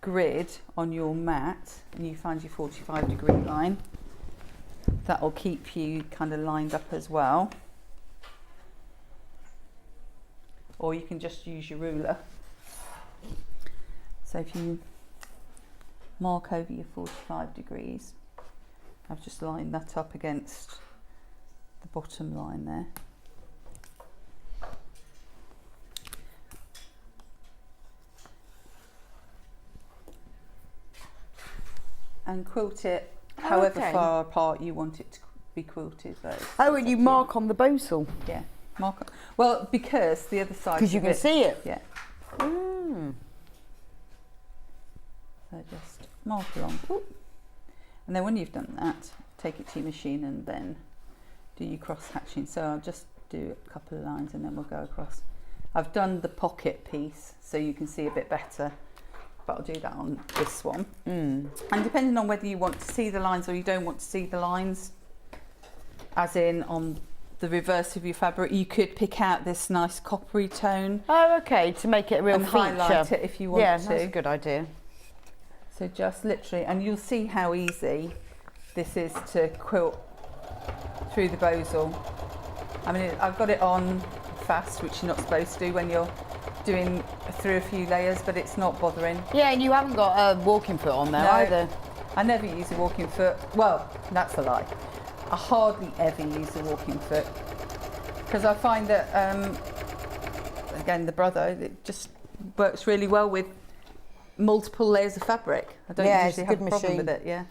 grid on your mat and you find your 45-degree line, that will keep you kind of lined up as well. Or you can just use your ruler. So if you mark over your 45 degrees, I've just lined that up against the bottom line there. And quilt it however Okay. far apart you want it to be quilted. Oh, and you mark on the bosal Yeah, mark. Well, because the other side. because you can see it. Yeah. Mm. So just mark along. Whoop. And then when you've done that, take it to your machine and then do your cross hatching. So I'll just do a couple of lines and then we'll go across. I've done the pocket piece so you can see a bit better, but I'll do that on this one. And depending on whether you want to see the lines or you don't want to see the lines, as in on the reverse of your fabric, you could pick out this nice coppery tone Oh, okay, to make it a real and feature. highlight it if you want Yeah, to. that's a good idea. So just literally, and you'll see how easy this is to quilt through the bosal. I mean, I've got it on fast, which you're not supposed to do when you're doing through a few layers, but it's not bothering. Yeah, and you haven't got a walking foot on there No. either. I never use a walking foot. Well, that's a lie. I hardly ever use a walking foot, because I find that, again, the brother, it just works really well with multiple layers of fabric. I don't Yeah, it's usually a have good a problem machine. with it. Yeah.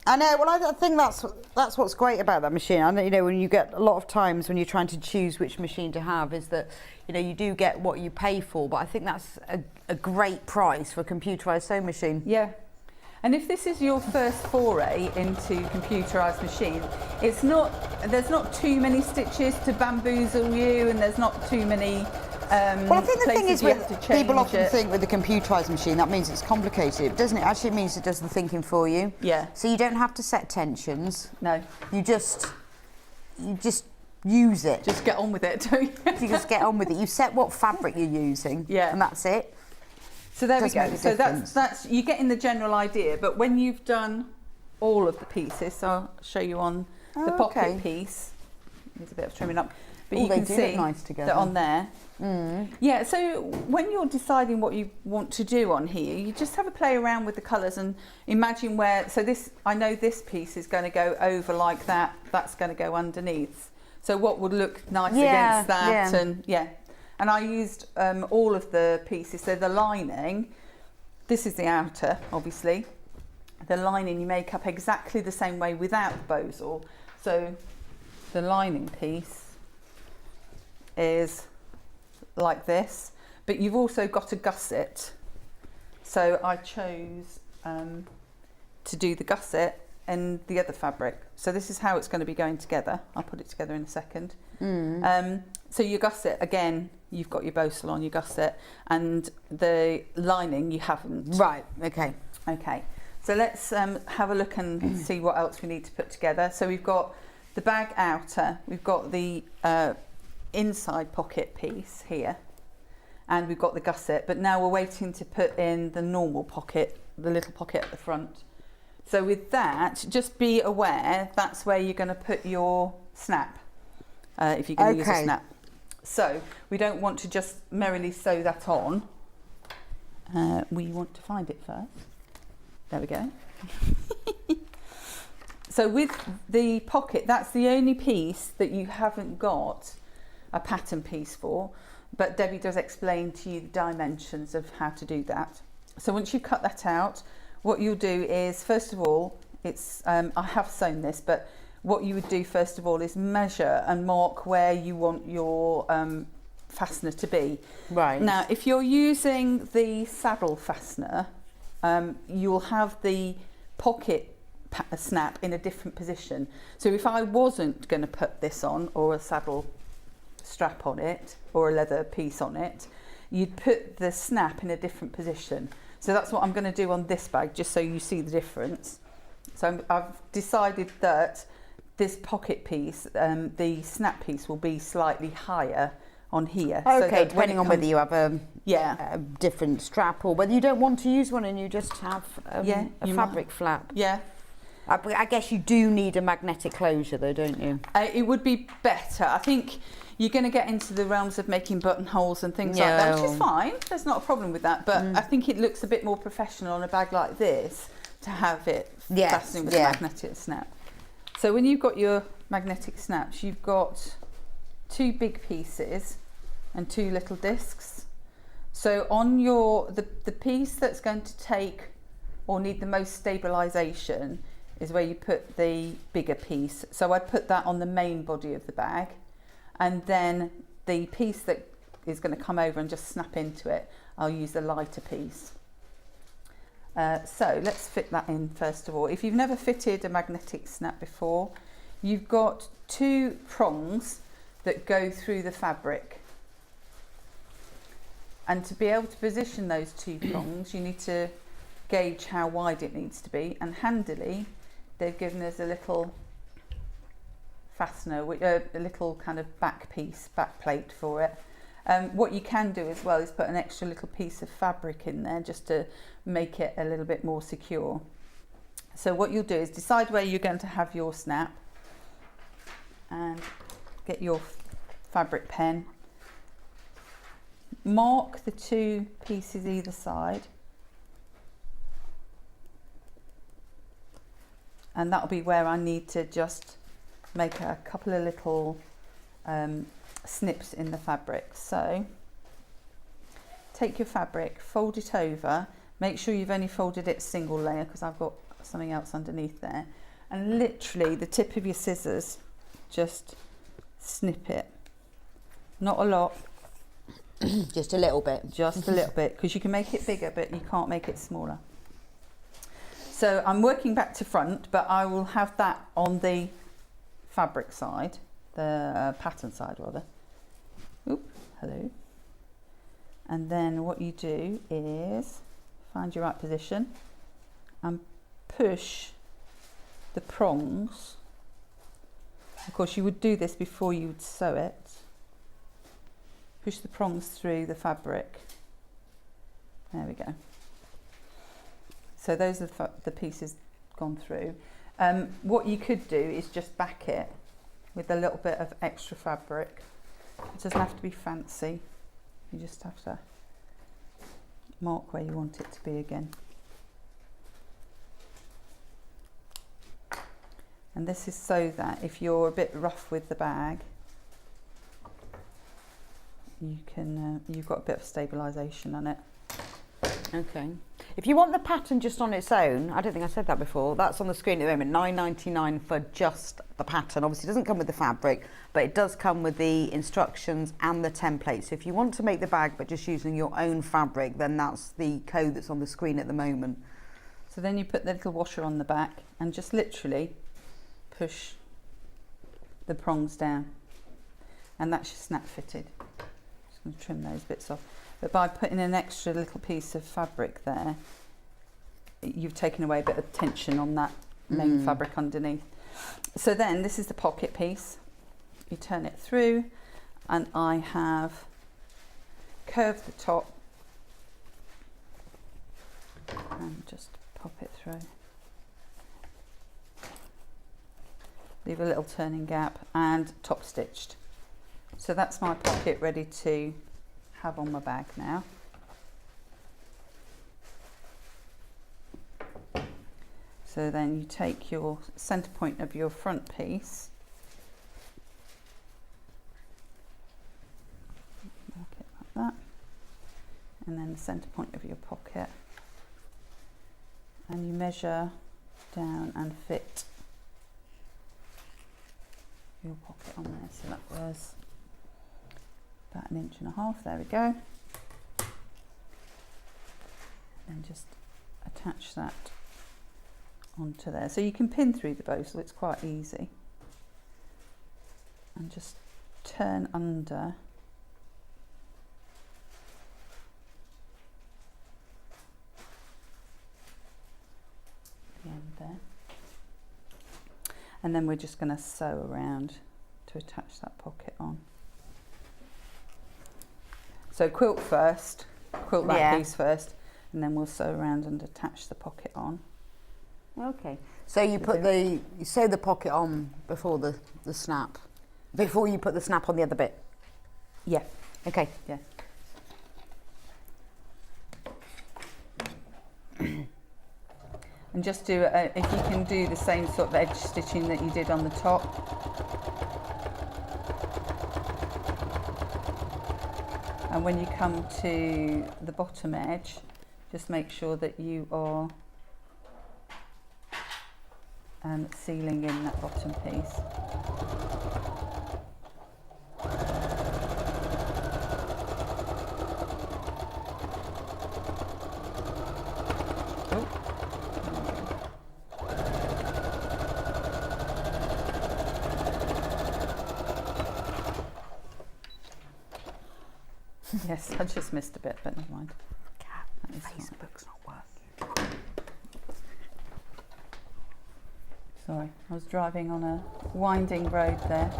I know. Well, I think that's what's great about that machine. I know, you know, when you get a lot of times when you're trying to choose which machine to have, is that, you know, you do get what you pay for. But I think that's a great price for a computerized sewing machine. Yeah. And if this is your first foray into computerised machine, there's not too many stitches to bamboozle you, and there's not too many Well, I think the thing is, people often it. think with the computerised machine, that means it's complicated. Doesn't it? Actually, it means it does the thinking for you. Yeah. So you don't have to set tensions. No. You just use it. Just get on with it, don't you? You just get on with it. You set what fabric you're using. Yeah. And that's it. So there we Does make go. a So difference. that's you're getting the general idea. But when you've done all of the pieces, so I'll show you on the pocket piece. Needs a bit of trimming up, but you they can do see look nice together. that on there. Yeah. So when you're deciding what you want to do on here, you just have a play around with the colours and imagine where. So this, I know this piece is going to go over like that. That's going to go underneath. So what would look nice against that? And and I used all of the pieces. So the lining, this is the outer, obviously. The lining you make up exactly the same way without the bozal. So the lining piece is like this, but you've also got to gusset. So I chose to do the gusset and the other fabric. So this is how it's going to be going together. I'll put it together in a second. So you gusset again. You've got your bozal on, your gusset, and the lining you haven't. Right. Okay. Okay. So let's have a look and see what else we need to put together. So we've got the bag outer. We've got the inside pocket piece here, and we've got the gusset. But now we're waiting to put in the normal pocket, the little pocket at the front. So with that, just be aware that's where you're going to put your snap, if you're going to use a snap. So we don't want to just merrily sew that on. We want to find it first. There we go. So with the pocket, that's the only piece that you haven't got a pattern piece for, but Debbie does explain to you the dimensions of how to do that. So once you've cut that out, what you'll do is, first of all, it's I have sewn this, but what you would do first of all is measure and mark where you want your fastener to be. Right. Now, if you're using the saddle fastener, you'll have the pocket snap in a different position. So if I wasn't going to put this on, or a saddle strap on it, or a leather piece on it, you'd put the snap in a different position. So that's what I'm going to do on this bag, just so you see the difference. So I've decided that this pocket piece, the snap piece, will be slightly higher on here. Okay, so that depending on whether you have a different strap or whether you don't want to use one and you just have a fabric flap. Yeah. I guess you do need a magnetic closure though, don't you? It would be better. I think you're going to get into the realms of making buttonholes and things like that, which is fine. There's not a problem with that. But I think it looks a bit more professional on a bag like this to have it fastening with a magnetic snap. So when you've got your magnetic snaps, you've got two big pieces and two little discs. So on the piece that's going to take or need the most stabilisation is where you put the bigger piece. So I put that on the main body of the bag, and then the piece that is going to come over and just snap into it, I'll use the lighter piece. So let's fit that in first of all. If you've never fitted a magnetic snap before, you've got two prongs that go through the fabric. And to be able to position those two prongs, you need to gauge how wide it needs to be. And handily, they've given us a little fastener, a little kind of back plate for it. What you can do as well is put an extra little piece of fabric in there just to make it a little bit more secure. So what you'll do is decide where you're going to have your snap and get your fabric pen. Mark the two pieces either side, and that'll be where I need to just make a couple of little snips in the fabric. So take your fabric, fold it over, make sure you've only folded it single layer because I've got something else underneath there, and literally the tip of your scissors, just snip it. Not a lot. Just a little bit. Just a little bit, because you can make it bigger but you can't make it smaller. So I'm working back to front, but I will have that on the fabric side, the pattern side rather. Oop, hello. And then what you do is find your right position and push the prongs. Of course, you would do this before you would sew it. Push the prongs through the fabric. There we go. So those are the pieces gone through. What you could do is just back it with a little bit of extra fabric. It doesn't have to be fancy. You just have to mark where you want it to be again. And this is so that if you're a bit rough with the bag, you can you've got a bit of stabilisation on it. Okay. If you want the pattern just on its own, I don't think I said that before, that's on the screen at the moment, £9.99 for just the pattern. Obviously it doesn't come with the fabric, but it does come with the instructions and the template. So if you want to make the bag but just using your own fabric, then that's the code that's on the screen at the moment. So then you put the little washer on the back and just literally push the prongs down, and that's your snap fitted. Just going to trim those bits off. But by putting an extra little piece of fabric there, you've taken away a bit of tension on that main fabric underneath. So then this is the pocket piece. You turn it through, and I have curved the top and just pop it through. Leave a little turning gap and top stitched. So that's my pocket ready to have on my bag now. So then you take your centre point of your front piece, mark it like that, and then the centre point of your pocket, and you measure down and fit your pocket on there. So that was about 1.5 inches. There we go. And just attach that onto there. So you can pin through the bow, so it's quite easy. And just turn under the end there. And then we're just going to sew around to attach that pocket on. So quilt first, quilt that piece first, and then we'll sew around and attach the pocket on. Okay. So you put you sew the pocket on before the snap, before you put the snap on the other bit? Yeah. Okay. Yeah. And just do, if you can do the same sort of edge stitching that you did on the top. And when you come to the bottom edge, just make sure that you are sealing in that bottom piece. Yes, I just missed a bit, but never mind. Facebook's not working. Sorry, I was driving on a winding road there.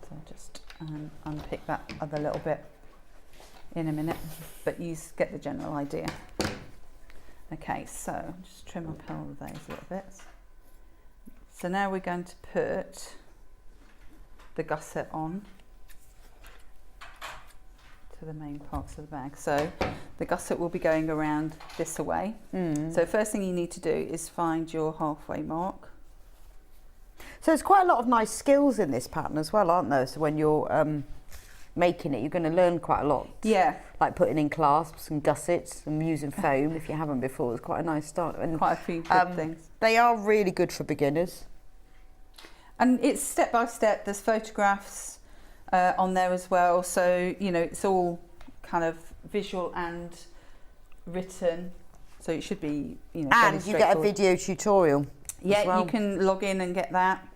So I'll just unpick that other little bit in a minute, but you get the general idea. Okay, so just trim up all of those little bits. So now we're going to put the gusset on to the main parts of the bag. So the gusset will be going around this away. So first thing you need to do is find your halfway mark. So there's quite a lot of nice skills in this pattern as well, aren't there? So when you're making it, you're going to learn quite a lot. Yeah. Like putting in clasps and gussets and using foam if you haven't before. It's quite a nice start. And quite a few good things. They are really good for beginners. And it's step by step. There's photographs on there as well. So, you know, it's all kind of visual and written, so it should be, you know, And fairly you get a straightforward. video tutorial. Yeah, as well. you can log in and get that.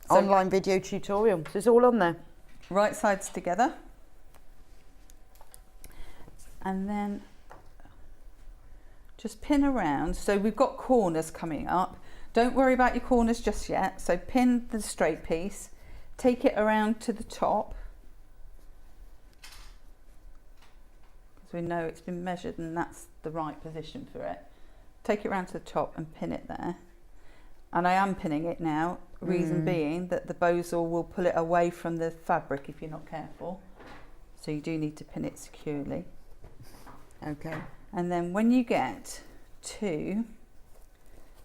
So Online video tutorial. So it's all on there. right sides together. And then just pin around. So we've got corners coming up. Don't worry about your corners just yet. So pin the straight piece, take it around to the top. Because we know it's been measured and that's the right position for it. Take it around to the top and pin it there. And I am pinning it now, reason being that the bozal will pull it away from the fabric if you're not careful. So you do need to pin it securely. Okay. And then when you get to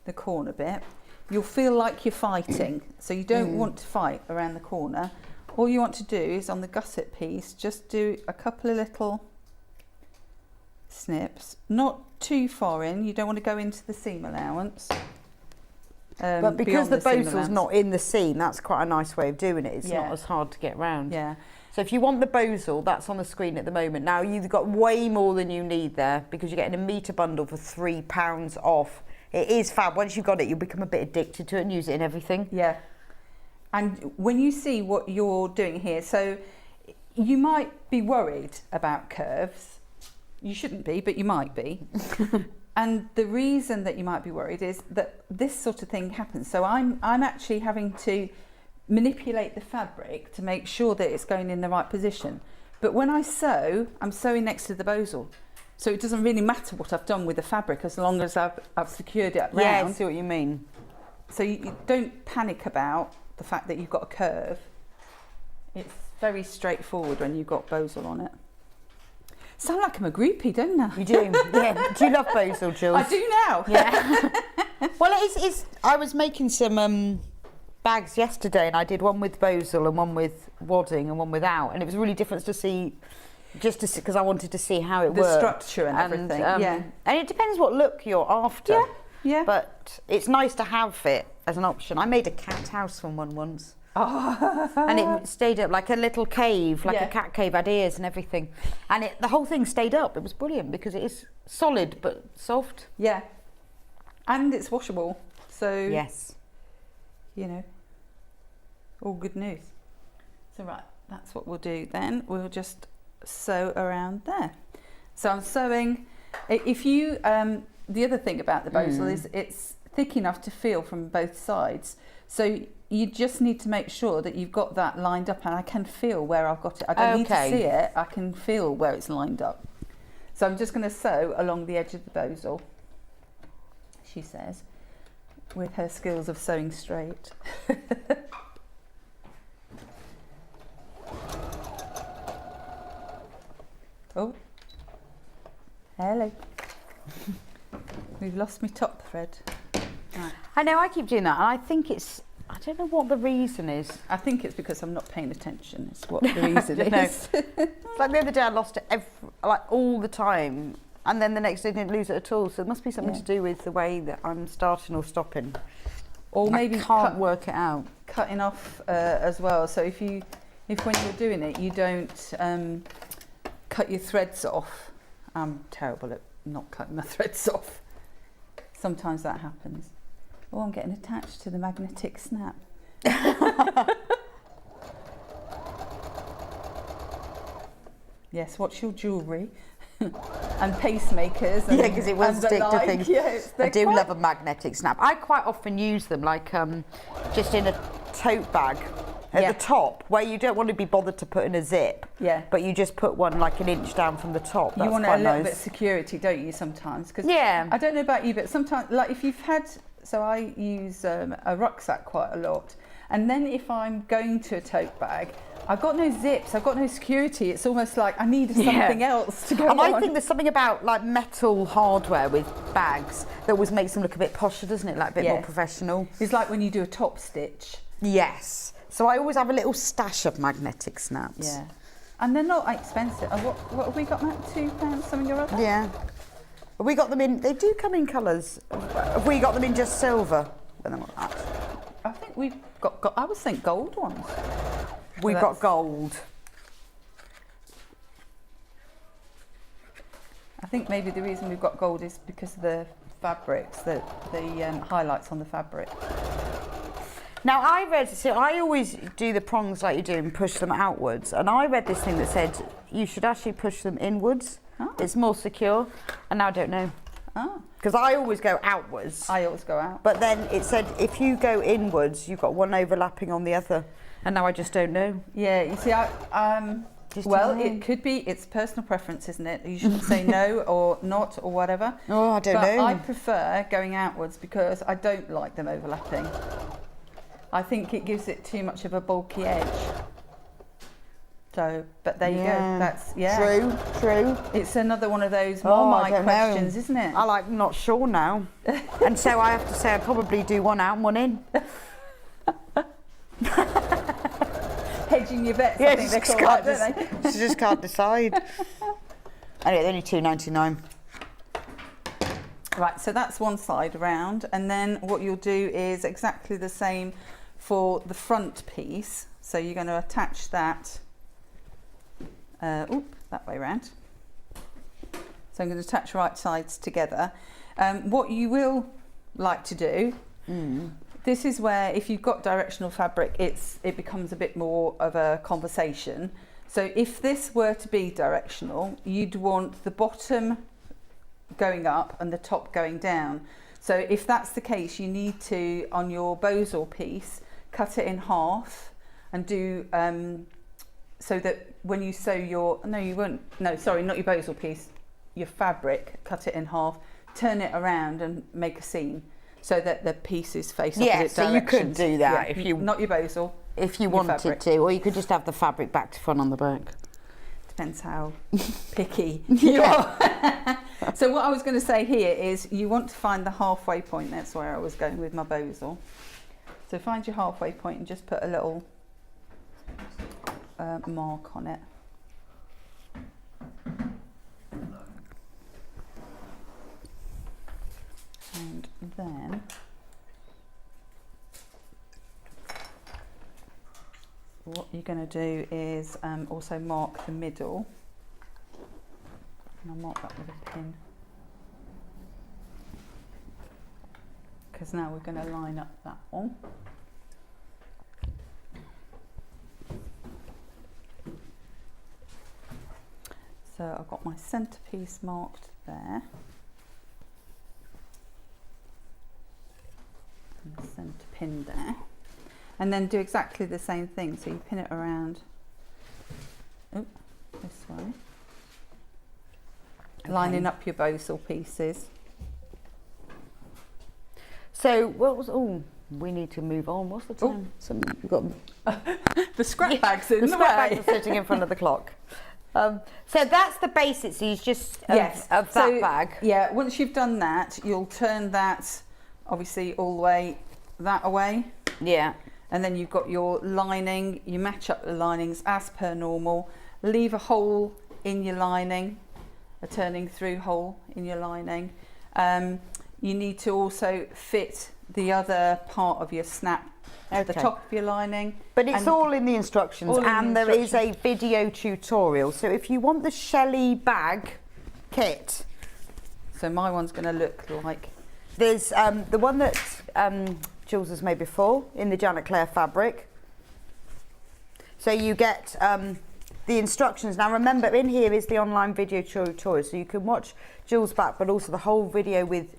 the corner bit, you'll feel like you're fighting. So you don't want to fight around the corner. All you want to do is on the gusset piece, just do a couple of little snips, not too far in. You don't want to go into the seam allowance. But because beyond the seam bozal's allowance. not in the seam, that's quite a nice way of doing it. It's Yeah. not as hard to get round. Yeah. So if you want the bozal, that's on the screen at the moment. Now you've got way more than you need there because you're getting a metre bundle for £3 off. It is fab. Once you've got it, you'll become a bit addicted to it and use it in everything. Yeah. And when you see what you're doing here, so you might be worried about curves. You shouldn't be, but you might be. And the reason that you might be worried is that this sort of thing happens. So I'm actually having to manipulate the fabric to make sure that it's going in the right position. But when I sew, I'm sewing next to the bozal. So it doesn't really matter what I've done with the fabric as long as I've secured it Yeah, I round. see what you mean. So you don't panic about the fact that you've got a curve. It's very straightforward when you've got bozal on it. Sound like I'm a groupie, don't I? You do, yeah. Do you love bozal, Jules? I do now. Yeah. Well, it's. I was making some bags yesterday, and I did one with bozal and one with wadding and one without, and it was really different to see, because I wanted to see how it The worked. structure and everything, yeah. And it depends what look you're after. Yeah, yeah. But it's nice to have it as an option. I made a cat house from one once. Oh. And it stayed up like a little cave, like Yeah. a cat cave, had ears and everything. And the whole thing stayed up. It was brilliant because it is solid but soft. Yeah. And it's washable. So, Yes. you know, all good news. So, right, that's what we'll do then. We'll just sew around there. So I'm sewing. If you, the other thing about the bozal is it's thick enough to feel from both sides. So you just need to make sure that you've got that lined up, and I can feel where I've got it. I don't need to see it, I can feel where it's lined up. So I'm just going to sew along the edge of the bozal, she says, with her skills of sewing straight. Oh, hello. We've lost my top thread. Right. I know, I keep doing that, and I think it's, I don't know what the reason is. I think it's because I'm not paying attention, is what the reason No. is. It's like the other day I lost it all the time, and then the next day I didn't lose it at all. So it must be something to do with the way that I'm starting or stopping. Or maybe I can't work it out. cutting off as well. So if when you're doing it, you don't cut your threads off. I'm terrible at not cutting my threads off. Sometimes that happens. Oh, I'm getting attached to the magnetic snap. Yes, what's your jewellery? And pacemakers. And, Yeah, because it will and the stick to like. things. Yes, I do quite- love a magnetic snap. I quite often use them like just in a tote bag at Yeah. the top, where you don't want to be bothered to put in a zip. Yeah. But you just put one like an inch down from the top. That's You want a quite little nice. bit of security, don't you, sometimes? 'Cause Yeah. I don't know about you, but sometimes, like if you've had, so I use a rucksack quite a lot. And then if I'm going to a tote bag, I've got no zips, I've got no security. It's almost like I need something else to go And on. I think there's something about like metal hardware with bags that always makes them look a bit posher, doesn't it? Like a bit more Yeah. professional. It's like when you do a top stitch. Yes. So I always have a little stash of magnetic snaps. Yeah. And they're not expensive. And what have we got, Matt? £2 something or other? Yeah. We got them in, they do come in colours. Have we got them in just silver? I don't know what that. I think we've got I was thinking gold ones. We've That's- got gold. I think maybe the reason we've got gold is because of the fabrics, the highlights on the fabric. Now I read, so I always do the prongs like you do and push them outwards, and I read this thing that said you should actually push them inwards. Oh. It's more secure, and now I don't know. Oh. Because I always go outwards. I always go out. But then it said if you go inwards, you've got one overlapping on the other, and now I just don't know. Yeah, you see, well, it could be, it's personal preference, isn't it? You shouldn't say no or not or whatever. Oh, I don't know. I prefer going outwards because I don't like them overlapping. I think it gives it too much of a bulky edge. So, but there you go. That's True. It's another one of those Marmite questions, isn't it? I'm not sure now. And so I have to say I'd probably do one out and one in. Hedging your bets, Yeah, I think they call that, don't they? You just can't decide. Anyway, only £2.99. Right, so that's one side around, and then what you'll do is exactly the same for the front piece. So you're going to attach that, that way around. So I'm going to attach right sides together. What you will like to do, this is where if you've got directional fabric, it becomes a bit more of a conversation. So if this were to be directional, you'd want the bottom going up and the top going down. So if that's the case, you need to, on your bozal piece, cut it in half and do so that when you sew your, not your bozal piece, your fabric, cut it in half, turn it around and make a seam so that the pieces face opposite directions. Yeah, so you could do that if you... Not your bozal. If you wanted to, or you could just have the fabric back to front on the back. Depends how picky you are. So what I was going to say here is you want to find the halfway point. That's where I was going with my bozal. So find your halfway point and just put a little mark on it. And then what you're going to do is also mark the middle, and I'll mark that with a pin, because now we're going to line up that one. So I've got my centerpiece marked there, and the centre pin there. And then do exactly the same thing. So you pin it around this way, lining up your bozal pieces. So what was? Oh, we need to move on. What's the time? We've got the scrap bags in the scrap way. bags are sitting in front of the clock. So that's the basics. So you just of that bag. Yeah. Once you've done that, you'll turn that obviously all the way that way. Yeah. And then you've got your lining, you match up the linings as per normal, leave a hole in your lining, a turning through hole in your lining. You need to also fit the other part of your snap at the top of your lining. But it's all in the instructions, and there is a video tutorial. So if you want the Shelly Bag Kit. So my one's going to look like... There's the one that Jules has made before in the Janet Claire fabric. So you get the instructions. Now remember, in here is the online video tutorial, so you can watch Jules back, but also the whole video with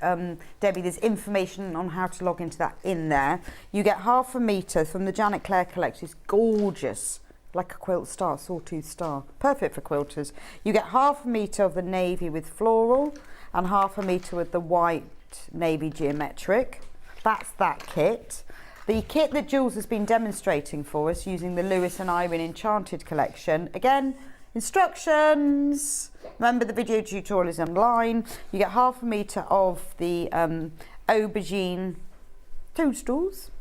Debbie. There's information on how to log into that in there. You get 1/2 metre from the Janet Claire collection. It's gorgeous, like a quilt star, sawtooth star, perfect for quilters. You get 1/2 metre of the navy with floral and 1/2 metre with the white navy geometric. That's that kit. The kit that Jules has been demonstrating for us using the Lewis and Irene Enchanted collection. Again, instructions. Remember, the video tutorial is online. You get 1/2 metre of the aubergine toadstools,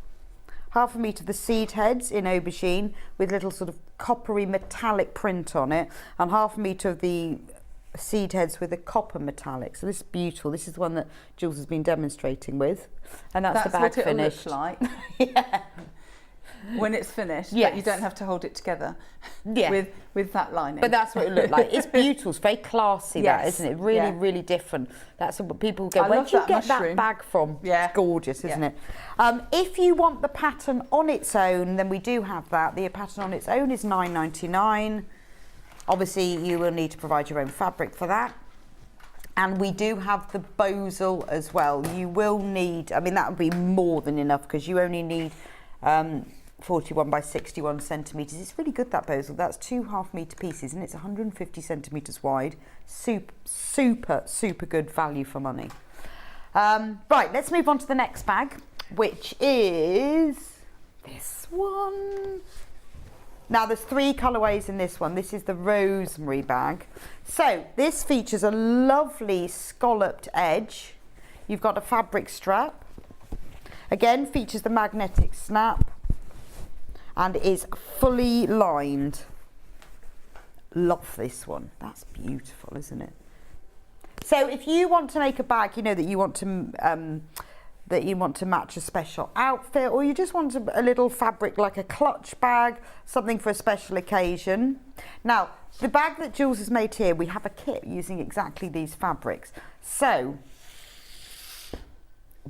1/2 metre of the seed heads in aubergine with little sort of coppery metallic print on it, and 1/2 metre of the seed heads with a copper metallic. So this is beautiful. This is the one that Jules has been demonstrating with, and that's the bag what finish. Looks like. Yeah. when it's finished, Yes. but you don't have to hold it together Yeah. with that lining. But that's what it looked like. It's beautiful. It's very classy, that, Yes. isn't it? Really, Yeah. really different. That's what people go, I where love did you that get mushroom. that bag from? Yeah. It's gorgeous, isn't Yeah. it? If you want the pattern on its own, then we do have that. The pattern on its own is £9.99. Obviously, you will need to provide your own fabric for that. And we do have the bosal as well. You will need, I mean, that would be more than enough because you only need 41 by 61 centimetres. It's really good, that bosal. That's 2 half-metre pieces and it's 150 centimetres wide. Super good value for money. Right, let's move on to the next bag, which is this one. Now, there's 3 colourways in this one. This is the Rosemary bag. So, this features a lovely scalloped edge. You've got a fabric strap. Again, features the magnetic snap and is fully lined. Love this one. That's beautiful, isn't it? So, if you want to make a bag, you know, that you want to match a special outfit, or you just want a little fabric like a clutch bag, something for a special occasion. Now, the bag that Jules has made here, we have a kit using exactly these fabrics. So,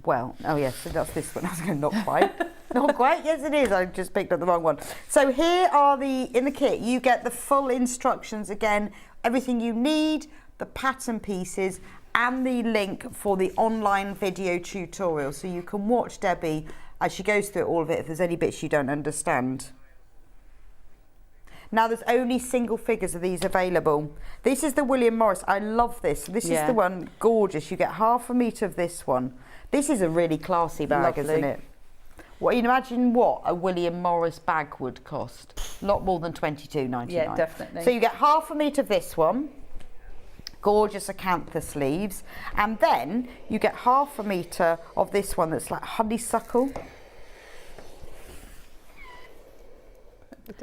well, oh yes, so that's this one. I was going, not quite. Not quite, yes it is. I just picked up the wrong one. So here are in the kit, you get the full instructions again, everything you need, the pattern pieces, and the link for the online video tutorial, so you can watch Debbie as she goes through all of it if there's any bits you don't understand. Now, there's only single figures of these available. This is the William Morris. I love this. This is the one, gorgeous. You get half a metre of this one. This is a really classy bag, isn't it? Well, you can imagine what a William Morris bag would cost. Not more than $22.99. Yeah, definitely. So you get half a metre of this one. Gorgeous acantha sleeves, and then you get half a metre of this one that's like honeysuckle.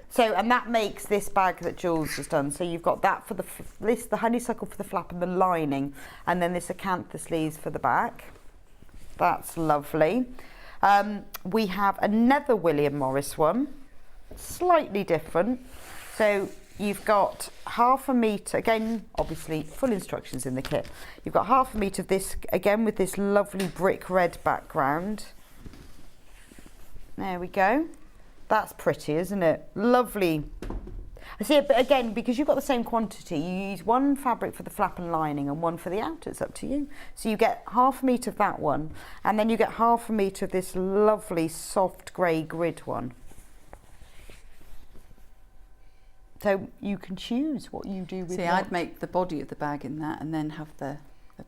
So, and that makes this bag that Jules has done. So you've got that for the honeysuckle for the flap and the lining, and then this acantha sleeves for the back. That's lovely. We have another William Morris one, slightly different. So you've got half a metre, again, obviously full instructions in the kit. You've got half a metre of this, again with this lovely brick red background. There we go. That's pretty, isn't it? Lovely. I see it, but again, because you've got the same quantity, you use one fabric for the flap and lining and one for the outer. It's up to you. So you get half a metre of that one, and then you get half a metre of this lovely soft grey grid one. So you can choose what you do with See, what. I'd make the body of the bag in that and then have the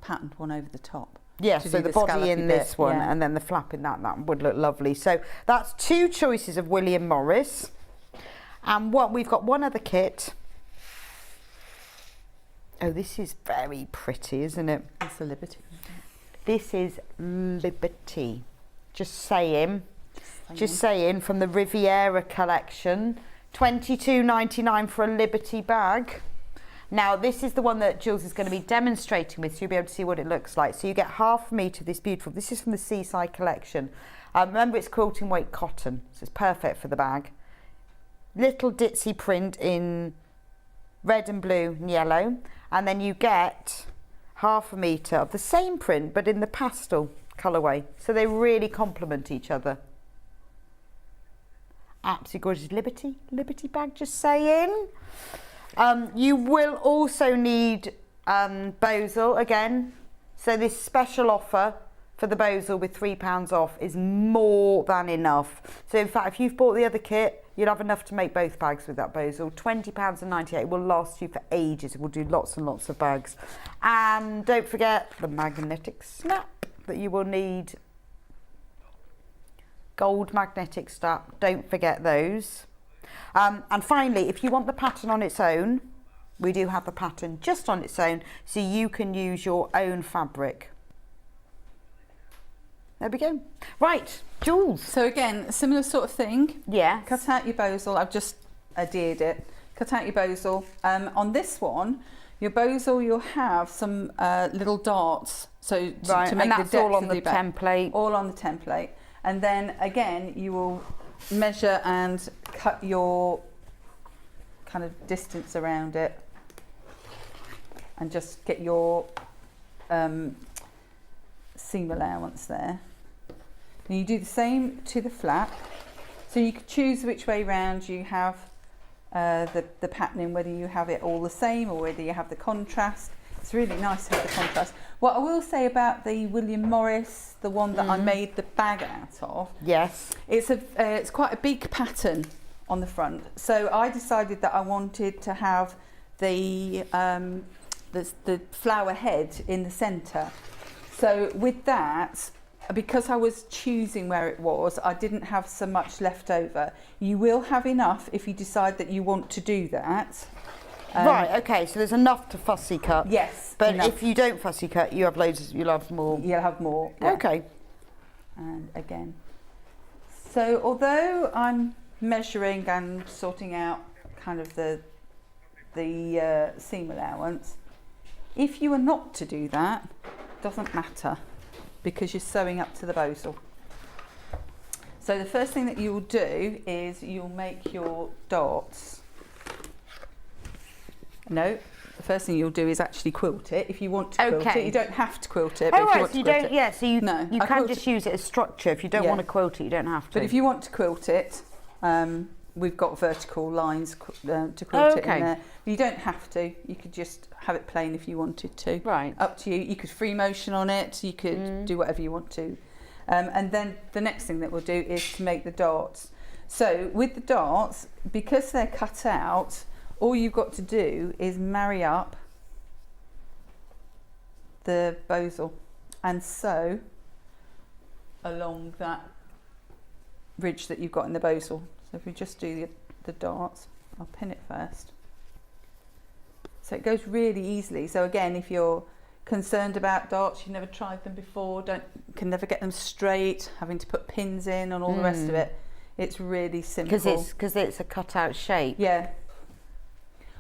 patterned one over the top. Yes, to so do the body scallopy in this bit, one yeah. and then the flap in that would look lovely. So that's 2 choices of William Morris. And we've got one other kit. Oh, this is very pretty, isn't it? It's a Liberty. This is Liberty. Just saying, from the Riviera collection. $22.99 for a Liberty bag. Now, this is the one that Jules is going to be demonstrating with, so you'll be able to see what it looks like. So you get half a metre of this beautiful, this is from the Seaside collection. Remember, it's quilting weight cotton, so it's perfect for the bag. Little ditzy print in red and blue and yellow. And then you get half a metre of the same print, but in the pastel colourway. So they really complement each other. Absolutely gorgeous. Liberty bag, just saying. You will also need bosal again. So this special offer for the bosal with £3 off is more than enough. So in fact, if you've bought the other kit, you'll have enough to make both bags with that bosal. £20.98 will last you for ages. It will do lots and lots of bags. And don't forget the magnetic snap that you will need. Gold magnetic snap, don't forget those. And finally, if you want the pattern on its own, we do have the pattern just on its own, so you can use your own fabric. There we go. Right, Jules. So again, similar sort of thing. Yeah. Cut out your bosal. I've just adhered it. Cut out your bosal. On this one, your bosal, you'll have some little darts. So to make and that's the depth all on of the your bag. template. All on the template. And then again, you will measure and cut your kind of distance around it, and just get your seam allowance there. And you do the same to the flap. So you could choose which way round you have the patterning, whether you have it all the same or whether you have the contrast. It's really nice to have the contrast. What I will say about the William Morris, the one that I made the bag out of, Yes. it's quite a big pattern on the front. So I decided that I wanted to have the flower head in the centre. So with that, because I was choosing where it was, I didn't have so much left over. You will have enough if you decide that you want to do that. Right, okay, so there's enough to fussy cut. Yes. But enough. if you don't fussy cut, you have loads, you'll have more. You'll have more. Yeah. Okay. And again. So although I'm measuring and sorting out kind of the seam allowance, if you are not to do that, it doesn't matter, because you're sewing up to the bosal. So the first thing that you'll do is you'll make your darts. No, the first thing you'll do is actually quilt it. If you want to quilt it, you don't have to quilt it. But Oh, if you right, want so you to quilt don't, it, yeah, so you, no, you I can quilt just it. use it as structure. If you don't Yeah. want to quilt it, you don't have to. But if you want to quilt it, we've got vertical lines to quilt it in there. But you don't have to. You could just have it plain if you wanted to. Right. Up to you. You could free motion on it. You could do whatever you want to. And then the next thing that we'll do is to make the darts. So with the darts, because they're cut out, all you've got to do is marry up the bosal and sew along that ridge that you've got in the bosal. So if we just do the darts, I'll pin it first. So it goes really easily. So again, if you're concerned about darts, you've never tried them before, can never get them straight, having to put pins in and all the rest of it, it's really simple. Because it's a cut out shape. Yeah.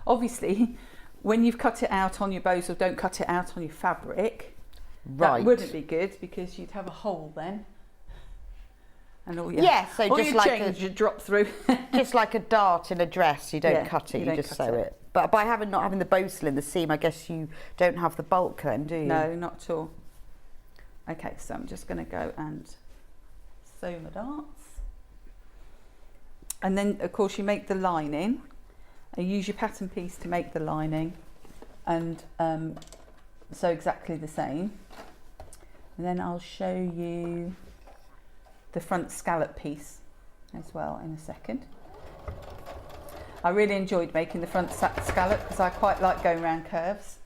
Obviously, when you've cut it out on your bosal, don't cut it out on your fabric. Right. That wouldn't be good, because you'd have a hole then. And all your, so all just your like change would drop through. just like a dart in a dress, you don't Yeah, cut it, you you don't just cut sew it. it. But by not having the bosal in the seam, I guess you don't have the bulk then, do you? No, not at all. Okay, so I'm just going to go and sew my darts. And then, of course, you make the lining. You use your pattern piece to make the lining, and sew exactly the same. And then I'll show you the front scallop piece as well in a second. I really enjoyed making the front scallop because I quite like going around curves.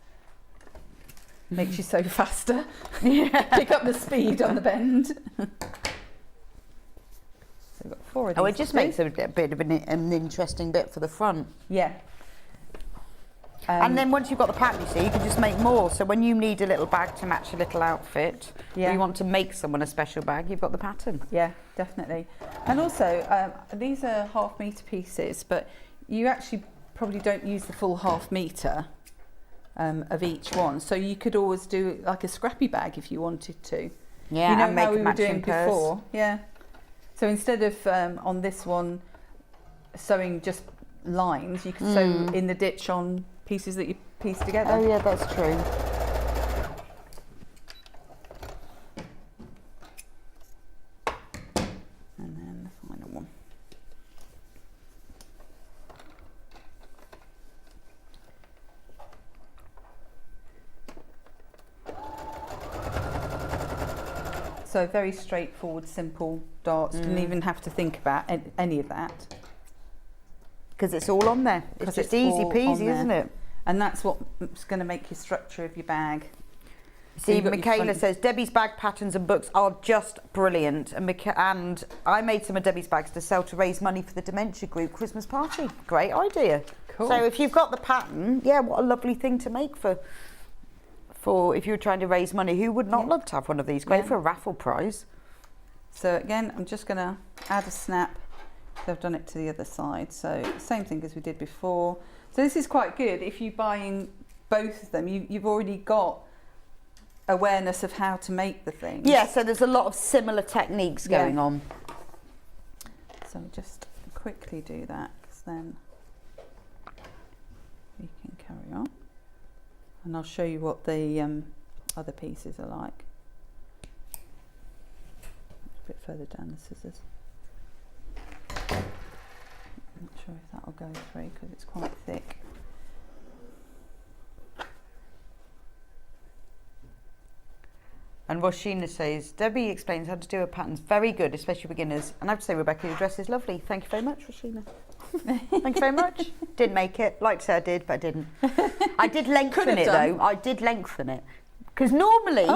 Makes you sew faster. Pick up the speed on the bend. So we've got 4 of these. Oh, it just makes a bit of an interesting bit for the front. Yeah. And then once you've got the pattern, you see, you can just make more. So when you need a little bag to match a little outfit, or you want to make someone a special bag, you've got the pattern. Yeah, definitely. And also, these are half-metre pieces, but you actually probably don't use the full half-metre of each one. So you could always do like a scrappy bag if you wanted to. Yeah, you know and make how we a were matching doing purse. before? Yeah. So instead of on this one sewing just lines, you could sew in the ditch on pieces that you piece together. Oh yeah, that's true. And then the final one. So very straightforward, simple darts. Didn't even have to think about any of that. Because it's all on there. It's 'Cause just it's easy all peasy, on there. isn't it? And that's what's going to make your structure of your bag. See, you've got your Michaela front- says Debbie's bag patterns and books are just brilliant, and I made some of Debbie's bags to sell to raise money for the dementia group Christmas party. Great idea. Cool. So if you've got the pattern, yeah, what a lovely thing to make for if you were trying to raise money. Who would not love to have one of these? Great Yeah. for a raffle prize. So again, I'm just going to add a snap. So I've done it to the other side. So same thing as we did before. So this is quite good. If you buy in both of them, you've already got awareness of how to make the things. Yeah, so there's a lot of similar techniques going on. So just quickly do that, because then we can carry on. And I'll show you what the other pieces are like. A bit further down the scissors. I'm not sure if that'll go through because it's quite thick. And Roshina says, Debbie explains how to do her patterns. Very good, especially beginners. And I have to say, Rebecca, your dress is lovely. Thank you very much, Roshina. Thank you very much. Didn't make it. Like to say I did, but I didn't. I did lengthen it, though. I did lengthen it. Because normally,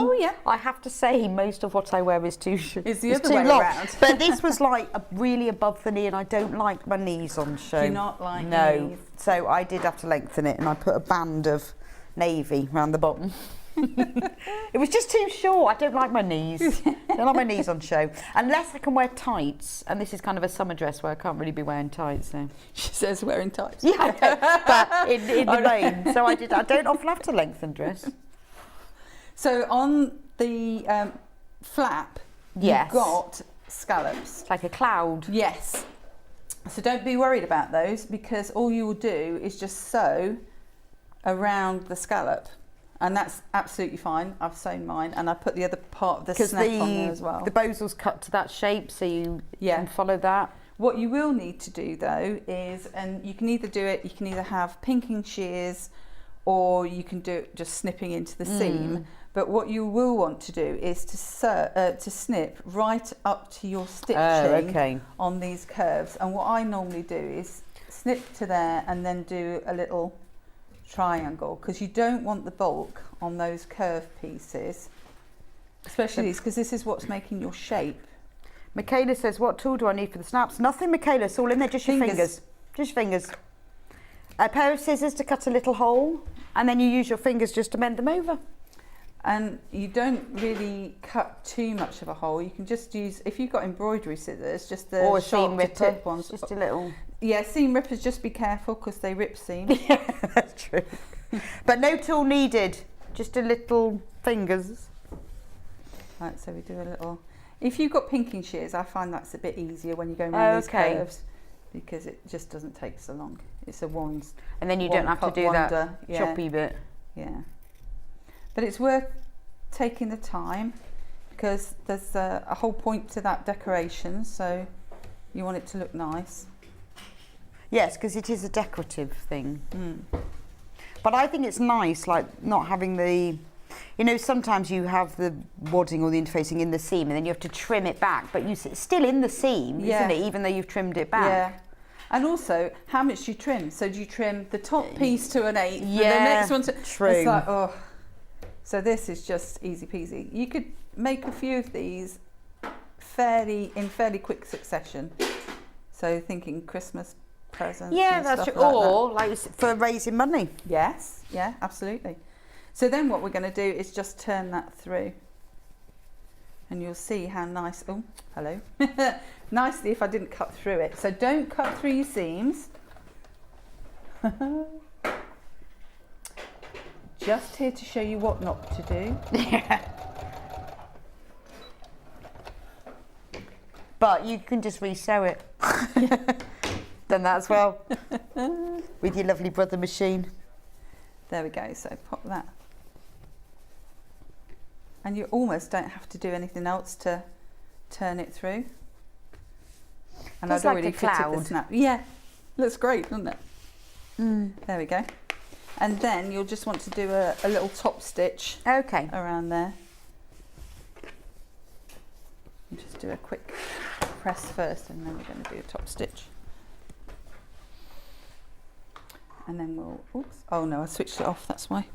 I have to say, most of what I wear is too short. It's the other way around. But this was like really above the knee, and I don't like my knees on show. Do you not like No. knees? So I did have to lengthen it, and I put a band of navy around the bottom. It was just too short. I don't like my knees. I don't like my knees on show. Unless I can wear tights, and this is kind of a summer dress where I can't really be wearing tights. So. She says wearing tights. Yeah, I know, but in the main. So I don't often have to lengthen dress. So on the flap, Yes. you've got scallops. It's like a cloud. Yes. So don't be worried about those, because all you will do is just sew around the scallop. And that's absolutely fine. I've sewn mine, and I put the other part of the snap on there as well. The bosel's cut to that shape, so you can follow that. What you will need to do though is, and you can either do it, you can either have pinking shears, or you can do it just snipping into the seam. But what you will want to do is to snip right up to your stitching on these curves. And what I normally do is snip to there and then do a little triangle, because you don't want the bulk on those curved pieces, especially these, because this is what's making your shape. Michaela says, what tool do I need for the snaps? Nothing, Michaela, it's all in there, just your fingers. Just fingers. A pair of scissors to cut a little hole, and then you use your fingers just to mend them over. And you don't really cut too much of a hole. You can just use, if you've got embroidery scissors, just the or sharp seam ripper tip ones. Just a little. Yeah, seam rippers, just be careful because they rip seam. Yeah, that's true. But no tool needed, just a little fingers. Right, so we do a little. If you've got pinking shears, I find that's a bit easier when you're going around these curves, because it just doesn't take so long. It's a wand. And then you don't have to do that choppy bit. Yeah. But it's worth taking the time, because there's a whole point to that decoration, so you want it to look nice. Yes, because it is a decorative thing. But I think it's nice, like not having the, you know, sometimes you have the wadding or the interfacing in the seam, and then you have to trim it back, but it's still in the seam, isn't it, even though you've trimmed it back? Yeah. And also, how much do you trim? So do you trim the top piece to an 1/8, and the Yeah, next one to... true. It's like, oh. So this is just easy peasy. You could make a few of these in fairly quick succession. So thinking Christmas presents. Yeah, and that's stuff true. like Or like for raising money. Yes, yeah, absolutely. So then what we're going to do is just turn that through. And you'll see how nice, oh, hello. Nicely if I didn't cut through it. So don't cut through your seams. Just here to show you what not to do. But you can just resew it. Done that as well. With your lovely brother machine. There we go, so pop that. And you almost don't have to do anything else to turn it through. And It's I'd like already a fitted the cloud. snap. Yeah, looks great, doesn't it? There we go. And then you'll just want to do a little top stitch around there. And just do a quick press first, and then we're going to do a top stitch. And then we'll, oops, oh no, I switched it off, that's why.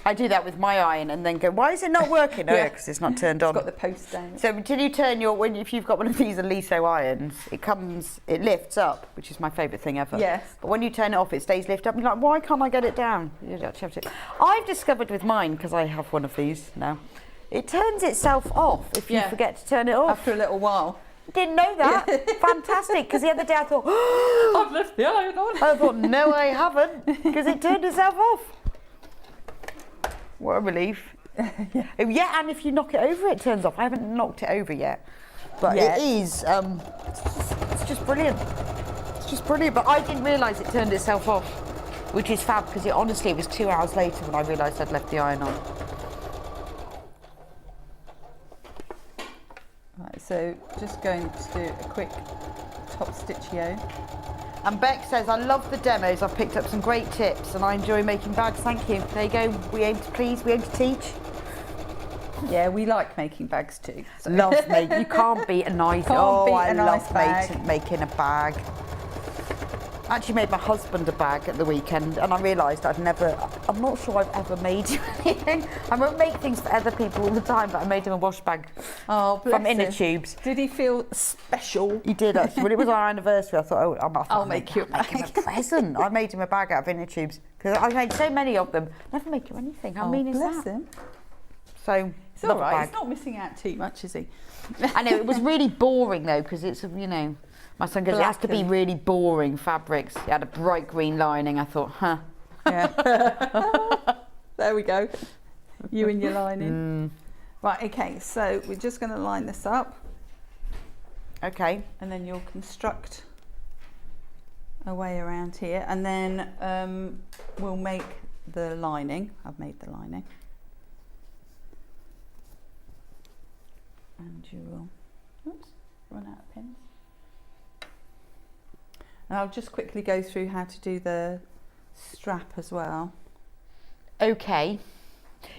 I do that with my iron and then go, why is it not working? Oh, because it's not turned on. It's got the post down. So until you turn if you've got one of these Aliso irons, it lifts up, which is my favourite thing ever. Yes. But when you turn it off, it stays lifted up. You're like, why can't I get it down? You actually have to. I've discovered with mine, because I have one of these now, it turns itself off if you forget to turn it off. After a little while. Didn't know that. Fantastic, because the other day I thought, I've left the iron on. I thought, no, I haven't, because it turned itself off. What a relief. Yeah, and if you knock it over, it turns off. I haven't knocked it over yet. But it is That's just brilliant. It's just brilliant. But I didn't realise it turned itself off, which is fab because it honestly was 2 hours later when I realised I'd left the iron on. Right, so just going to do a quick top stitchio. And Beck says, I love the demos. I've picked up some great tips and I enjoy making bags. Thank you. There you go. We aim to please, we aim to teach. Yeah, we like making bags too. So. Love making. You can't beat a nice. I love making a bag. I actually made my husband a bag at the weekend, and I realised I'm not sure I've ever made you anything. I won't make things for other people all the time, but I made him a wash bag from Inner Tubes. Did he feel special? He did actually. When it was our anniversary, I thought, I'll make him a present. I made him a bag out of Inner Tubes because I made so many of them. Never make him anything. How mean is that? Him. So it's all right. He's not missing out too much, is he? I know it was really boring though because it's my son goes, it has to be really boring fabrics. It had a bright green lining. I thought, Yeah. There we go. You and your lining. Right, okay, so we're just going to line this up. Okay. And then you'll construct a way around here. And then we'll make the lining. I've made the lining. And you will, run out of pins. And I'll just quickly go through how to do the strap as well. Okay.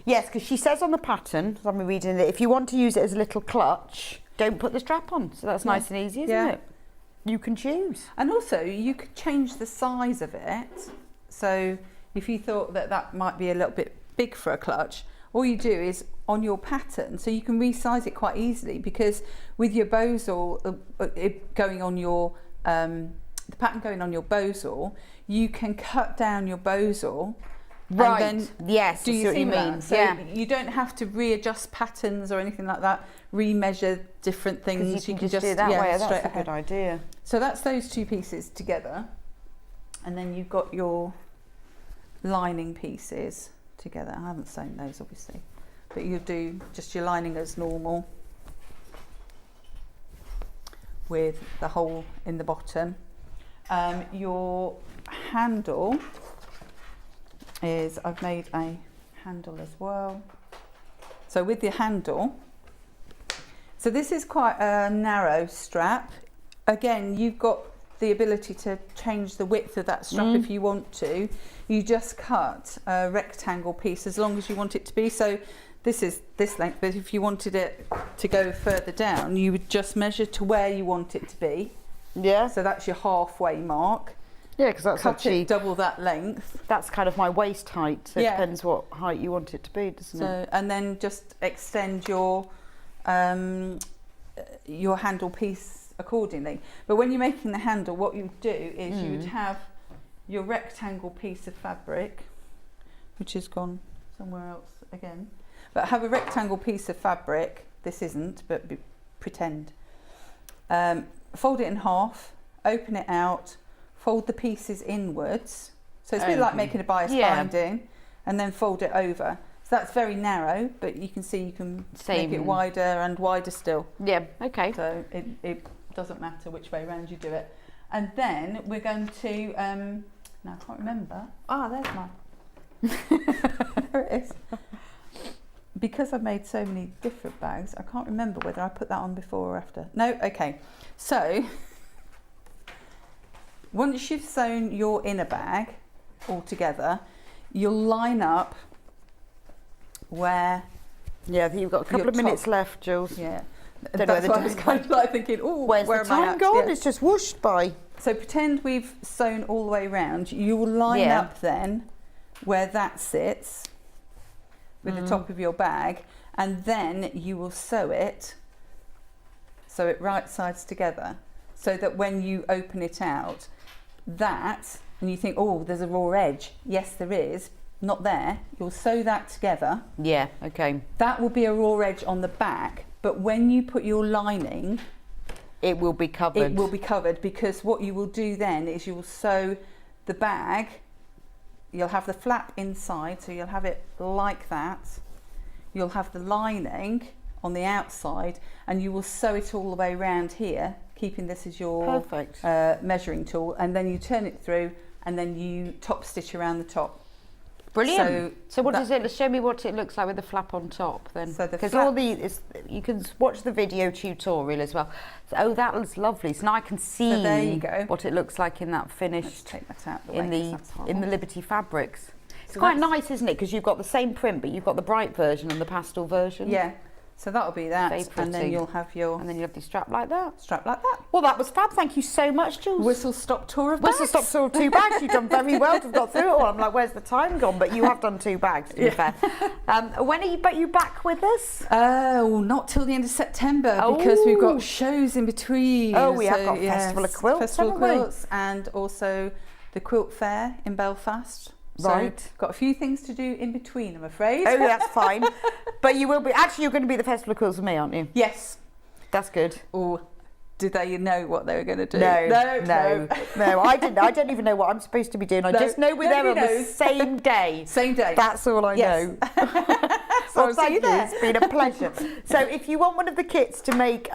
Yes, because she says on the pattern, as I'm reading it, if you want to use it as a little clutch, don't put the strap on. So that's nice and easy, isn't it? You can choose. And also, you could change the size of it. So if you thought that might be a little bit big for a clutch, all you do is on your pattern, so you can resize it quite easily, because with your bowsle going on your the pattern going on your bowsle, you can cut down your bowsle. Right. And then yes. do you see what I mean? So yeah. you don't have to readjust patterns or anything like that. Remeasure different things. You can just do it that way. That's a good idea. So that's those two pieces together, and then you've got your lining pieces together. I haven't sewn those obviously, but you'll do just your lining as normal with the hole in the bottom. Your handle is, I've made a handle as well. So with your handle, so this is quite a narrow strap. Again, you've got the ability to change the width of that strap if you want to. You just cut a rectangle piece as long as you want it to be. So this is this length, but if you wanted it to go further down, you would just measure to where you want it to be. Yeah. So that's your halfway mark. Yeah, because that's Cut actually it double that length. That's kind of my waist height. So Yeah. it depends what height you want it to be, doesn't it? And then just extend your handle piece accordingly. But when you're making the handle, what you do is you would have your rectangle piece of fabric, which has gone somewhere else again. But have a rectangle piece of fabric. This isn't, but pretend. Fold it in half, open it out, fold the pieces inwards. So it's a bit like making a bias binding, and then fold it over. So that's very narrow, but you can see you can make it wider and wider still. Yeah, okay. So it doesn't matter which way around you do it. And then we're going to, now I can't remember. There's mine. There it is. Because I've made so many different bags, I can't remember whether I put that on before or after. No, okay. So once you've sewn your inner bag all together, you'll line up where... Yeah, I think you've got a couple of minutes left, Jules. Yeah. That's why I was kind of like thinking, where's where the am I time at? gone? Yeah. It's just whooshed by. So pretend we've sewn all the way around. You will line up then where that sits with the top of your bag, and then you will sew it so it right sides together, so that when you open it out, and you think, there's a raw edge. Yes, there is. Not there. You'll sew that together. Yeah, okay. That will be a raw edge on the back, but when you put your lining, it will be covered. It will be covered, because what you will do then is you will sew the bag. You'll have the flap inside, so you'll have it like that. You'll have the lining on the outside, and you will sew it all the way around here, keeping this as your Perfect. measuring tool, and then you turn it through, and then you top stitch around the top. Brilliant. So what that- does it? Show me what it looks like with the flap on top, then. So the Because flap- all you can watch the video tutorial as well. So, oh, that looks lovely. So now I can see there you go. what it looks like in that Let's finished take that out of the in way, the 'cause that's in the horrible. Liberty fabrics. It's So quite that's- nice, isn't it? Because you've got the same print, but you've got the bright version and the pastel version. Yeah, so that'll be that, Very and then pretty. you'll have your And then you have the strap like that. strap like that. Well, that was fab. Thank you so much, Jules. Whistle stop tour of Whistle bags. stop tour of 2 bags. You've done very well to have got through it all. I'm like, where's the time gone? But you have done 2 bags, to be fair. When are you back with us? Oh, not till the end of September because we've Oh. got shows in between. Oh, we have got Festival of Quilts, Festival of haven't we? Quilts, and also the Quilt Fair in Belfast. Right. So, got a few things to do in between, I'm afraid. Oh, that's fine. But you will be. Actually, you're going to be at the Festival of Quilts with me, aren't you? Yes. That's good. Or did they know what they were going to do? No. I didn't. I don't even know what I'm supposed to be doing. I No, just know we're there on nobody the knows. same day. Same day. That's all I Yes. know. So I'll see thank you you. there. It's been a pleasure. So if you want one of the kits to make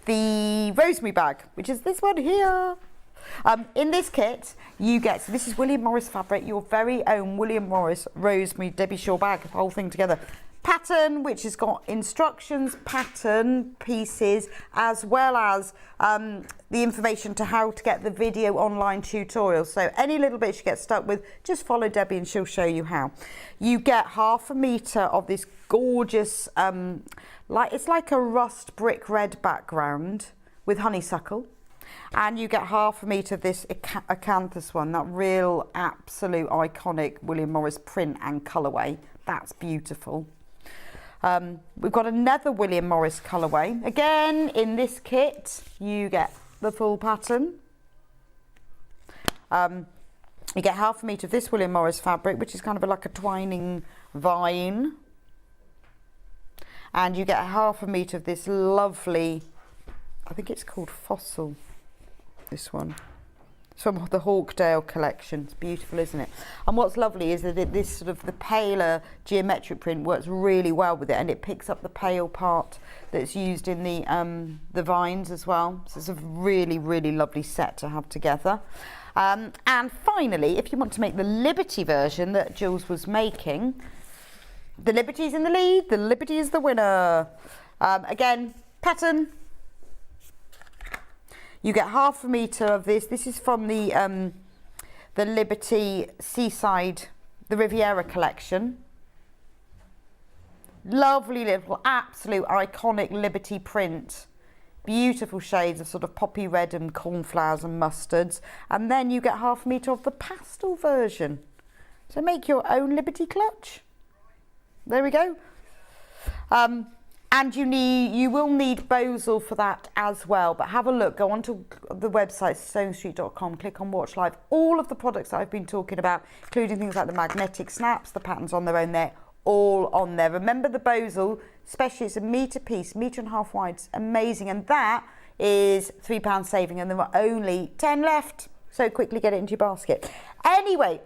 the Rosemary bag, which is this one here. In this kit, you get, so this is William Morris fabric, your very own William Morris Rosemary Debbie Shaw bag, the whole thing together. Pattern, which has got instructions, pattern pieces, as well as the information to how to get the video online tutorial. So any little bits you get stuck with, just follow Debbie and she'll show you how. You get 1/2 metre of this gorgeous, it's like a rust brick red background with honeysuckle. And you get 1/2 metre of this acanthus one, that real absolute iconic William Morris print and colourway. That's beautiful. We've got another William Morris colourway. Again, in this kit, you get the full pattern. You get 1/2 metre of this William Morris fabric, which is kind of like a twining vine. And you get 1/2 metre of this lovely, I think it's called Fossil, this one. It's from the Hawkdale collection. It's beautiful, isn't it? And what's lovely is that this sort of the paler geometric print works really well with it, and it picks up the pale part that's used in the vines as well. So it's a really, really lovely set to have together. And finally, if you want to make the Liberty version that Jules was making, the Liberty's in the lead, the Liberty is the winner. Again, pattern. You get 1/2 metre of this. This is from the Liberty Seaside, the Riviera collection. Lovely little, absolute iconic Liberty print. Beautiful shades of sort of poppy red and cornflowers and mustards. And then you get 1/2 metre of the pastel version. So make your own Liberty clutch. There we go. And you will need Bosal for that as well. But have a look, go onto the website, sewingstreet.com, click on Watch Live. All of the products that I've been talking about, including things like the magnetic snaps, the patterns on their own, they're all on there. Remember the Bosal, especially it's a metre piece, 1.5 wide, it's amazing. And that is £3 saving, and there are only 10 left. So quickly get it into your basket. Anyway,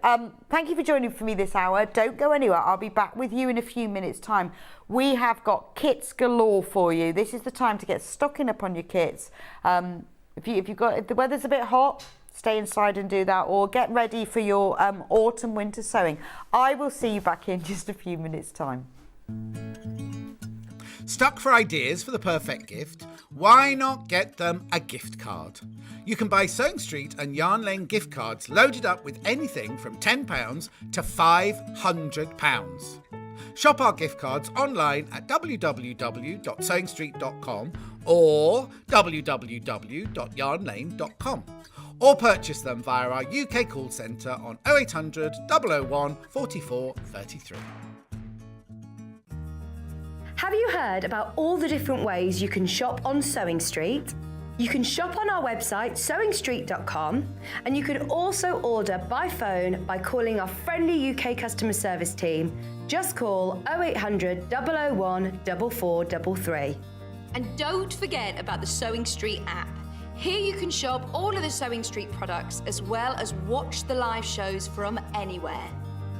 thank you for joining for me this hour. Don't go anywhere. I'll be back with you in a few minutes' time. We have got kits galore for you. This is the time to get stocking up on your kits. If the weather's a bit hot, stay inside and do that, or get ready for your autumn winter sewing. I will see you back in just a few minutes' time. Stuck for ideas for the perfect gift? Why not get them a gift card? You can buy Sewing Street and Yarn Lane gift cards loaded up with anything from £10 to £500. Shop our gift cards online at www.sewingstreet.com or www.yarnlane.com, or purchase them via our UK call centre on 0800 001 44 33. Have you heard about all the different ways you can shop on Sewing Street? You can shop on our website, sewingstreet.com, and you can also order by phone by calling our friendly UK customer service team. Just call 0800 001 4433. And don't forget about the Sewing Street app. Here you can shop all of the Sewing Street products as well as watch the live shows from anywhere.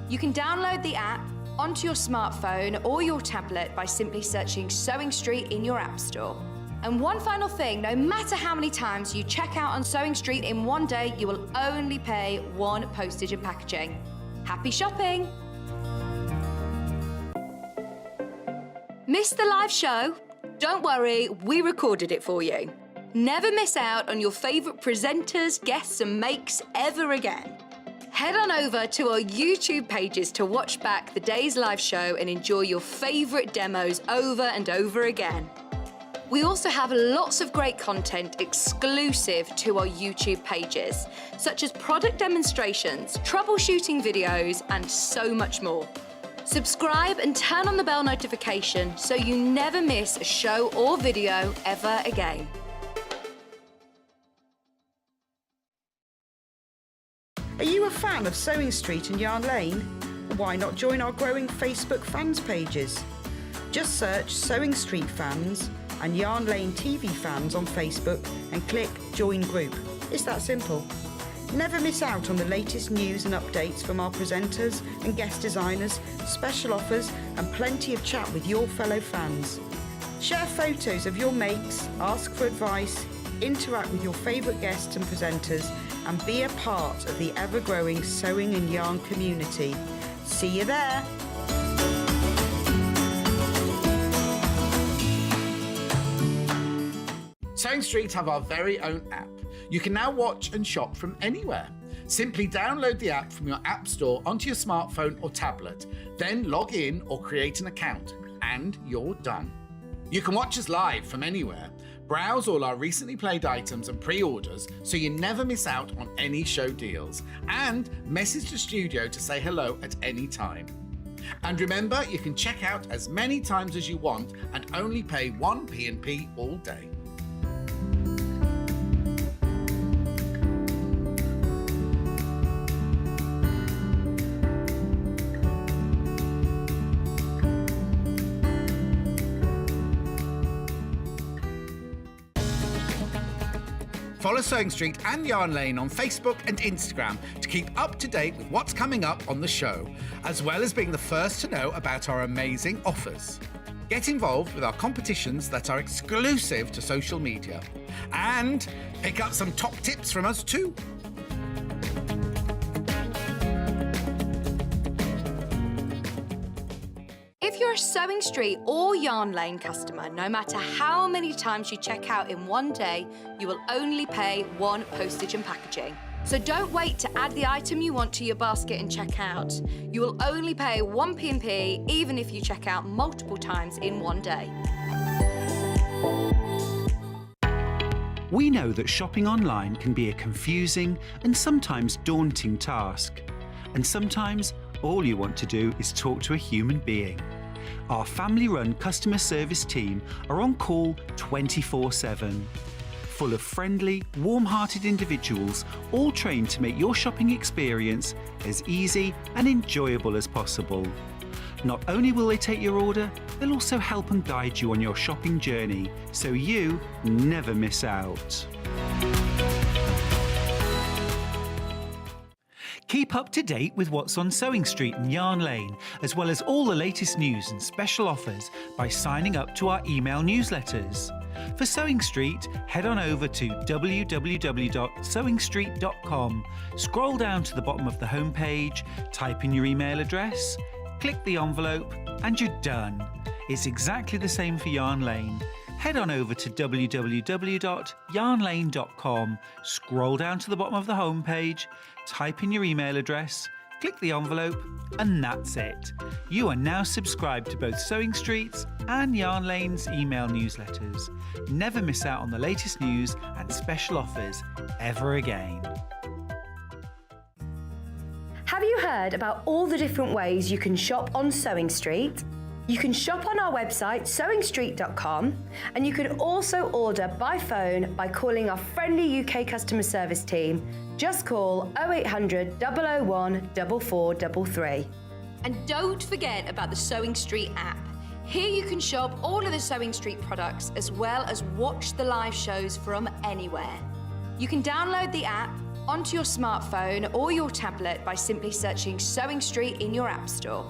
You can download the app onto your smartphone or your tablet by simply searching Sewing Street in your app store. And one final thing, no matter how many times you check out on Sewing Street in one day, you will only pay 1 postage and packaging. Happy shopping! Missed the live show? Don't worry, we recorded it for you. Never miss out on your favourite presenters, guests and makes ever again. Head on over to our YouTube pages to watch back the day's live show and enjoy your favourite demos over and over again. We also have lots of great content exclusive to our YouTube pages, such as product demonstrations, troubleshooting videos, and so much more. Subscribe and turn on the bell notification so you never miss a show or video ever again. Are you a fan of Sewing Street and Yarn Lane? Why not join our growing Facebook fans pages? Just search Sewing Street Fans and Yarn Lane TV Fans on Facebook and click Join Group. It's that simple. Never miss out on the latest news and updates from our presenters and guest designers, special offers and plenty of chat with your fellow fans. Share photos of your makes, ask for advice, interact with your favourite guests and presenters and be a part of the ever-growing sewing and yarn community. See you there! Sewing Street have our very own app. You can now watch and shop from anywhere. Simply download the app from your app store onto your smartphone or tablet, then log in or create an account, and you're done. You can watch us live from anywhere, browse all our recently played items and pre-orders so you never miss out on any show deals, and message the studio to say hello at any time. And remember, you can check out as many times as you want and only pay 1 P&P all day. Follow Sewing Street and Yarn Lane on Facebook and Instagram to keep up to date with what's coming up on the show, as well as being the first to know about our amazing offers. Get involved with our competitions that are exclusive to social media. And pick up some top tips from us too. If you're a Sewing Street or Yarn Lane customer, no matter how many times you check out in one day, you will only pay 1 postage and packaging. So don't wait to add the item you want to your basket and check out. You will only pay 1 P&P even if you check out multiple times in one day. We know that shopping online can be a confusing and sometimes daunting task. And sometimes all you want to do is talk to a human being. Our family-run customer service team are on call 24/7. Full of friendly, warm-hearted individuals, all trained to make your shopping experience as easy and enjoyable as possible. Not only will they take your order, they'll also help and guide you on your shopping journey, so you never miss out. Keep up to date with what's on Sewing Street and Yarn Lane, as well as all the latest news and special offers by signing up to our email newsletters. For Sewing Street, head on over to www.sewingstreet.com, scroll down to the bottom of the homepage, type in your email address, click the envelope, and you're done. It's exactly the same for Yarn Lane. Head on over to www.yarnlane.com, scroll down to the bottom of the homepage, type in your email address, click the envelope, and that's it. You are now subscribed to both Sewing Street's and Yarn Lane's email newsletters. Never miss out on the latest news and special offers ever again. Have you heard about all the different ways you can shop on Sewing Street? You can shop on our website sewingstreet.com, and you can also order by phone by calling our friendly UK customer service team. Just call 0800 001 4433. And don't forget about the Sewing Street app. Here you can shop all of the Sewing Street products as well as watch the live shows from anywhere. You can download the app onto your smartphone or your tablet by simply searching Sewing Street in your app store.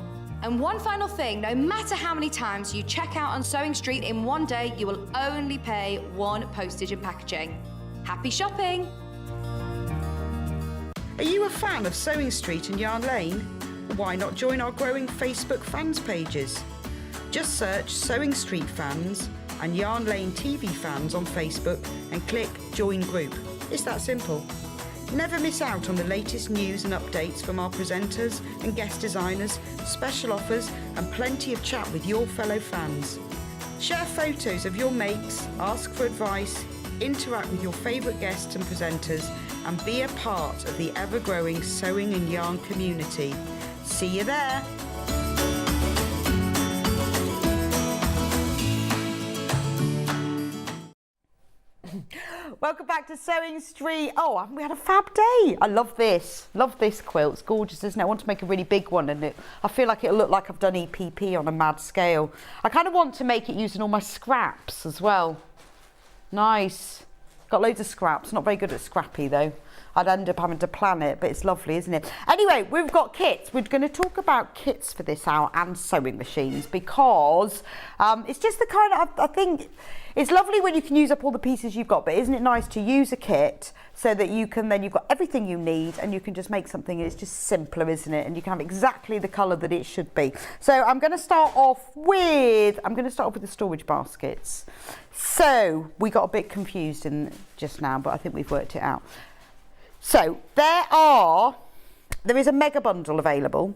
And one final thing, no matter how many times you check out on Sewing Street in one day, you will only pay one postage and packaging. Happy shopping! Are you a fan of Sewing Street and Yarn Lane? Why not join our growing Facebook fans pages? Just search Sewing Street Fans and Yarn Lane TV Fans on Facebook and click Join Group. It's that simple. Never miss out on the latest news and updates from our presenters and guest designers, special offers and plenty of chat with your fellow fans. Share photos of your makes, ask for advice, interact with your favourite guests and presenters and be a part of the ever-growing sewing and yarn community. See you there! Welcome back to Sewing Street. Oh, we had a fab day. I love this. Love this quilt. It's gorgeous, isn't it? I want to make a really big one, and I feel like it'll look like I've done EPP on a mad scale. I kind of want to make it using all my scraps as well. Nice. Got loads of scraps. Not very good at scrappy though. I'd end up having to plan it, but it's lovely, isn't it? Anyway, we've got kits. We're going to talk about kits for this hour and sewing machines because it's just the kind of, I think it's lovely when you can use up all the pieces you've got, but isn't it nice to use a kit so that you can, then you've got everything you need and you can just make something, it's just simpler, isn't it? And you can have exactly the colour that it should be. So I'm going to start off with the storage baskets. So we got a bit confused just now, but I think we've worked it out. So there is a mega bundle available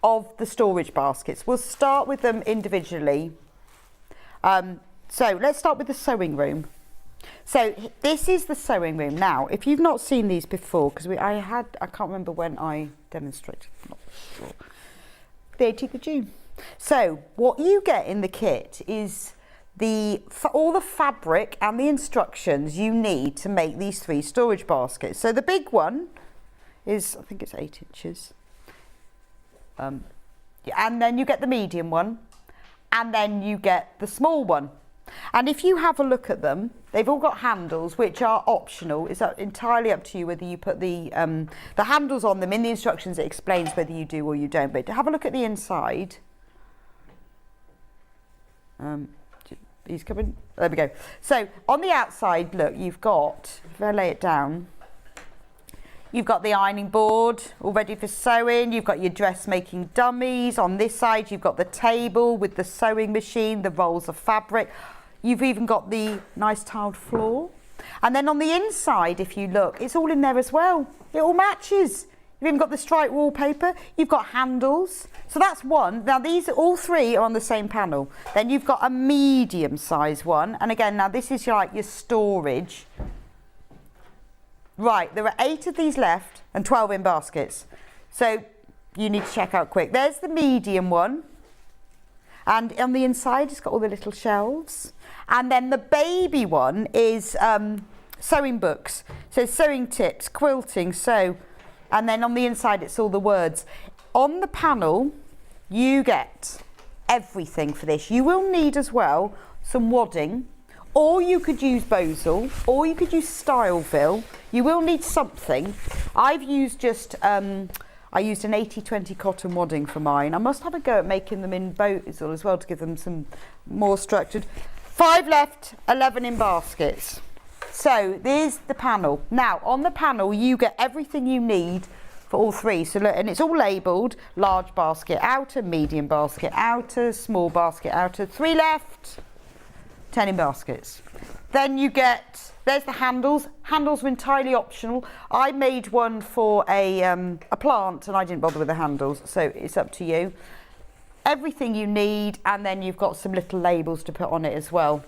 of the storage baskets. We'll start with them individually. So let's start with the sewing room. So this is the sewing room. Now, if you've not seen these before, because I can't remember when I demonstrated, I'm not sure. The 18th of June. So what you get in the kit is all the fabric and the instructions you need to make these 3 storage baskets. So the big one is, I think it's 8 inches. And then you get the medium one, and then you get the small one. And if you have a look at them, they've all got handles which are optional. It's entirely up to you whether you put the handles on them. In the instructions it explains whether you do or you don't, but have a look at the inside. He's coming. There we go. So on the outside, look, you've got, if I lay it down, you've got the ironing board all ready for sewing. You've got your dressmaking dummies. On this side, you've got the table with the sewing machine, the rolls of fabric. You've even got the nice tiled floor. And then on the inside, if you look, it's all in there as well. It all matches. You've even got the striped wallpaper. You've got handles. So that's one. Now these all 3 are on the same panel. Then you've got a medium size one. And again, now this is like your storage. Right, there are 8 of these left and 12 in baskets. So you need to check out quick. There's the medium one. And on the inside, it's got all the little shelves. And then the baby one is sewing books. So sewing tips, quilting, and then on the inside, it's all the words. On the panel, you get everything for this. You will need as well some wadding, or you could use Bosal, or you could use Styleville. You will need something. I've used just, I used an 80-20 cotton wadding for mine. I must have a go at making them in Bosal as well to give them some more structured. 5 left, 11 in baskets. So there's the panel. Now on the panel you get everything you need for all 3. So look, and it's all labelled: large basket outer, medium basket outer, small basket outer. 3 left, 10 in baskets. Then you get, there's the handles. Handles are entirely optional. I made one for a plant and I didn't bother with the handles, so it's up to you. Everything you need, and then you've got some little labels to put on it as well.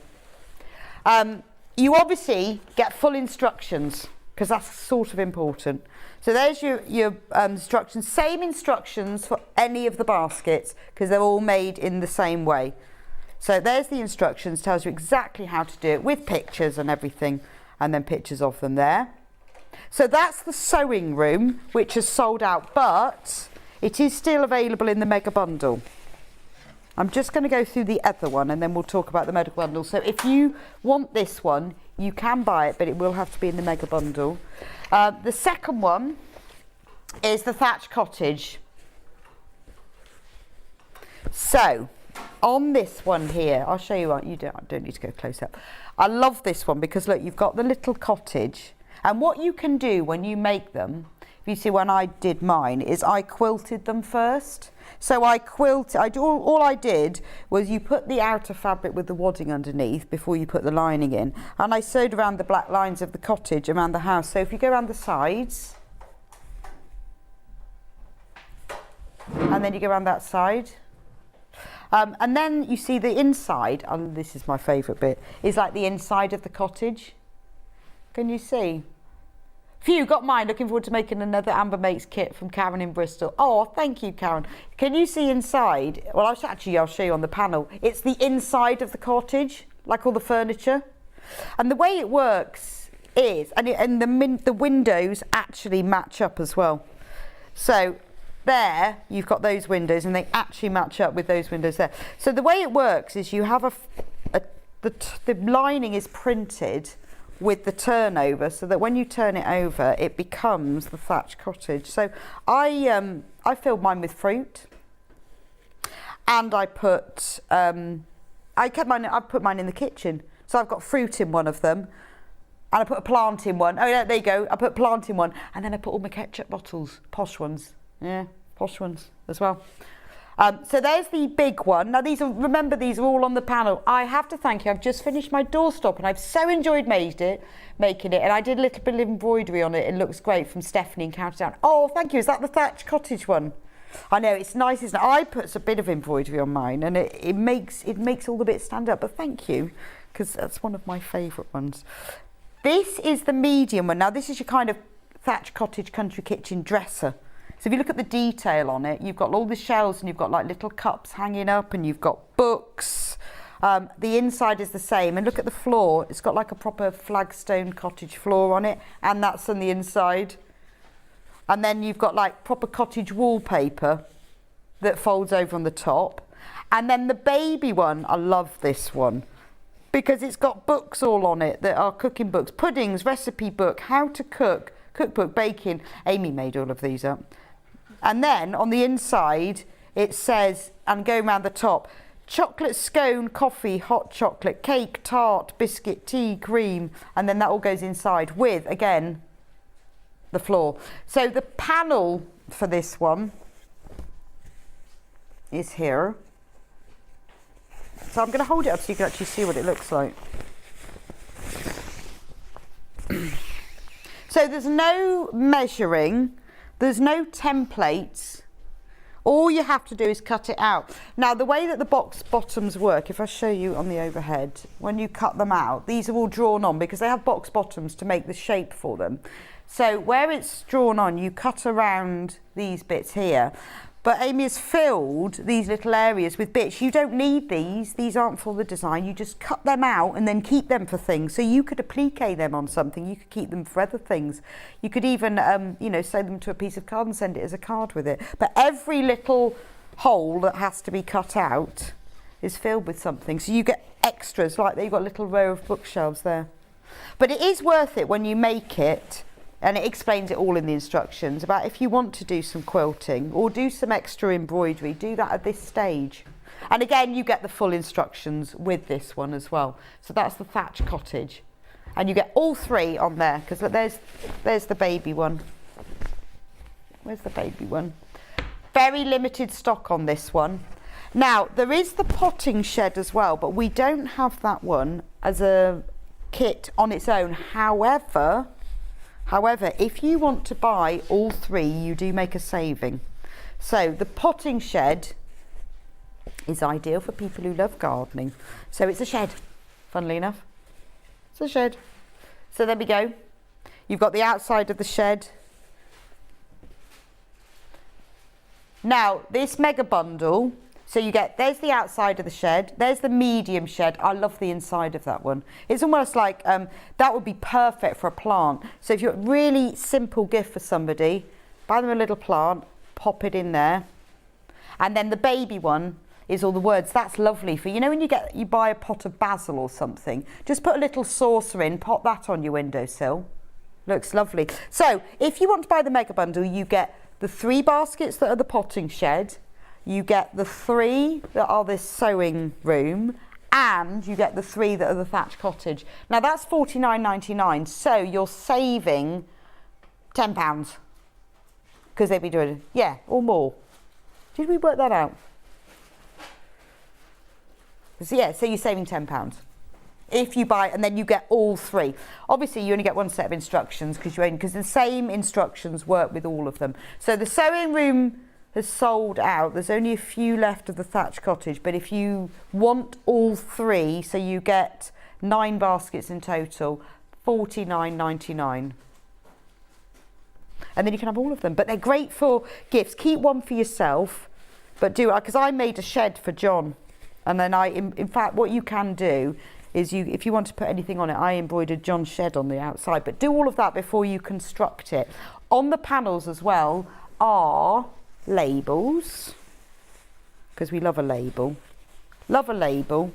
You obviously get full instructions because that's sort of important. So there's your instructions. Same instructions for any of the baskets because they're all made in the same way. So there's the instructions, tells you exactly how to do it with pictures and everything, and then pictures of them there. So that's the sewing room, which is sold out, but it is still available in the mega bundle. I'm just going to go through the other one and then we'll talk about the mega bundle. So if you want this one, you can buy it, but it will have to be in the mega bundle. The second one is the thatch cottage. So, on this one here, I'll show you what you don't need to go close up. I love this one because look, you've got the little cottage, and what you can do when you make them, if you see when I did mine, is I quilted them first. So all I did was you put the outer fabric with the wadding underneath before you put the lining in, and I sewed around the black lines of the cottage around the house. So if you go around the sides, and then you go around that side, and then you see the inside, and this is my favourite bit, is like the inside of the cottage. Can you see? Phew, got mine. Looking forward to making another Amber Makes kit from Karen in Bristol. Oh, thank you, Karen. Can you see inside? Well, I'll show you on the panel. It's the inside of the cottage, like all the furniture. And the way it works is, and the windows actually match up as well. So there, you've got those windows, and they actually match up with those windows there. So the way it works is you have the lining is printed with the turnover, so that when you turn it over, it becomes the thatched cottage. So I filled mine with fruit, and I put I put mine in the kitchen. So I've got fruit in one of them, and I put a plant in one. Oh yeah, there you go. I put plant in one, and then I put all my ketchup bottles, posh ones. Yeah, posh ones as well. So there's the big one. Now remember these are all on the panel. I have to thank you. I've just finished my doorstop and I've so enjoyed making it. And I did a little bit of embroidery on it. It looks great from Stephanie in Counterdown. Oh, thank you. Is that the thatched cottage one? I know, it's nice, isn't it? I put a bit of embroidery on mine, and it makes all the bits stand up. But thank you, because that's one of my favourite ones. This is the medium one. Now this is your kind of thatched cottage country kitchen dresser. So if you look at the detail on it, you've got all the shelves, and you've got like little cups hanging up, and you've got books. The inside is the same, and look at the floor. It's got like a proper flagstone cottage floor on it, and that's on the inside. And then you've got like proper cottage wallpaper that folds over on the top. And then the baby one, I love this one, because it's got books all on it that are cooking books, puddings, recipe book, how to cook, cookbook, baking. Amy made all of these up. And then on the inside, it says, and go around the top, chocolate scone, coffee, hot chocolate, cake, tart, biscuit, tea, cream. And then that all goes inside with, again, the floor. So the panel for this one is here. So I'm going to hold it up so you can actually see what it looks like. So there's no measuring, there's no templates. All you have to do is cut it out. Now the way that the box bottoms work, if I show you on the overhead, when you cut them out, these are all drawn on because they have box bottoms to make the shape for them. So where it's drawn on, you cut around these bits here. But Amy has filled these little areas with bits. You don't need these aren't for the design. You just cut them out and then keep them for things. So you could applique them on something. You could keep them for other things. You could even, sew them to a piece of card and send it as a card with it. But every little hole that has to be cut out is filled with something. So you get extras, like there you've got a little row of bookshelves there. But it is worth it when you make it. And it explains it all in the instructions about if you want to do some quilting or do some extra embroidery, do that at this stage. And again, you get the full instructions with this one as well. So that's the thatched cottage. And you get all three on there, because look, there's the baby one. Where's the baby one? Very limited stock on this one. Now, there is the potting shed as well, but we don't have that one as a kit on its own. However, if you want to buy all three, you do make a saving. So the potting shed is ideal for people who love gardening. So it's a shed, funnily enough. It's a shed. So there we go. You've got the outside of the shed. Now, this mega bundle, so you get, there's the outside of the shed, there's the medium shed. I love the inside of that one. It's almost like, that would be perfect for a plant. So if you're a really simple gift for somebody, buy them a little plant, pop it in there. And then the baby one is all the words. That's lovely for, when you buy a pot of basil or something, just put a little saucer in, pop that on your windowsill. Looks lovely. So if you want to buy the mega bundle, you get the 3 baskets that are the potting shed. you get the 3 that are this sewing room, and you get the 3 that are the thatch cottage. Now that's £49.99, so you're saving £10 because they'd be doing, yeah, or more. Did we work that out? So yeah, so you're saving £10 if you buy, and then you get all 3. Obviously, you only get one set of instructions because the same instructions work with all of them. So the sewing room has sold out. There's only a few left of the thatch cottage, but if you want all 3, so you get 9 baskets in total, £49.99. And then you can have all of them. But they're great for gifts. Keep one for yourself, but do it, because I made a shed for John. And then in fact, what you can do is if you want to put anything on it, I embroidered John's shed on the outside. But do all of that before you construct it. On the panels as well are labels, because we love a label. Love a label.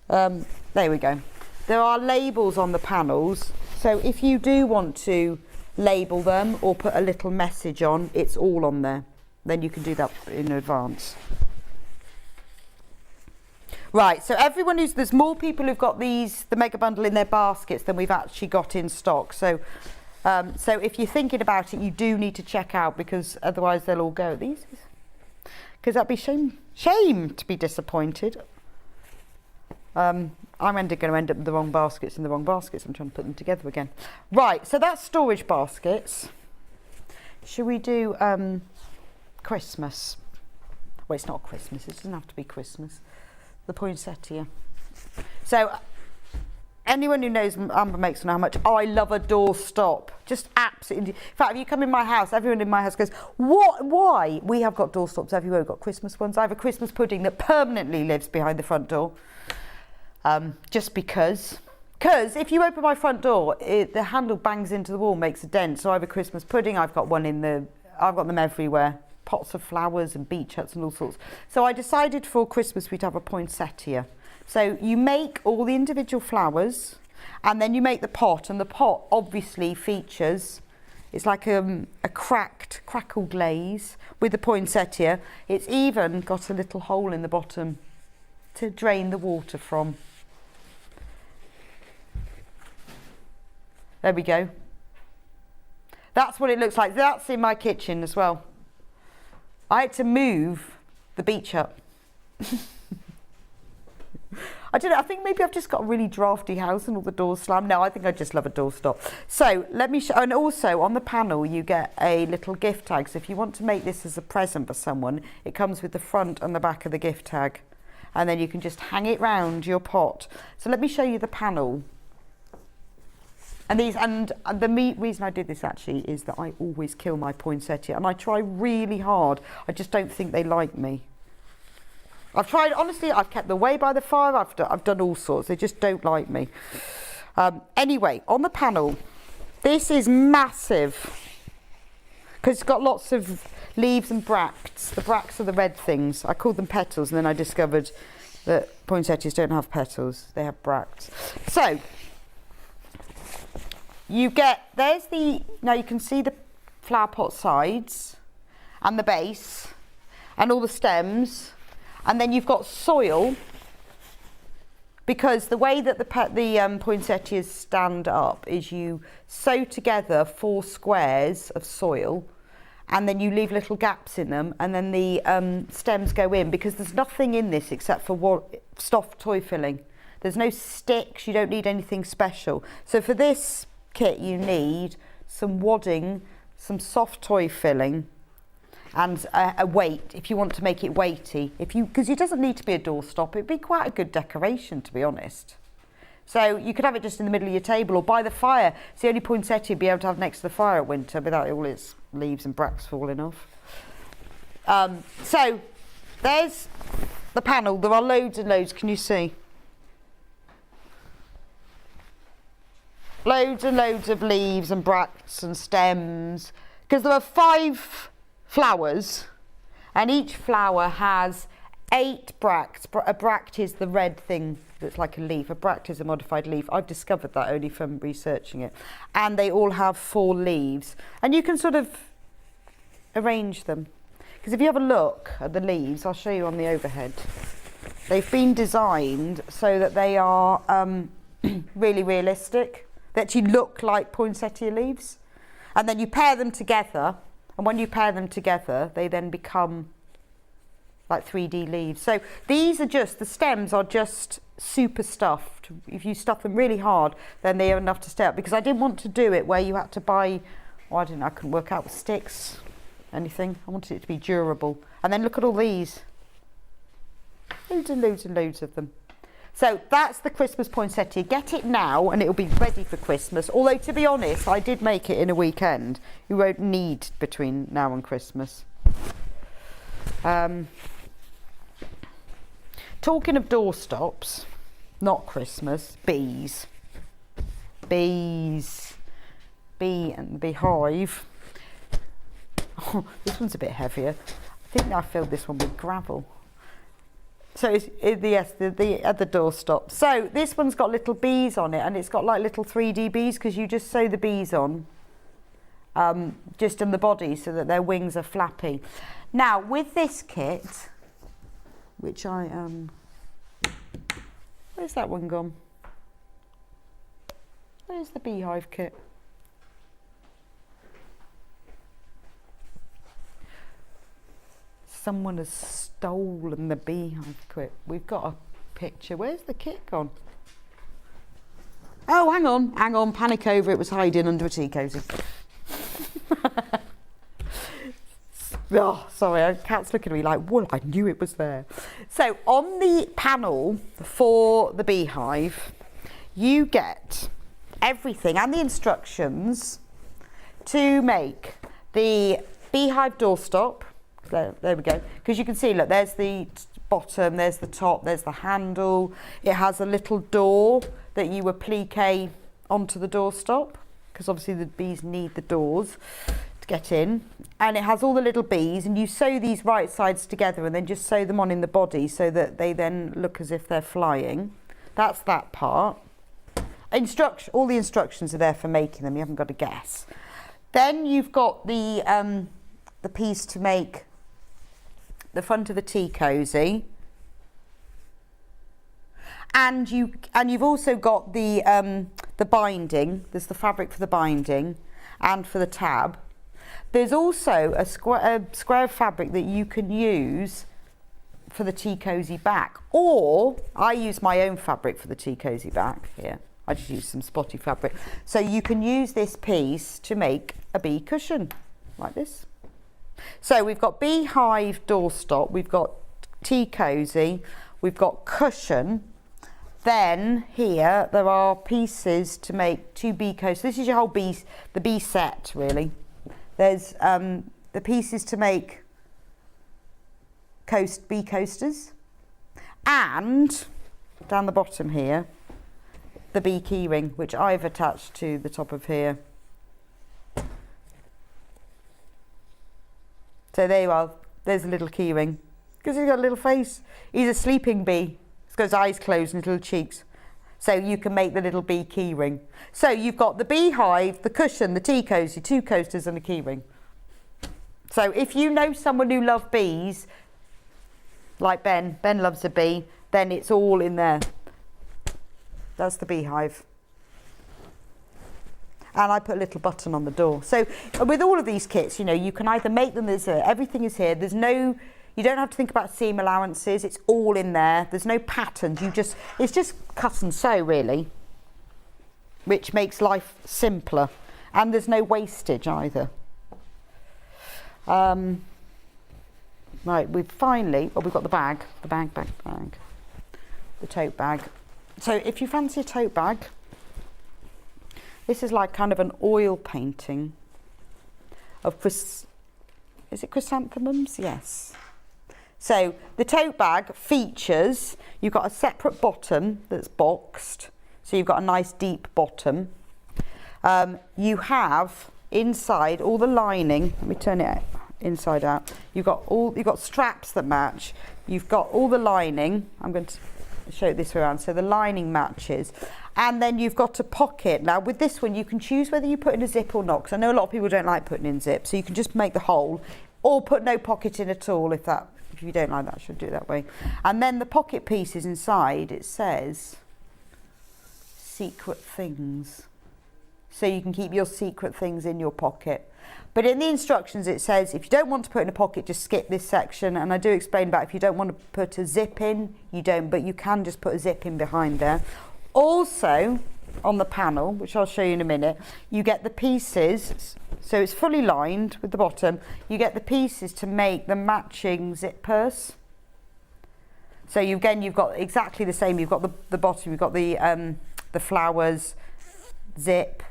There we go. There are labels on the panels. So if you do want to label them or put a little message on, it's all on there. Then you can do that in advance. Right, so there's more people who've got the mega bundle in their baskets than we've actually got in stock. So if you're thinking about it, you do need to check out, because otherwise they'll all go. Because that'd be shame to be disappointed. I'm going to end up with the wrong baskets in the wrong baskets. I'm trying to put them together again. Right, so that's storage baskets. Should we do Christmas? Well, it's not Christmas. It doesn't have to be Christmas. The poinsettia. So anyone who knows Amber makes know how much I love a doorstop. Just absolutely. In fact, if you come in my house, everyone in my house goes, "What? Why?" We have got doorstops everywhere. We've got Christmas ones. I have a Christmas pudding that permanently lives behind the front door. Just because. Because if you open my front door, the handle bangs into the wall, makes a dent. So I have a Christmas pudding. I've got them everywhere. Pots of flowers and beach huts and all sorts. So I decided for Christmas we'd have a poinsettia. So you make all the individual flowers, and then you make the pot, and the pot obviously features, it's like a crackle glaze with the poinsettia. It's even got a little hole in the bottom to drain the water from. There we go. That's what it looks like. That's in my kitchen as well. I had to move the beach hut. I don't know, I think maybe I've just got a really drafty house and all the doors slammed. No, I think I just love a doorstop. So let me show, and also on the panel you get a little gift tag. So if you want to make this as a present for someone, it comes with the front and the back of the gift tag. And then you can just hang it round your pot. So let me show you the panel. And the reason I did this actually is that I always kill my poinsettia, and I try really hard. I just don't think they like me. I've tried, honestly, I've kept them away by the fire, I've done all sorts, they just don't like me. Anyway, on the panel, this is massive, because it's got lots of leaves and bracts. The bracts are the red things. I called them petals, and then I discovered that poinsettias don't have petals, they have bracts. So, now you can see the flower pot sides and the base and all the stems, and then you've got soil, because the way that the poinsettias stand up is you sew together 4 squares of soil, and then you leave little gaps in them, and then the stems go in, because there's nothing in this except for soft toy filling. There's no sticks, you don't need anything special. So for this kit you need some wadding, some soft toy filling, and a weight if you want to make it weighty. Because it doesn't need to be a doorstop, it'd be quite a good decoration, to be honest. So you could have it just in the middle of your table or by the fire. It's the only poinsettia you'd be able to have next to the fire at winter without all its leaves and bracts falling off. So there's the panel. There are loads and loads, can you see? Loads and loads of leaves and bracts and stems, because there are 5 flowers, and each flower has 8 bracts. A bract is the red thing that's like a leaf. A bract is a modified leaf. I've discovered that only from researching it. And they all have 4 leaves, and you can sort of arrange them. because if you have a look at the leaves, I'll show you on the overhead. They've been designed so that they are really realistic. They actually look like poinsettia leaves. And then you pair them together, and when you pair them together, they then become like 3D leaves. So these are just, the stems are just super stuffed. If you stuff them really hard, then they are enough to stay up. Because I didn't want to do it where you had to buy, I don't know, I couldn't work out with sticks, anything. I wanted it to be durable. And then look at all these. Loads and loads and loads of them. So that's the Christmas poinsettia. Get it now and it'll be ready for Christmas. Although, to be honest, I did make it in a weekend. You won't need between now and Christmas. Talking of doorstops, not Christmas, bees. Bees. Bee and beehive. Oh, this one's a bit heavier. I think I filled this one with gravel. So yes, the other doorstop. So this one's got little bees on it, and it's got like little 3D bees because you just sew the bees on just in the body so that their wings are flappy. Now with this kit, which I where's that one gone? Where's the beehive kit? Someone has stolen the beehive kit. We've got a picture. Where's the kit gone? Oh, hang on. Panic over. It was hiding under a tea cosy. Oh, sorry. Cat's looking at me like, well, I knew it was there. So on the panel for the beehive, you get everything and the instructions to make the beehive doorstop. There we go. Because you can see, look, there's the bottom, there's the top, there's the handle. It has a little door that you applique onto the doorstop, because obviously the bees need the doors to get in. And it has all the little bees, and you sew these right sides together and then just sew them on in the body so that they then look as if they're flying. That's that part. All the instructions are there for making them. You haven't got to guess. Then you've got the piece to make the front of a tea cosy, and you've also got the binding. There's the fabric for the binding and for the tab. There's also a square of fabric that you can use for the tea cosy back, or I use my own fabric for the tea cosy back here. I just use some spotty fabric. So you can use this piece to make a bee cushion like this. So we've got beehive doorstop, we've got tea cosy, we've got cushion. Then here there are pieces to make 2 bee coasters. This is your whole the bee set really. There's the pieces to make bee coasters, and down the bottom here the bee keyring, which I've attached to the top of here. So there you are, there's a little keyring. Because he's got a little face. He's a sleeping bee. He's got his eyes closed and little cheeks. So you can make the little bee keyring. So you've got the beehive, the cushion, the tea cosy, 2 coasters and a keyring. So if you know someone who loves bees, like Ben loves a bee, then it's all in there. That's the beehive. And I put a little button on the door. So with all of these kits, you know, you can either make them, everything is here. You don't have to think about seam allowances. It's all in there. There's no patterns. It's just cut and sew really, which makes life simpler. And there's no wastage either. Right, we've got the bag, the tote bag. So if you fancy a tote bag, this is like kind of an oil painting of is it chrysanthemums? Yes. So the tote bag features, you've got a separate bottom that's boxed, so you've got a nice deep bottom. You have inside all the lining. Let me turn it inside out. You've got straps that match. You've got all the lining. I'm going to show it this way around. So the lining matches. And then you've got a pocket. Now with this one, you can choose whether you put in a zip or not, because I know a lot of people don't like putting in zip. So you can just make the hole, or put no pocket in at all if you don't like that, I should do it that way. And then the pocket pieces inside, it says secret things. So you can keep your secret things in your pocket. But in the instructions it says if you don't want to put in a pocket, just skip this section. And I do explain about if you don't want to put a zip in, you don't, but you can just put a zip in behind there. Also on the panel, which I'll show you in a minute, you get the pieces, so it's fully lined with the bottom. You get the pieces to make the matching zip purse. So you've got exactly the same. You've got the bottom, you've got the flowers, zip.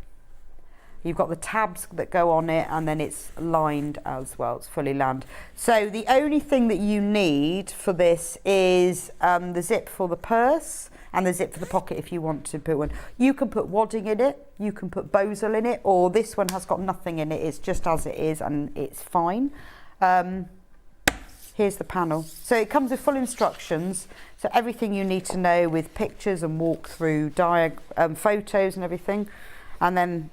You've got the tabs that go on it, and then it's lined as well. It's fully lined. So the only thing that you need for this is the zip for the purse and the zip for the pocket if you want to put one. You can put wadding in it, you can put bosal in it, or this one has got nothing in it. It's just as it is and it's fine. Here's the panel. So it comes with full instructions. So everything you need to know with pictures and walkthrough, photos and everything. And then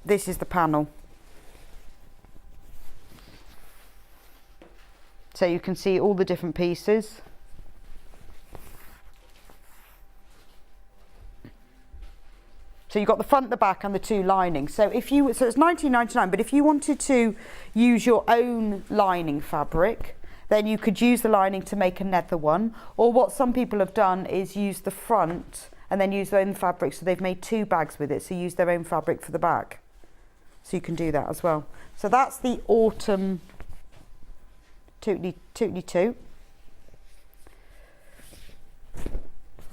this is the panel. So you can see all the different pieces. So you've got the front, the back and the two linings. So it's $19.99, but if you wanted to use your own lining fabric, then you could use the lining to make a nether one. Or what some people have done is use the front and then use their own fabric. So they've made two bags with it. So use their own fabric for the back. So you can do that as well. So that's the autumn Tootly Toot.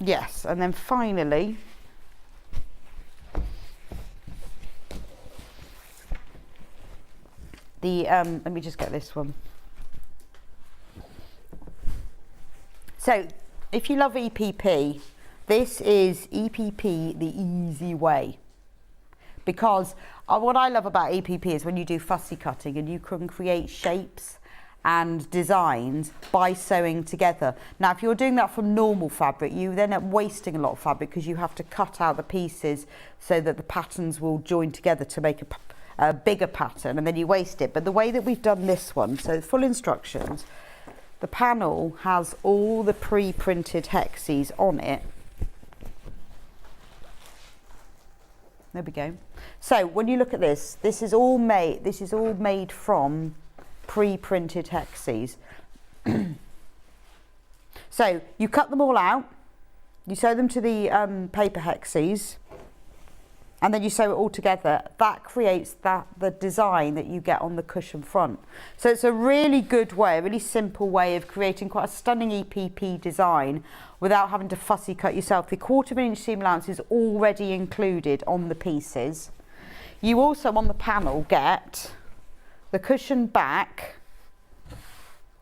Yes, and then finally, let me just get this one. So if you love EPP, this is EPP the easy way. Because what I love about EPP is when you do fussy cutting and you can create shapes and designs by sewing together. Now, if you're doing that from normal fabric, you then are wasting a lot of fabric because you have to cut out the pieces so that the patterns will join together to make a bigger pattern, and then you waste it. But the way that we've done this one, so full instructions, the panel has all the pre-printed hexes on it. There we go. So when you look at this, this is all made from pre-printed hexes. So you cut them all out, you sew them to the paper hexes, and then you sew it all together. That creates the design that you get on the cushion front. So it's a really good way, a really simple way of creating quite a stunning EPP design without having to fussy cut yourself. The 1/4 inch seam allowance is already included on the pieces. You also on the panel get the cushion back,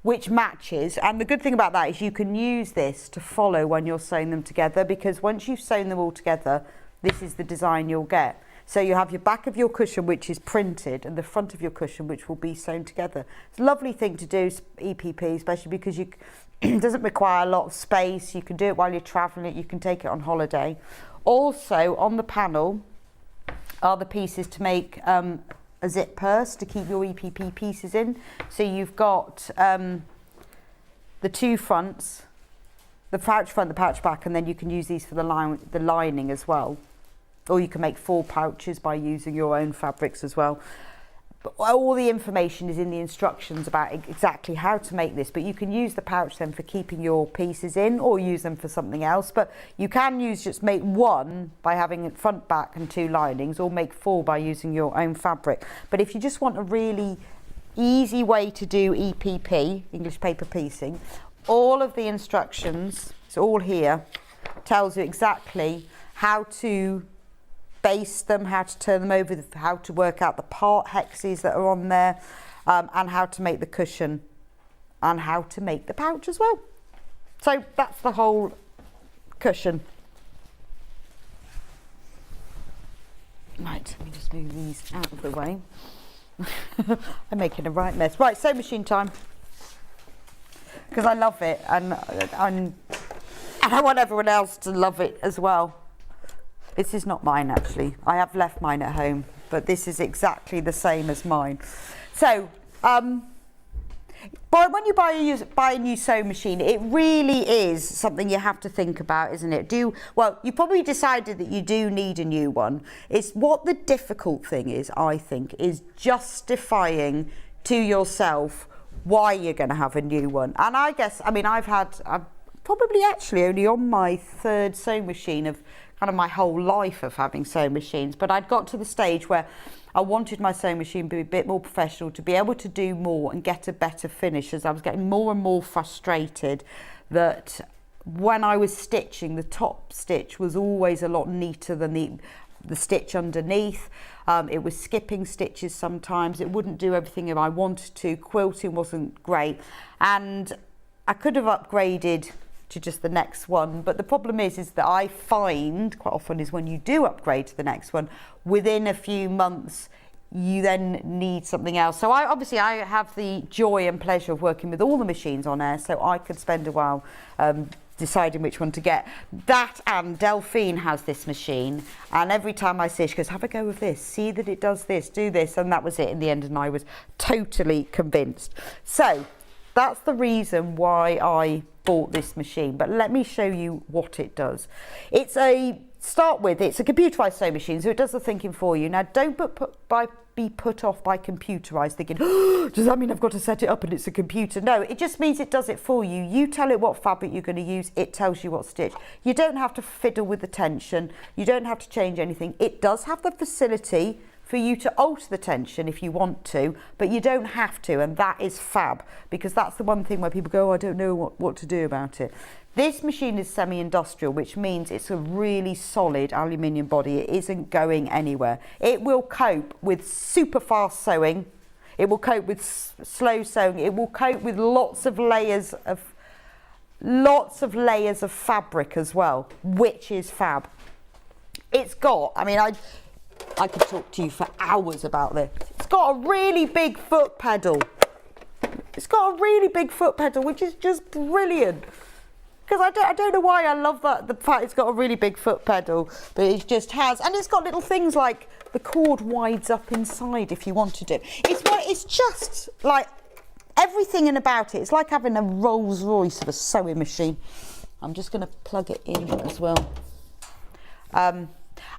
which matches, and the good thing about that is you can use this to follow when you're sewing them together, because once you've sewn them all together, this is the design you'll get. So you have your back of your cushion, which is printed, and the front of your cushion, which will be sewn together. It's a lovely thing to do, EPP, especially because it doesn't require a lot of space. You can do it while you're traveling, you can take it on holiday. Also on the panel are the pieces to make a zip purse to keep your EPP pieces in. So you've got the two fronts, the pouch front, the pouch back, and then you can use these for the lining as well. Or you can make 4 pouches by using your own fabrics as well. But all the information is in the instructions about exactly how to make this, but you can use the pouch then for keeping your pieces in, or use them for something else. But you can just make 1 by having it front, back and 2 linings, or make 4 by using your own fabric. But if you just want a really easy way to do EPP, English paper piecing, all of the instructions, it's all here, tells you exactly how to baste them, how to turn them over, how to work out the part hexes that are on there, and how to make the cushion and how to make the pouch as well. So that's the whole cushion. Right, let me just move these out of the way. I'm making a right mess. Right, sewing machine time. Because I love it, and I want everyone else to love it as well. This is not mine actually. I have left mine at home, but this is exactly the same as mine. So But when you buy a new sewing machine, it really is something you have to think about, isn't it? Well, you probably decided that you do need a new one. It's what the difficult thing is, I think, is justifying to yourself why you're going to have a new one. And I guess, I mean, I'm probably actually only on my 3rd sewing machine of kind of my whole life of having sewing machines. But I'd got to the stage where I wanted my sewing machine to be a bit more professional, to be able to do more and get a better finish, as I was getting more and more frustrated that when I was stitching, the top stitch was always a lot neater than the stitch underneath. It was skipping stitches sometimes. It wouldn't do everything if I wanted to. Quilting wasn't great. And I could have upgraded to just the next one, but the problem is that I find quite often is when you do upgrade to the next one, within a few months you then need something else. So I have the joy and pleasure of working with all the machines on air, so I could spend a while deciding which one to get. That, and Delphine has this machine, and every time I see it, she goes, have a go with this, see that it does this, do this, and that was it in the end, and I was totally convinced. So that's the reason why I bought this machine, but let me show you what it does. It's a computerized sewing machine, so it does the thinking for you. Now, don't be put off by computerized thinking, oh, does that mean I've got to set it up and it's a computer? No, it just means it does it for you. You tell it what fabric you're going to use, it tells you what stitch. You don't have to fiddle with the tension, you don't have to change anything. It does have the facility for you to alter the tension if you want to, but you don't have to, and that is fab, because that's the one thing where people go, oh, I don't know what to do about it. This machine is semi-industrial, which means it's a really solid aluminium body. It isn't going anywhere. It will cope with super fast sewing, it will cope with slow sewing, it will cope with lots of layers of fabric as well, which is fab. It's got, I mean, I could talk to you for hours about this. It's got a really big foot pedal. It's got a really big foot pedal, which is just brilliant. Because I don't know why I love that, the fact it's got a really big foot pedal, but it just has. And it's got little things like the cord wides up inside if you wanted it. It's just like everything in about it. It's like having a Rolls Royce of a sewing machine. I'm just going to plug it in as well.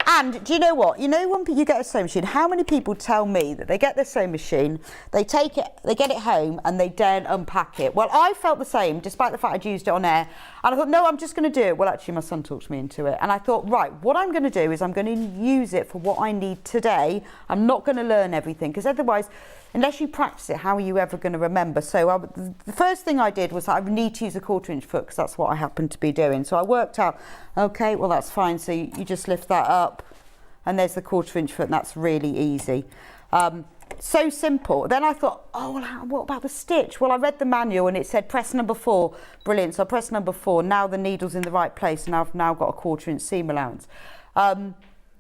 And do you know what? You know when you get a sewing machine, how many people tell me that they get their sewing machine, they take it, they get it home and they daren't unpack it? Well, I felt the same, despite the fact I'd used it on air. And I thought, no, I'm just going to do it. Well, actually, my son talked me into it. And I thought, right, what I'm going to do is I'm going to use it for what I need today. I'm not going to learn everything, because otherwise, unless you practice it, how are you ever going to remember? So the first thing I did was I need to use a 1/4 inch foot, because that's what I happened to be doing. So I worked out, okay, well, that's fine. So you just lift that up and there's the 1/4 inch foot, and that's really easy. So simple. Then I thought, oh, well, what about the stitch? Well, I read the manual and it said press number 4. Brilliant. So I pressed number 4. Now the needle's in the right place, and I've now got a 1/4 inch seam allowance.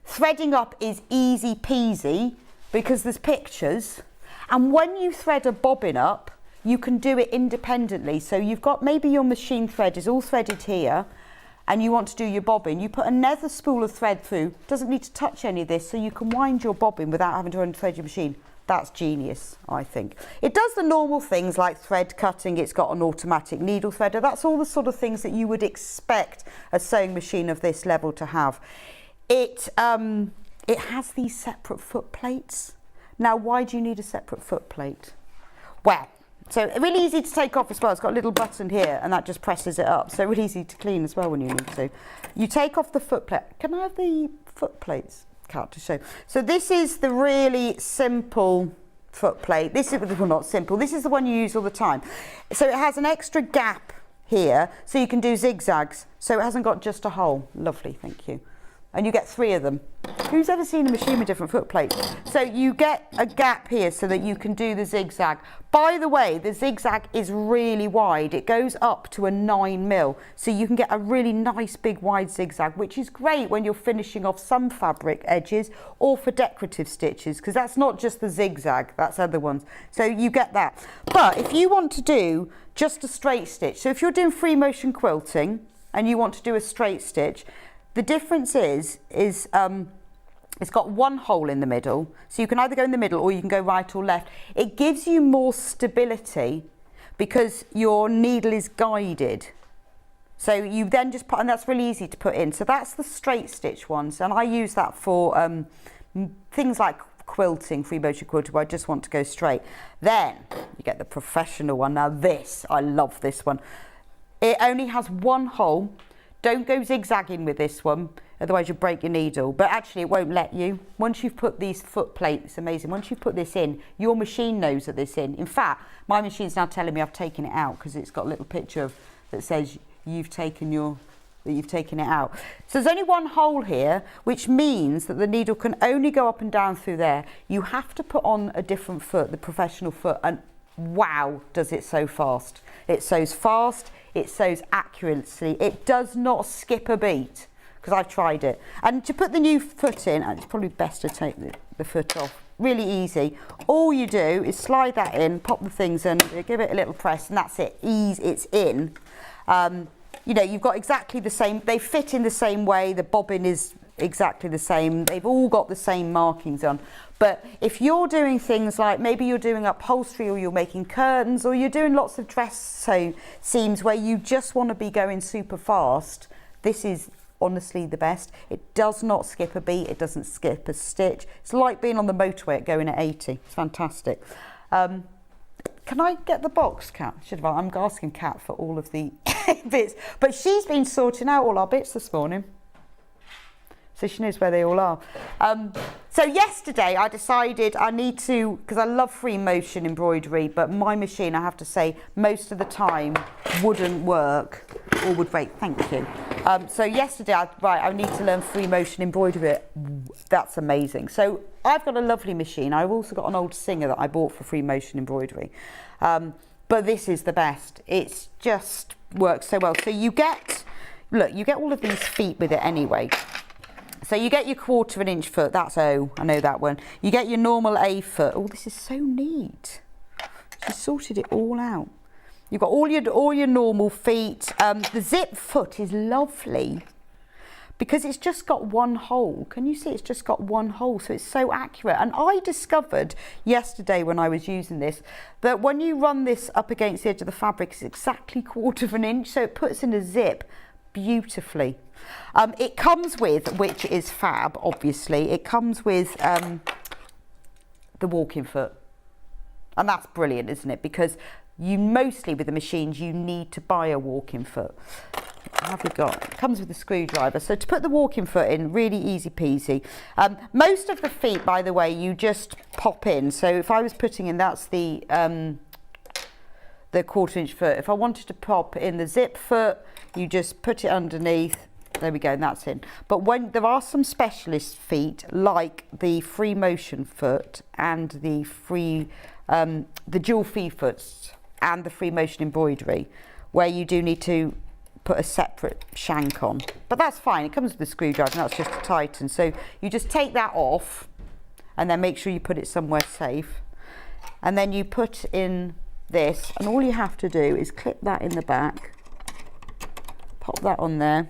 Threading up is easy peasy because there's pictures. And when you thread a bobbin up, you can do it independently. So you've got, maybe your machine thread is all threaded here, and you want to do your bobbin, you put another spool of thread through, doesn't need to touch any of this, so you can wind your bobbin without having to unthread your machine. That's genius, I think. It does the normal things like thread cutting, it's got an automatic needle threader, that's all the sort of things that you would expect a sewing machine of this level to have. It has these separate foot plates. Now, why do you need a separate foot plate? Well, so really easy to take off as well. It's got a little button here and that just presses it up. So really easy to clean as well when you need to. You take off the foot plate. Can I have the foot plates cut to show? So this is the really simple foot plate. This is, well, not simple. This is the one you use all the time. So it has an extra gap here so you can do zigzags. So it hasn't got just a hole. Lovely, thank you. And you get 3 of them. Who's ever seen a machine with different foot plates? So you get a gap here so that you can do the zigzag. By the way, the zigzag is really wide. It goes up to a 9mm. So you can get a really nice big wide zigzag, which is great when you're finishing off some fabric edges or for decorative stitches, because that's not just the zigzag, that's other ones. So you get that. But if you want to do just a straight stitch, so if you're doing free motion quilting and you want to do a straight stitch, the difference is It's got one hole in the middle, so you can either go in the middle or you can go right or left. It gives you more stability because your needle is guided. So you then just put, and that's really easy to put in. So that's the straight stitch ones, and I use that for things like quilting, free motion quilting, where I just want to go straight. Then you get the professional one. Now this, I love this one. It only has one hole. Don't go zigzagging with this one, otherwise you'll break your needle. But actually it won't let you. Once you've put these foot plates, it's amazing. Once you put this in, your machine knows that this in. In fact, my machine's now telling me I've taken it out because it's got a little picture that says you've taken it out. So there's only one hole here, which means that the needle can only go up and down through there. You have to put on a different foot, the professional foot, and wow, does it sew fast. It sews fast, it sews accurately. It does not skip a beat, because I've tried it. And to put the new foot in, and it's probably best to take the foot off, really easy. All you do is slide that in, pop the things in, give it a little press, and that's it, it's in. You know, you've got exactly the same, they fit in the same way, the bobbin is exactly the same, they've all got the same markings on. But if you're doing things like, maybe you're doing upholstery or you're making curtains or you're doing lots of dress seams where you just want to be going super fast, this is honestly the best. It does not skip a beat, it doesn't skip a stitch. It's like being on the motorway going at 80, it's fantastic. Can I get the box, Kat? I'm asking Kat for all of the bits, but she's been sorting out all our bits this morning, so she knows where they all are. So yesterday I decided I need to, because I love free motion embroidery, but my machine, I have to say, most of the time wouldn't work or would break. Thank you. So yesterday, I need to learn free motion embroidery. That's amazing. So I've got a lovely machine. I've also got an old Singer that I bought for free motion embroidery. But this is the best. It's just works so well. So you get, look, you get all of these feet with it anyway. So you get your 1/4 inch foot, that's O, I know that one. You get your normal A foot. Oh, this is so neat. She sorted it all out. You've got all your normal feet. The zip foot is lovely because it's just got one hole. Can you see it's just got one hole? So it's so accurate. And I discovered yesterday when I was using this, that when you run this up against the edge of the fabric, it's exactly 1/4 inch. So it puts in a zip beautifully. It comes with, which is fab, obviously, it comes with the walking foot. And that's brilliant, isn't it? Because you mostly, with the machines, you need to buy a walking foot. What have we got? It comes with a screwdriver. So to put the walking foot in, really easy peasy. Most of the feet, by the way, you just pop in. So if I was putting in, that's the 1/4 inch foot. If I wanted to pop in the zip foot, you just put it underneath. There we go, and that's in. But when there are some specialist feet, like the free motion foot and the dual feed foots and the free motion embroidery, where you do need to put a separate shank on. But that's fine, it comes with a screwdriver and that's just to tighten. So you just take that off and then make sure you put it somewhere safe. And then you put in this, and all you have to do is clip that in the back, pop that on there,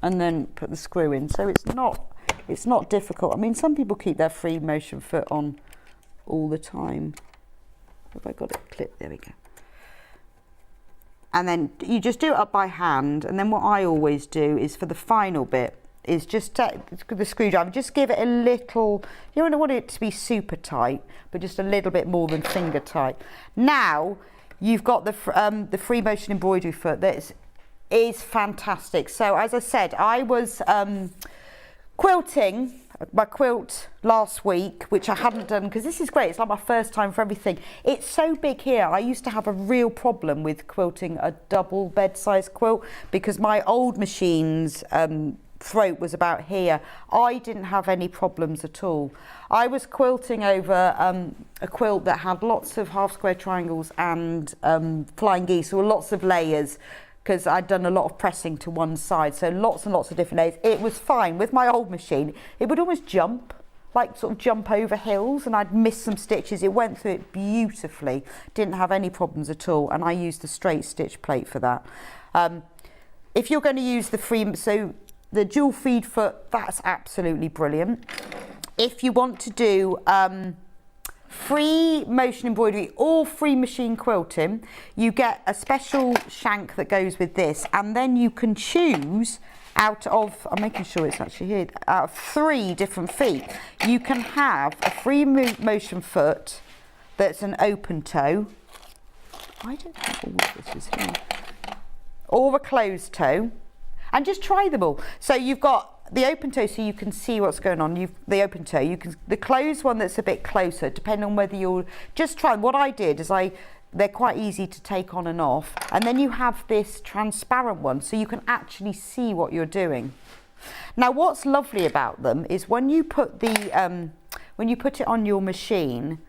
and then put the screw in. So it's not difficult. I mean, some people keep their free motion foot on all the time. Have I got it clipped? There we go. And then you just do it up by hand. And then what I always do is, for the final bit, is just take the screwdriver, just give it a little, you don't want it to be super tight, but just a little bit more than finger tight. Now you've got the free motion embroidery foot that is fantastic. So as I said, I was quilting my quilt last week, which I hadn't done, because this is great, it's like my first time for everything. It's so big here. I used to have a real problem with quilting a double bed size quilt because my old machine's throat was about here. I didn't have any problems at all. I was quilting over a quilt that had lots of half square triangles and flying geese, or lots of layers, because I'd done a lot of pressing to one side, so lots and lots of different layers. It was fine. With my old machine, it would almost jump, like sort of jump over hills, and I'd miss some stitches. It went through it beautifully, didn't have any problems at all, and I used the straight stitch plate for that. If you're going to use the free, so the dual feed foot, that's absolutely brilliant. If you want to do free motion embroidery or free machine quilting, you get a special shank that goes with this, and then you can choose out of, I'm making sure it's actually here, out of 3 different feet. You can have a free motion foot that's an open toe. I don't think all of this is here. Or a closed toe, and just try them all. So you've got the open toe, so you can see what's going on. The open toe, you can, the closed one that's a bit closer, depending on whether you'll just try. What I did is they're quite easy to take on and off, and then you have this transparent one, so you can actually see what you're doing. Now, what's lovely about them is when you put it on your machine,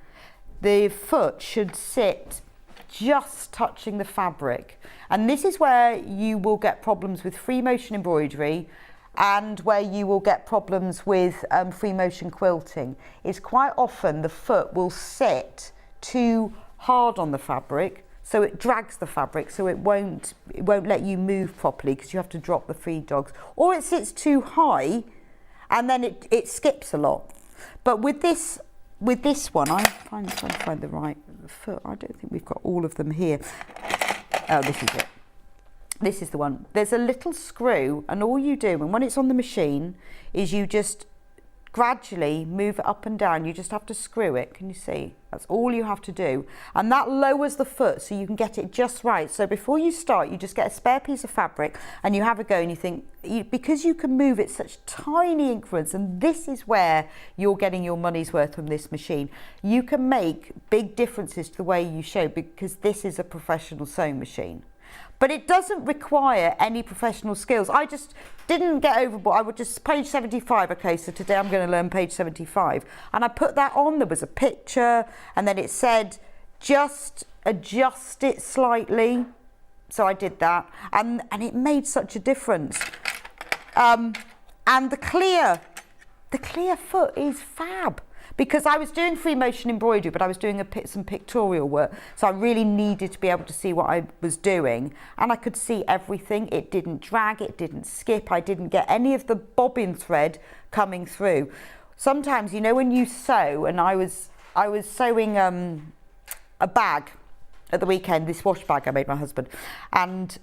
the foot should sit just touching the fabric, and this is where you will get problems with free motion embroidery and where you will get problems with free motion quilting. Is quite often the foot will sit too hard on the fabric, so it drags the fabric, so it won't let you move properly because you have to drop the feed dogs, or it sits too high and then it skips a lot. But with this one, I'm trying to find the right foot. I don't think we've got all of them here. Oh, this is it. This is the one. There's a little screw, and all you do, and when it's on the machine, is you just gradually move it up and down. You just have to screw it. Can you see? That's all you have to do. And that lowers the foot so you can get it just right. So before you start, you just get a spare piece of fabric and you have a go, and you think, because you can move it such tiny increments, and this is where you're getting your money's worth from this machine, you can make big differences to the way you sew, because this is a professional sewing machine. But it doesn't require any professional skills. I just didn't get overboard. I would just, page 75, okay, so today I'm going to learn page 75. And I put that on, there was a picture, and then it said, just adjust it slightly. So I did that, and it made such a difference. And the clear foot is fab. Because I was doing free motion embroidery, but I was doing some pictorial work, so I really needed to be able to see what I was doing, and I could see everything. It didn't drag, it didn't skip, I didn't get any of the bobbin thread coming through. Sometimes, you know, when you sew, and I was sewing a bag at the weekend, this wash bag I made my husband, and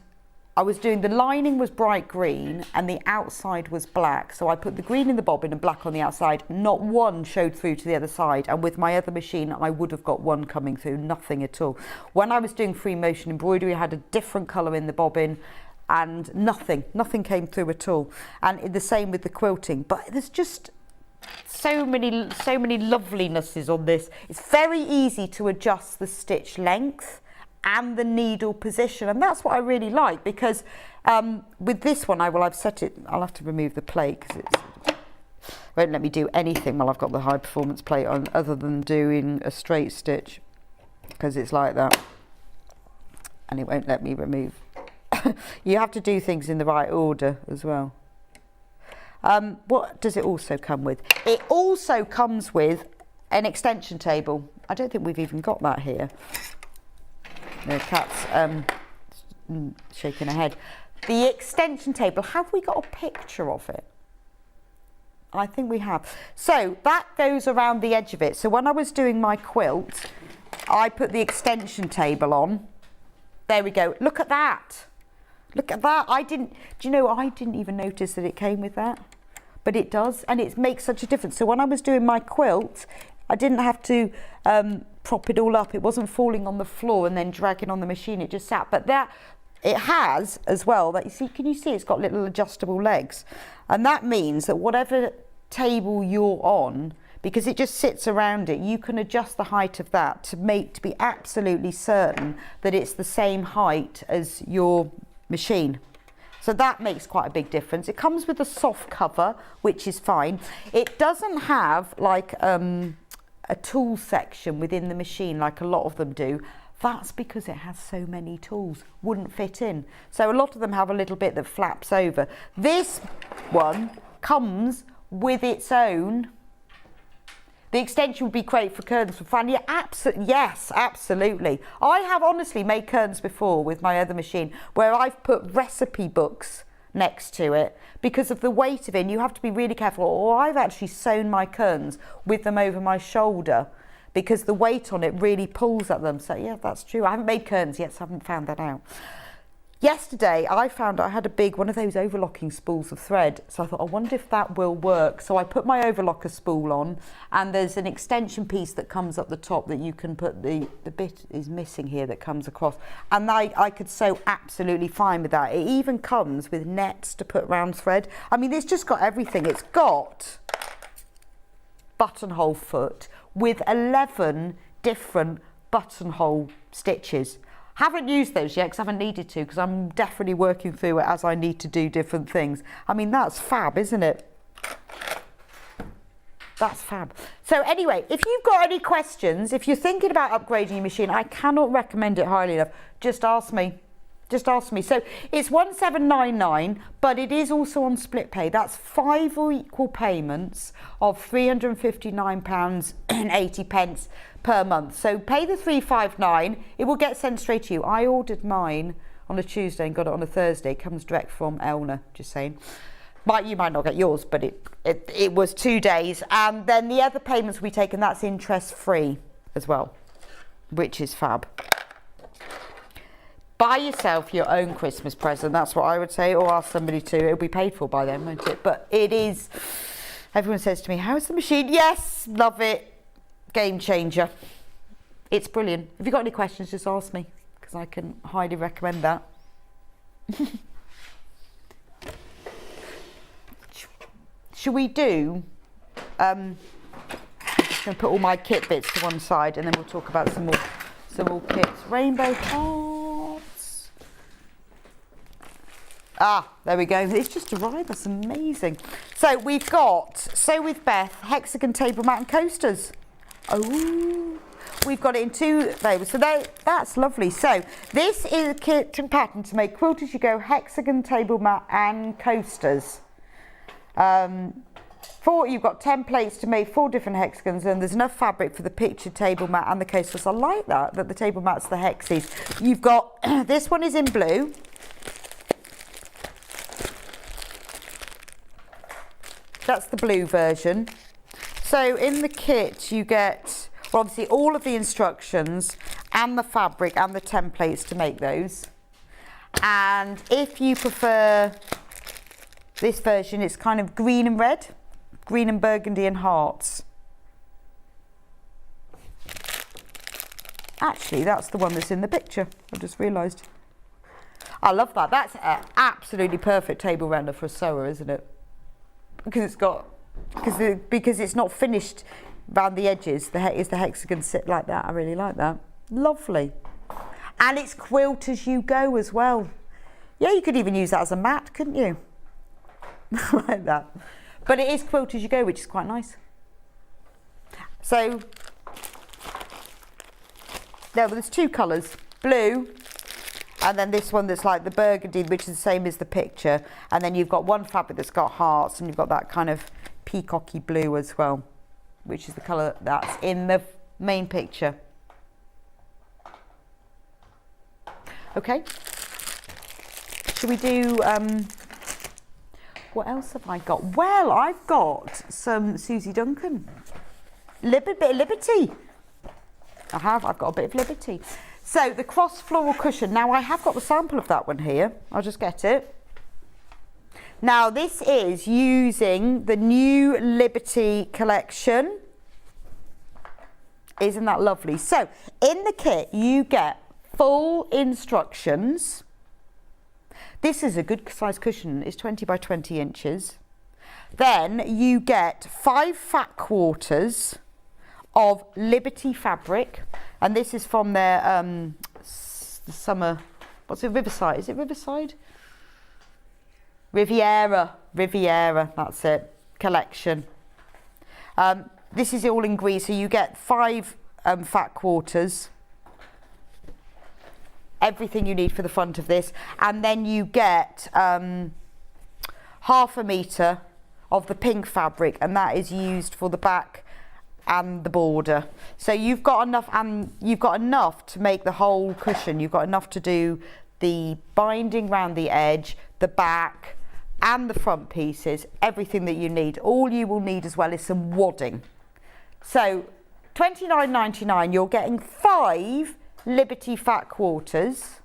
I was doing, the lining was bright green and the outside was black. So I put the green in the bobbin and black on the outside. Not one showed through to the other side. And with my other machine, I would have got one coming through, nothing at all. When I was doing free motion embroidery, I had a different colour in the bobbin and nothing came through at all. And the same with the quilting. But there's just so many lovelinesses on this. It's very easy to adjust the stitch length and the needle position, and that's what I really like, because with this one I've set it, I'll have to remove the plate because it won't let me do anything while I've got the high performance plate on, other than doing a straight stitch, because it's like that, and it won't let me remove. You have to do things in the right order as well. What does it also come with? It also comes with an extension table. I don't think we've even got that here. The cat's shaking her head. The extension table, have we got a picture of it? I think we have. So that goes around the edge of it. So when I was doing my quilt, I put the extension table on. There we go. Look at that. Look at that. I didn't even notice that it came with that. But it does, and it makes such a difference. So when I was doing my quilt, I didn't have to prop it all up. It wasn't falling on the floor and then dragging on the machine. It just sat. But that, it has as well, that you see, can you see it's got little adjustable legs? And that means that whatever table you're on, because it just sits around it, you can adjust the height of that to be absolutely certain that it's the same height as your machine. So that makes quite a big difference. It comes with a soft cover, which is fine. It doesn't have like a tool section within the machine like a lot of them do. That's because it has so many tools, wouldn't fit in. So a lot of them have a little bit that flaps over. This one comes with its own. The extension would be great for curtains for fun. Yeah, yes, absolutely. I have honestly made curtains before with my other machine where I've put recipe books next to it because of the weight of it, and you have to be really careful. Or I've actually sewn my kerns with them over my shoulder because the weight on it really pulls at them. So yeah, that's true. I haven't made kerns yet, so I haven't found that out. Yesterday I found I had a big one of those overlocking spools of thread, so I thought, I wonder if that will work. So I put my overlocker spool on, and there's an extension piece that comes up the top that you can put, the bit is missing here that comes across, and I could sew absolutely fine with that. It even comes with nets to put round thread. I mean, it's just got everything. It's got buttonhole foot with 11 different buttonhole stitches. Haven't used those yet because I haven't needed to, because I'm definitely working through it as I need to do different things. I mean, that's fab, isn't it? That's fab. So anyway, if you've got any questions, if you're thinking about upgrading your machine, I cannot recommend it highly enough. Just ask me. Just ask me. So it's 1799, but it is also on split pay. That's 5 equal payments of £359.80 per month. So pay the £359. It will get sent straight to you. I ordered mine on a Tuesday and got it on a Thursday. It comes direct from Elna, just saying. You might not get yours, but it was 2 days. And then the other payments we take, and that's interest free as well, which is fab. Buy yourself your own Christmas present. That's what I would say, or ask somebody to. It'll be paid for by them, won't it? But it is. Everyone says to me, "How's the machine?" Yes, love it. Game changer. It's brilliant. If you've got any questions, just ask me, because I can highly recommend that. Should we do? I'm just going to put all my kit bits to one side, and then we'll talk about some more kits. Rainbow hearts. Ah, there we go. It's just arrived. That's amazing. So we've got Sew with Beth hexagon table mat and coasters. Oh, we've got it in 2 flavors. So that's lovely. So this is a kit and pattern to make quilt as you go hexagon table mat and coasters. You've got templates to make 4 different hexagons, and there's enough fabric for the pictured table mat and the coasters. I like that the table mat's the hexes. You've got this one is in blue. That's the blue version. So in the kit you get, well, obviously all of the instructions and the fabric and the templates to make those. And if you prefer this version, it's kind of green and red, green and burgundy and hearts. Actually, that's the one that's in the picture. I just realised. I love that. That's an absolutely perfect table render for a sewer, isn't it? Because it's not finished around the edges. The hexagon sit like that. I really like that. Lovely. And it's quilt as you go as well. Yeah, you could even use that as a mat, couldn't you? Like that. But it is quilt as you go, which is quite nice. So there's 2 colours, blue, and then this one that's like the burgundy, which is the same as the picture. And then you've got one fabric that's got hearts, and you've got that kind of peacocky blue as well, which is the colour that's in the main picture. Okay. Should we do, what else have I got? Well, I've got some Susie Duncan. Bit of Liberty. I've got a bit of Liberty. So the cross floral cushion. Now I have got the sample of that one here. I'll just get it. Now this is using the new Liberty collection. Isn't that lovely? So in the kit you get full instructions. This is a good size cushion. It's 20 by 20 inches. Then you get 5 fat quarters of Liberty fabric, and this is from their the summer, what's it, Riverside? Is it Riverside? Riviera, that's it, collection. This is all in green, so you get 5 fat quarters, everything you need for the front of this, and then you get half a metre of the pink fabric, and that is used for the back and the border. So you've got enough, and you've got enough to make the whole cushion. You've got enough to do the binding round the edge, the back, and the front pieces, everything that you need. All you will need as well is some wadding. So $29.99, you're getting 5 Liberty fat quarters.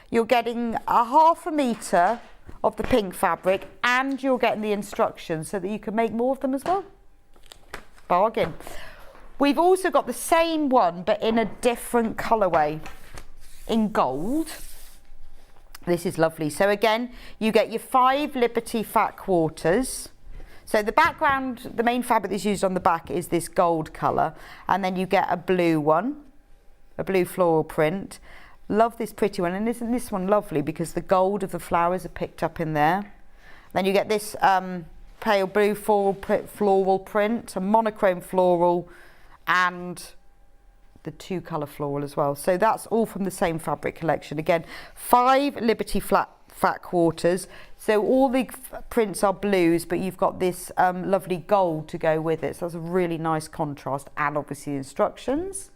You're getting a 1/2 metre of the pink fabric, and you're getting the instructions so that you can make more of them as well. Bargain. We've also got the same one but in a different colourway, in gold. This is lovely. So again, you get your 5 Liberty fat quarters. So the background, the main fabric that's used on the back is this gold colour, and then you get a blue one, a blue floral print. Love this pretty one, and isn't this one lovely because the gold of the flowers are picked up in there. Then you get this pale blue floral print, a monochrome floral, and the 2-colour floral as well. So that's all from the same fabric collection. Again, 5 Liberty fat quarters. So all the prints are blues, but you've got this lovely gold to go with it. So that's a really nice contrast, and obviously instructions.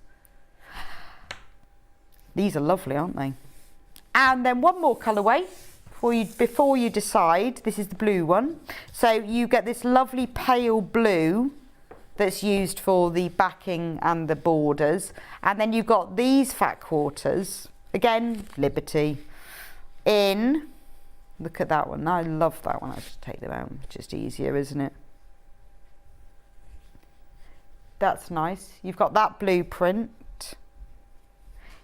These are lovely, aren't they? And then one more colourway before you decide. This is the blue one. So you get this lovely pale blue that's used for the backing and the borders. And then you've got these fat quarters. Again, Liberty. In, look at that one. I love that one. I should take them out. Just easier, isn't it? That's nice. You've got that blue print.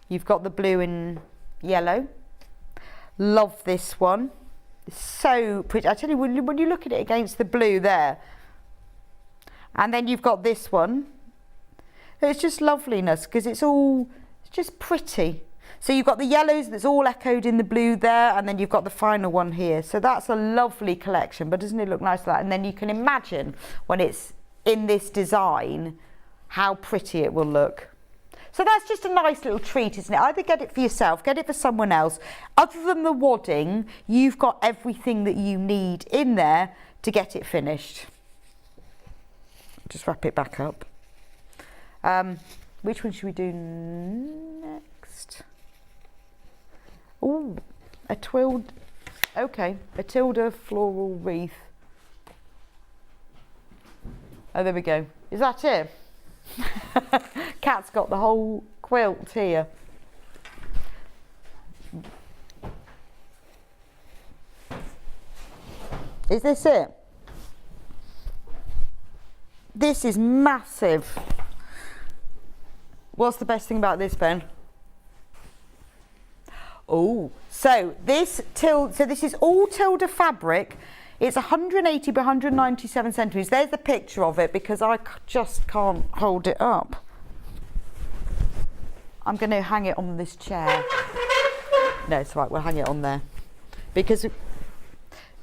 You've got the blue and yellow. Love this one. It's so pretty. I tell you, when you look at it against the blue there. And then you've got this one. It's just loveliness because it's just pretty. So you've got the yellows that's all echoed in the blue there, and then you've got the final one here. So that's a lovely collection, but doesn't it look nice like that? And then you can imagine when it's in this design how pretty it will look. So that's just a nice little treat, isn't it? Either get it for yourself, get it for someone else. Other than the wadding, you've got everything that you need in there to get it finished. Just wrap it back up. Which one should we do next? Oh, a twilled, okay, a tilde floral wreath. Oh, there we go. Is that it? Kat's got the whole quilt here. Is this it? This is massive. What's the best thing about this, Ben? Oh, so this is all tilde fabric. It's 180 by 197 centimetres. There's the picture of it because I just can't hold it up. I'm going to hang it on this chair. No, it's all right, we'll hang it on there.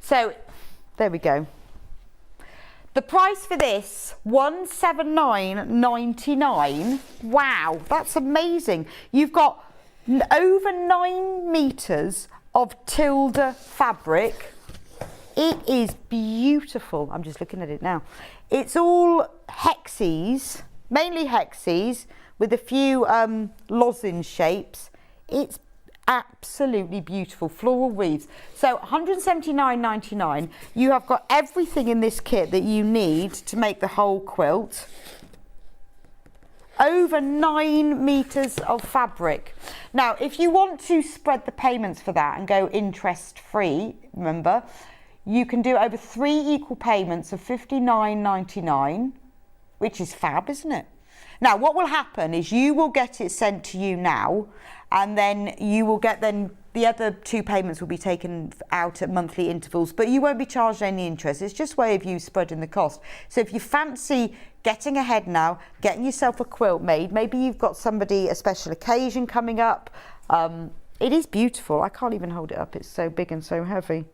So, there we go. The price for this, $179.99. Wow, that's amazing. You've got over 9 metres of tilde fabric. It is beautiful. I'm just looking at it now. It's all hexes, mainly hexes, with a few lozenge shapes. It's absolutely beautiful. Floral wreaths. So $179.99. You have got everything in this kit that you need to make the whole quilt. Over 9 metres of fabric. Now, if you want to spread the payments for that and go interest free, remember, you can do over 3 equal payments of $59.99, which is fab, isn't it? Now, what will happen is you will get it sent to you now, and then you will get the other 2 payments will be taken out at monthly intervals, but you won't be charged any interest. It's just a way of you spreading the cost. So if you fancy getting ahead now, getting yourself a quilt made, maybe you've got somebody, a special occasion coming up. It is beautiful. I can't even hold it up. It's so big and so heavy.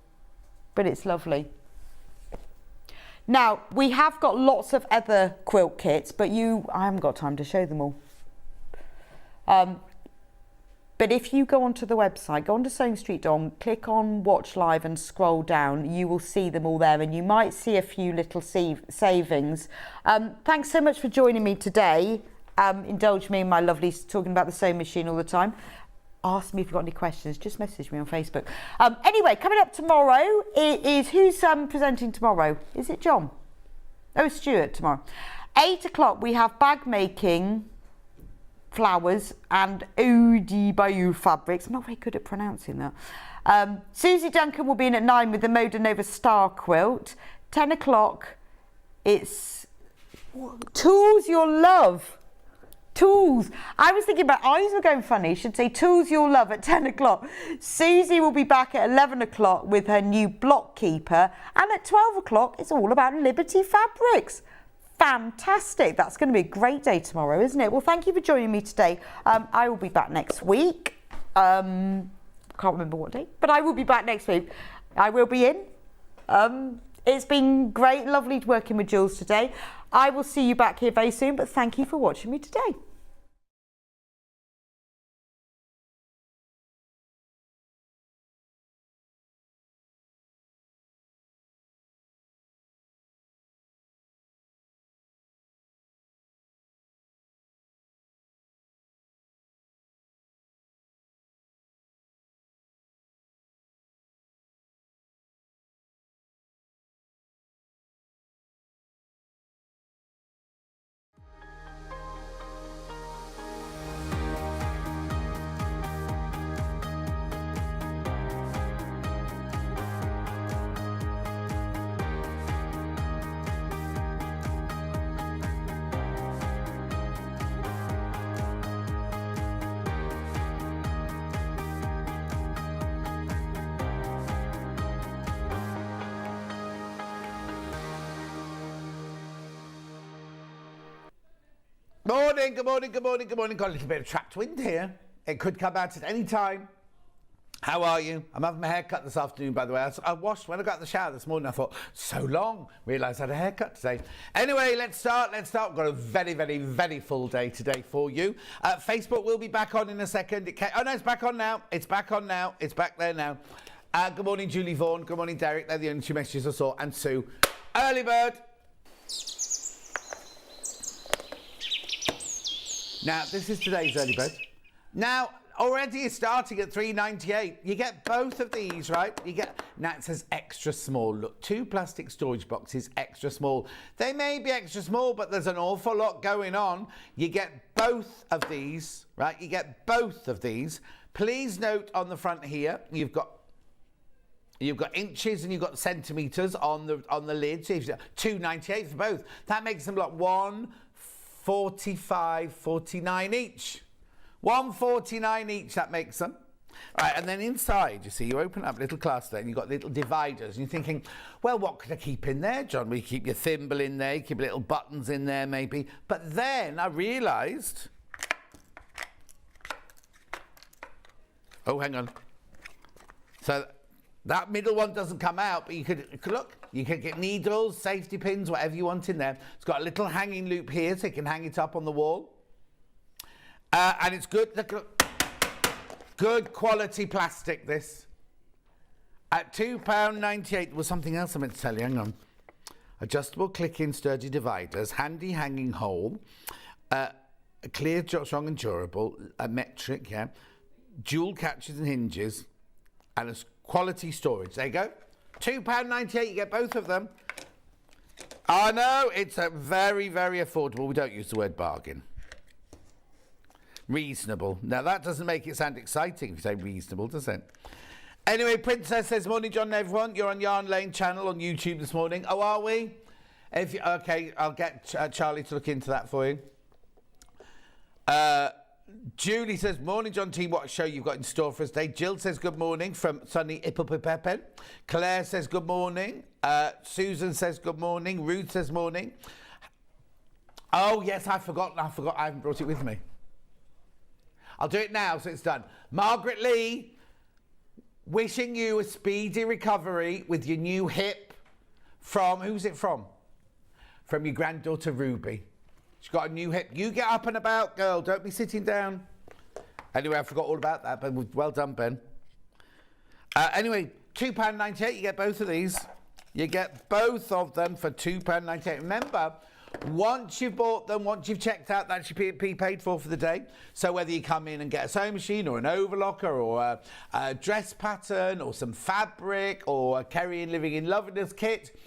But it's lovely. Now, we have got lots of other quilt kits, but I haven't got time to show them all. But if you go onto the website, go onto sewingstreet.com, click on Watch Live and scroll down, you will see them all there, and you might see a few little savings. Thanks so much for joining me today. Indulge me in my lovely talking about the sewing machine all the time. ask me if you've got any questions. Just message me on Facebook. Anyway, coming up tomorrow who's presenting tomorrow? Is it John? Oh, it's Stuart tomorrow. 8 o'clock, we have bag making, flowers and Odi Bayou fabrics. I'm not very good at pronouncing that. Susie Duncan will be in at 9 with the Moda Nova Star quilt. 10 o'clock, it's Tools You'll Love. Tools. I was thinking about eyes were going funny. Should say Tools You'll Love at 10 o'clock. Susie will be back at 11 o'clock with her new block keeper. And at 12 o'clock, it's all about Liberty Fabrics. Fantastic. That's going to be a great day tomorrow, isn't it? Well, thank you for joining me today. I will be back next week. Can't remember what day, but I will be back next week. I will be in. It's been great, lovely working with Jules today. I will see you back here very soon, but thank you for watching me today. Morning, good morning, good morning, good morning. Got a little bit of trapped wind here. It could come out at any time. How are you? I'm having my hair cut this afternoon, by the way. I washed when I got out of the shower this morning. I thought, so long. Realised I had a haircut today. Anyway, let's start. We've got a very, very, very full day today for you. Facebook will be back on in a second. Oh, no, it's back on now. It's back on now. It's back there now. Good morning, Julie Vaughan. Good morning, Derek. They're the only two messages I saw. And Sue. Early bird. Now, this is today's early bird. Now, already it's starting at $3.98. You get both of these, right? Now it says extra small. Look, 2 plastic storage boxes, extra small. They may be extra small, but there's an awful lot going on. You get both of these, right? You get both of these. Please note on the front here, you've got inches and you've got centimetres on the lid. So you've got $2.98 for both. That makes them like $1.45.49 each. $1.49 each, that makes them. Right, and then inside, you see, you open up a little cluster and you've got little dividers. And you're thinking, well, what could I keep in there, John? Well, you keep your thimble in there, you keep little buttons in there, maybe. But then I realised... Oh, hang on. So that middle one doesn't come out, but you could look. You can get needles, safety pins, whatever you want in there. It's got a little hanging loop here, so you can hang it up on the wall. And it's good. Look, good quality plastic, this. At £2.98, there was something else I meant to tell you. Hang on. Adjustable click-in sturdy dividers, handy hanging hole, clear, strong and durable, metric, yeah, dual catches and hinges, and a quality storage. There you go. £2.98, you get both of them. I know, it's a very, very affordable. We don't use the word bargain. Reasonable. Now, that doesn't make it sound exciting if you say reasonable, does it? Anyway, Princess says, morning, John and everyone. You're on Yarn Lane channel on YouTube this morning. Oh, are we? Okay, I'll get Charlie to look into that for you. Julie says, morning, John T. What a show you've got in store for us today. Jill says, good morning from sunny Ippopipepen. Claire says, good morning. Susan says, good morning. Ruth says, morning. Oh, yes, I forgot. I haven't brought it with me. I'll do it now so it's done. Margaret Lee, wishing you a speedy recovery with your new hip from, who's it from? From your granddaughter Ruby. She's got a new hip. You get up and about, girl. Don't be sitting down. Anyway, I forgot all about that, but well done, Ben. Anyway, £2.98, you get both of these. You get both of them for £2.98. Remember, Once you've bought them, once you've checked out, that should be paid for the day. So whether you come in and get a sewing machine or an overlocker or a dress pattern or some fabric or a Kerry and Living in Loveliness kit,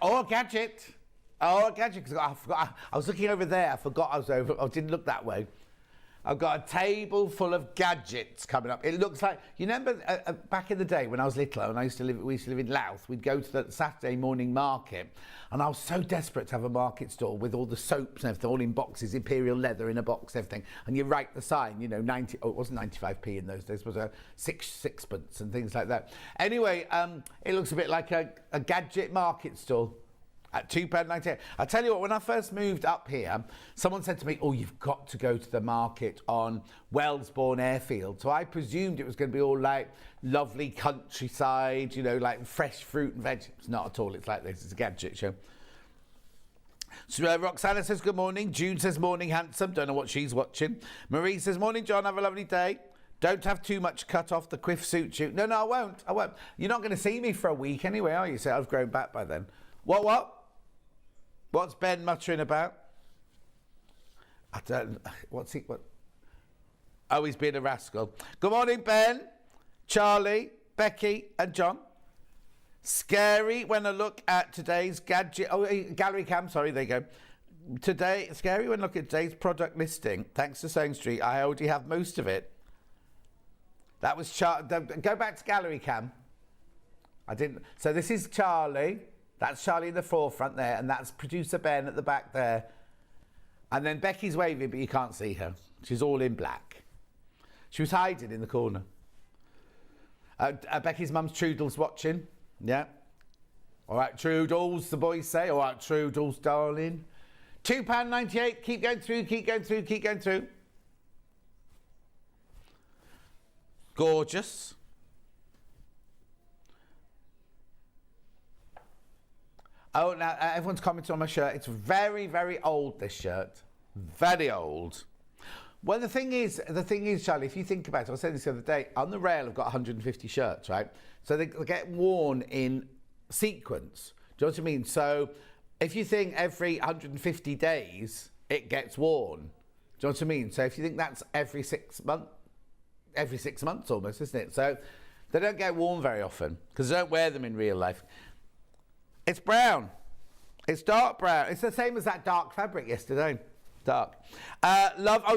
or a gadget. Oh, a gadget, because I forgot. I was looking over there. I forgot I was over. I didn't look that way. I've got a table full of gadgets coming up. It looks like, you remember back in the day when I was little and we used to live in Louth, we'd go to the Saturday morning market and I was so desperate to have a market stall with all the soaps and everything, all in boxes, imperial leather in a box, everything. And you write the sign, you know, it wasn't 95p in those days, it was a sixpence and things like that. Anyway, it looks a bit like a gadget market stall. At £2.98. I tell you what, when I first moved up here, someone said to me, oh, you've got to go to the market on Wellesbourne Airfield. So I presumed it was going to be all like lovely countryside, you know, like fresh fruit and veg. It's not at all. It's like this. It's a gadget show. So Roxana says, good morning. June says, morning, handsome. Don't know what she's watching. Marie says, morning, John. Have a lovely day. Don't have too much cut off. The quiff suits you. No, I won't. You're not going to see me for a week anyway, are you? So I've grown back by then. What? What's Ben muttering about? I don't... What's he... What? Oh, he's being a rascal. Good morning, Ben, Charlie, Becky and John. Scary when I look at today's gadget... Oh, gallery cam, sorry, there you go. Scary when I look at today's product listing. Thanks to Sewing Street, I already have most of it. That was... Go back to gallery cam. I didn't... So this is Charlie... That's Charlie in the forefront there, and that's producer Ben at the back there. And then Becky's waving, but you can't see her. She's all in black. She was hiding in the corner. Becky's mum's Trudle's watching. Yeah. All right, Trudles, the boys say. All right, Trudles, darling. £2.98. Keep going through, keep going through, keep going through. Gorgeous. Oh, now everyone's commenting on my shirt. It's very, very old, this shirt. Very old. Well, the thing is, Charlie, if you think about it, I was saying this the other day, on the rail I've got 150 shirts, right? So they get worn in sequence. Do you know what I mean? So if you think every 150 days it gets worn, do you know what I mean? So if you think that's every 6 months almost, isn't it? So they don't get worn very often because I don't wear them in real life. It's brown. It's dark brown. It's the same as that dark fabric yesterday. Dark.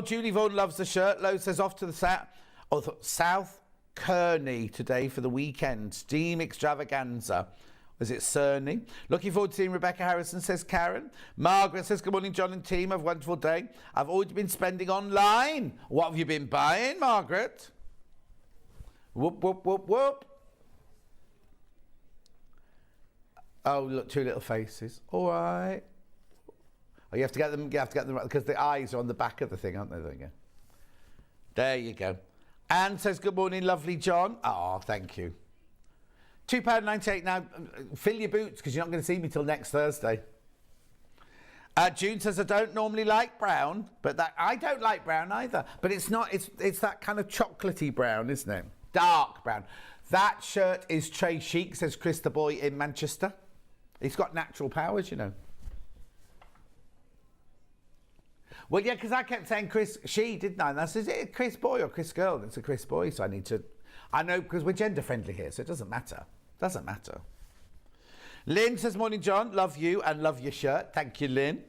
Julie Vaughan loves the shirt. Lo says off to the South Kearney today for the weekend. Steam extravaganza. Was it Cerny? Looking forward to seeing Rebecca Harrison, says Karen. Margaret says, good morning, John and team. Have a wonderful day. I've already been spending online. What have you been buying, Margaret? Whoop, whoop, whoop, whoop. Oh, look, two little faces. All right. Oh, you have to get them right, because the eyes are on the back of the thing, aren't they? There you go. There you go. Anne says, good morning, lovely John. Oh, thank you. £2.98 now. Fill your boots, because you're not going to see me till next Thursday. June says, I don't normally like brown, but I don't like brown either. But it's not, it's that kind of chocolatey brown, isn't it? Dark brown. That shirt is Trey Chic, says Chris the boy in Manchester. He's got natural powers, you know. Well, yeah, because I kept saying Chris she, didn't I? And I said, is it a Chris boy or Chris girl? It's a Chris boy, so I know, because we're gender friendly here, so it doesn't matter. Doesn't matter. Lynn says, morning, John. Love you and love your shirt. Thank you, Lynn.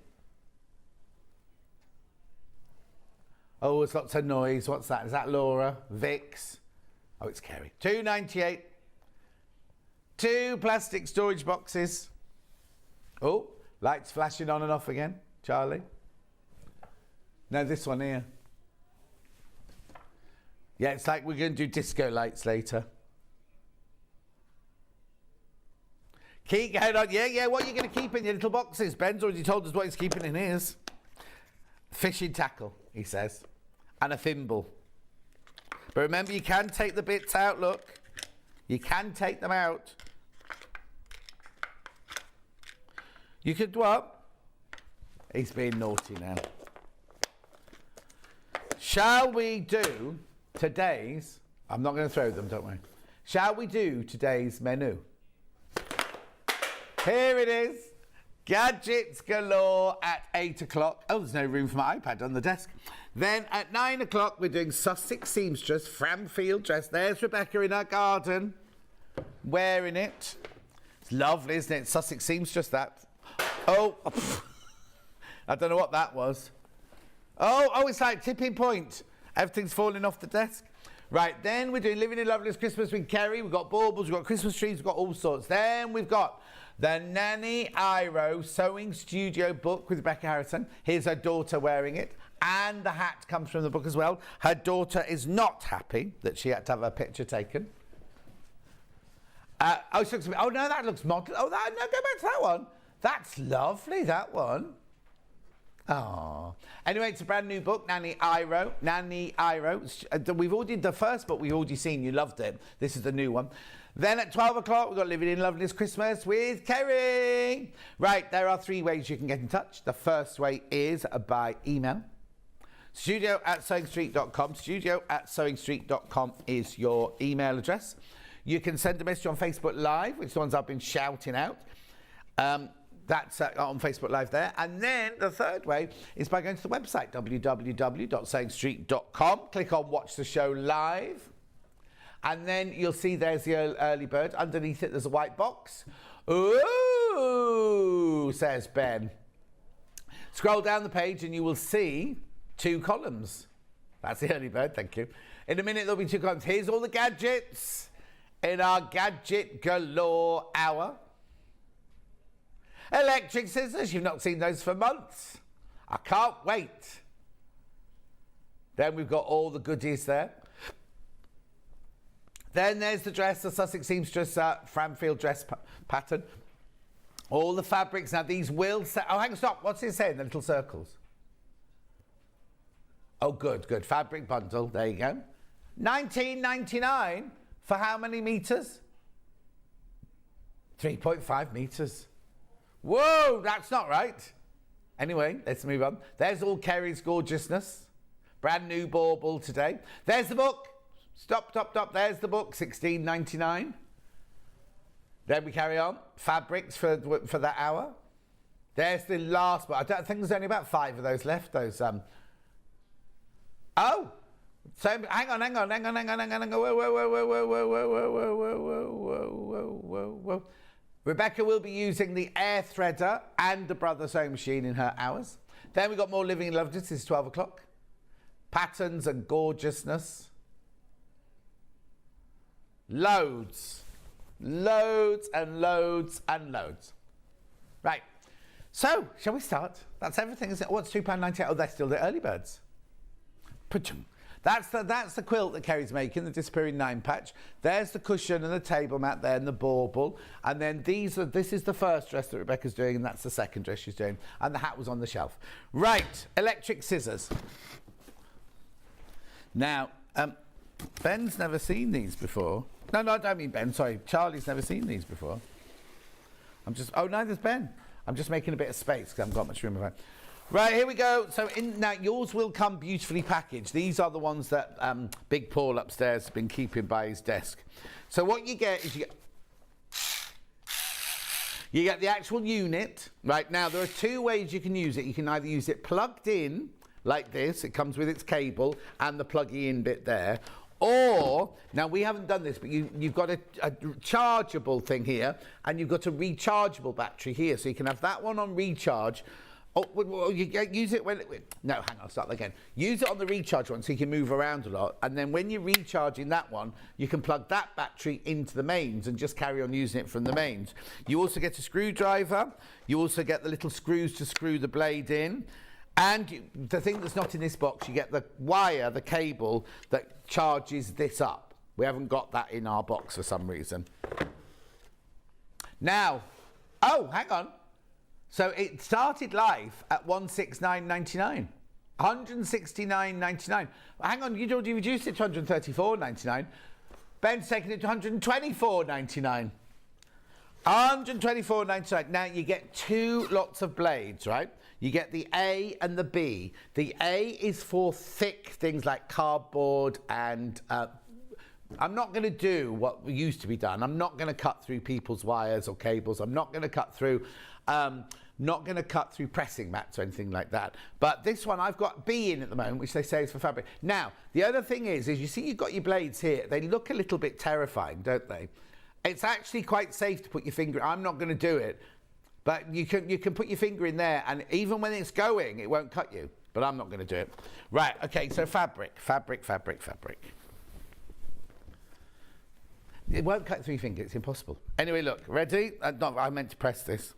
Oh, there's lots of noise. What's that? Is that Laura? Vix? Oh, it's Kerry. £2.98. 2 plastic storage boxes. Oh, lights flashing on and off again. Charlie? No, this one here. Yeah, it's like we're going to do disco lights later. Keep going on. Yeah, what are you going to keep in your little boxes? Ben's already told us what he's keeping in his. Fishing tackle, he says. And a thimble. But remember, you can take the bits out, look. You can take them out. You could what? He's being naughty now. Shall we do today's... I'm not going to throw them, don't worry. Shall we do today's menu? Here it is. Gadgets galore at 8 o'clock. Oh, there's no room for my iPad on the desk. Then at 9 o'clock, we're doing Sussex Seamstress Framfield dress. There's Rebecca in her garden, wearing it. It's lovely, isn't it? Sussex Seamstress, that. Oh, I don't know what that was. Oh, it's like tipping point. Everything's falling off the desk. Right, then we're doing Living in Loveliness Christmas with Kerry. We've got baubles, we've got Christmas trees, we've got all sorts. Then we've got the Nanny Iro Sewing Studio book with Rebecca Harrison. Here's her daughter wearing it. And the hat comes from the book as well. Her daughter is not happy that she had to have her picture taken. She looks, oh, no, that looks model. Oh, no, go back to that one. That's lovely, that one. Oh. Anyway, it's a brand new book, Nanny Iro. Nanny Iro. We've already the first book we've already seen. You loved it. This is the new one. Then at 12 o'clock, we've got Living in Loveliness Christmas with Kerry. Right, there are 3 ways you can get in touch. The first way is by email. studio@sewingstreet.com. studio@sewingstreet.com is your email address. You can send a message on Facebook Live, which is the ones I've been shouting out. That's on Facebook Live there. And then the third way is by going to the website, www.sewingstreet.com. Click on Watch the Show Live. And then you'll see there's the early bird. Underneath it, there's a white box. Ooh, says Ben. Scroll down the page and you will see 2 columns. That's the early bird, thank you. In a minute, there'll be 2 columns. Here's all the gadgets in our Gadget Galore hour. Electric scissors, you've not seen those for months. I can't wait. Then we've got all the goodies there. Then there's the dress, the Sussex Seamstress Framfield dress pattern. All the fabrics. Now these will say, oh, hang on, stop. What's it saying, the little circles? Oh, good, good. Fabric bundle, there you go. $19.99 for how many meters? 3.5 meters. Whoa, that's not right. Anyway, let's move on. There's all Kerry's gorgeousness. Brand new bauble today. There's the book. Stop. There's the book, $16.99. Then we carry on. Fabrics for that hour. There's the last book. I think there's only about 5 of those left. Those Oh, so hang on. Whoa. Rebecca will be using the air threader and the Brother sewing machine in her hours. Then we've got more Living in Loveliness. This is 12 o'clock. Patterns and gorgeousness. Loads and loads. Right. So, shall we start? That's everything, isn't it? What's £2.98? Oh, they're still the early birds. That's the quilt that Kerry's making, the Disappearing 9 patch. There's the cushion and the table mat there and the bauble. And then this is the first dress that Rebecca's doing, and that's the second dress she's doing. And the hat was on the shelf. Right, electric scissors. Now, Ben's never seen these before. No, I don't mean Ben, sorry. Charlie's never seen these before. Neither's Ben. I'm just making a bit of space because I haven't got much room around. Right, here we go. So now yours will come beautifully packaged. These are the ones that Big Paul upstairs has been keeping by his desk. So what you get is you get the actual unit. Right, now there are 2 ways you can use it. You can either use it plugged in like this. It comes with its cable and the pluggy in bit there. Or, now we haven't done this, but you've got a chargeable thing here and you've got a rechargeable battery here. So you can have that one on recharge. Oh, you use it when... No, hang on, I'll start again. Use it on the recharge one so you can move around a lot. And then when you're recharging that one, you can plug that battery into the mains and just carry on using it from the mains. You also get a screwdriver. You also get the little screws to screw the blade in. And the thing that's not in this box, you get the wire, the cable that charges this up. We haven't got that in our box for some reason. Now, oh, hang on. So it started live at $169.99, $169.99. Hang on, you'd already reduced it to $134.99. Ben's taken it to $124.99. $124.99. Now you get 2 lots of blades, right? You get the A and the B. The A is for thick things like cardboard and I'm not going to do what used to be done. I'm not going to cut through people's wires or cables. I'm not going to cut through not going to cut through pressing mats or anything like that. But this one I've got B in at the moment, which they say is for fabric. Now, the other thing is you see you've got your blades here. They look a little bit terrifying, don't they? It's actually quite safe to put your finger. I'm not going to do it, but you can put your finger in there, and even when it's going, it won't cut you. But I'm not going to do it. Right, okay, so fabric. It won't cut through your finger, it's impossible. Anyway, look, ready? No, I meant to press this.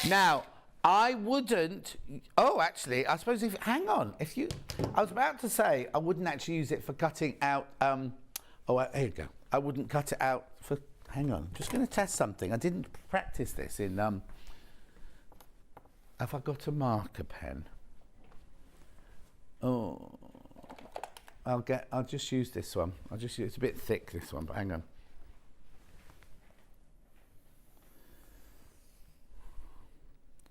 Now, I wouldn't, oh, actually, I suppose if, hang on, I was about to say I wouldn't actually use it for cutting out, here you go. I wouldn't cut it out for, hang on, I'm just going to test something. I didn't practice this in, have I got a marker pen? Oh, I'll just use this one. It's a bit thick, this one, but hang on.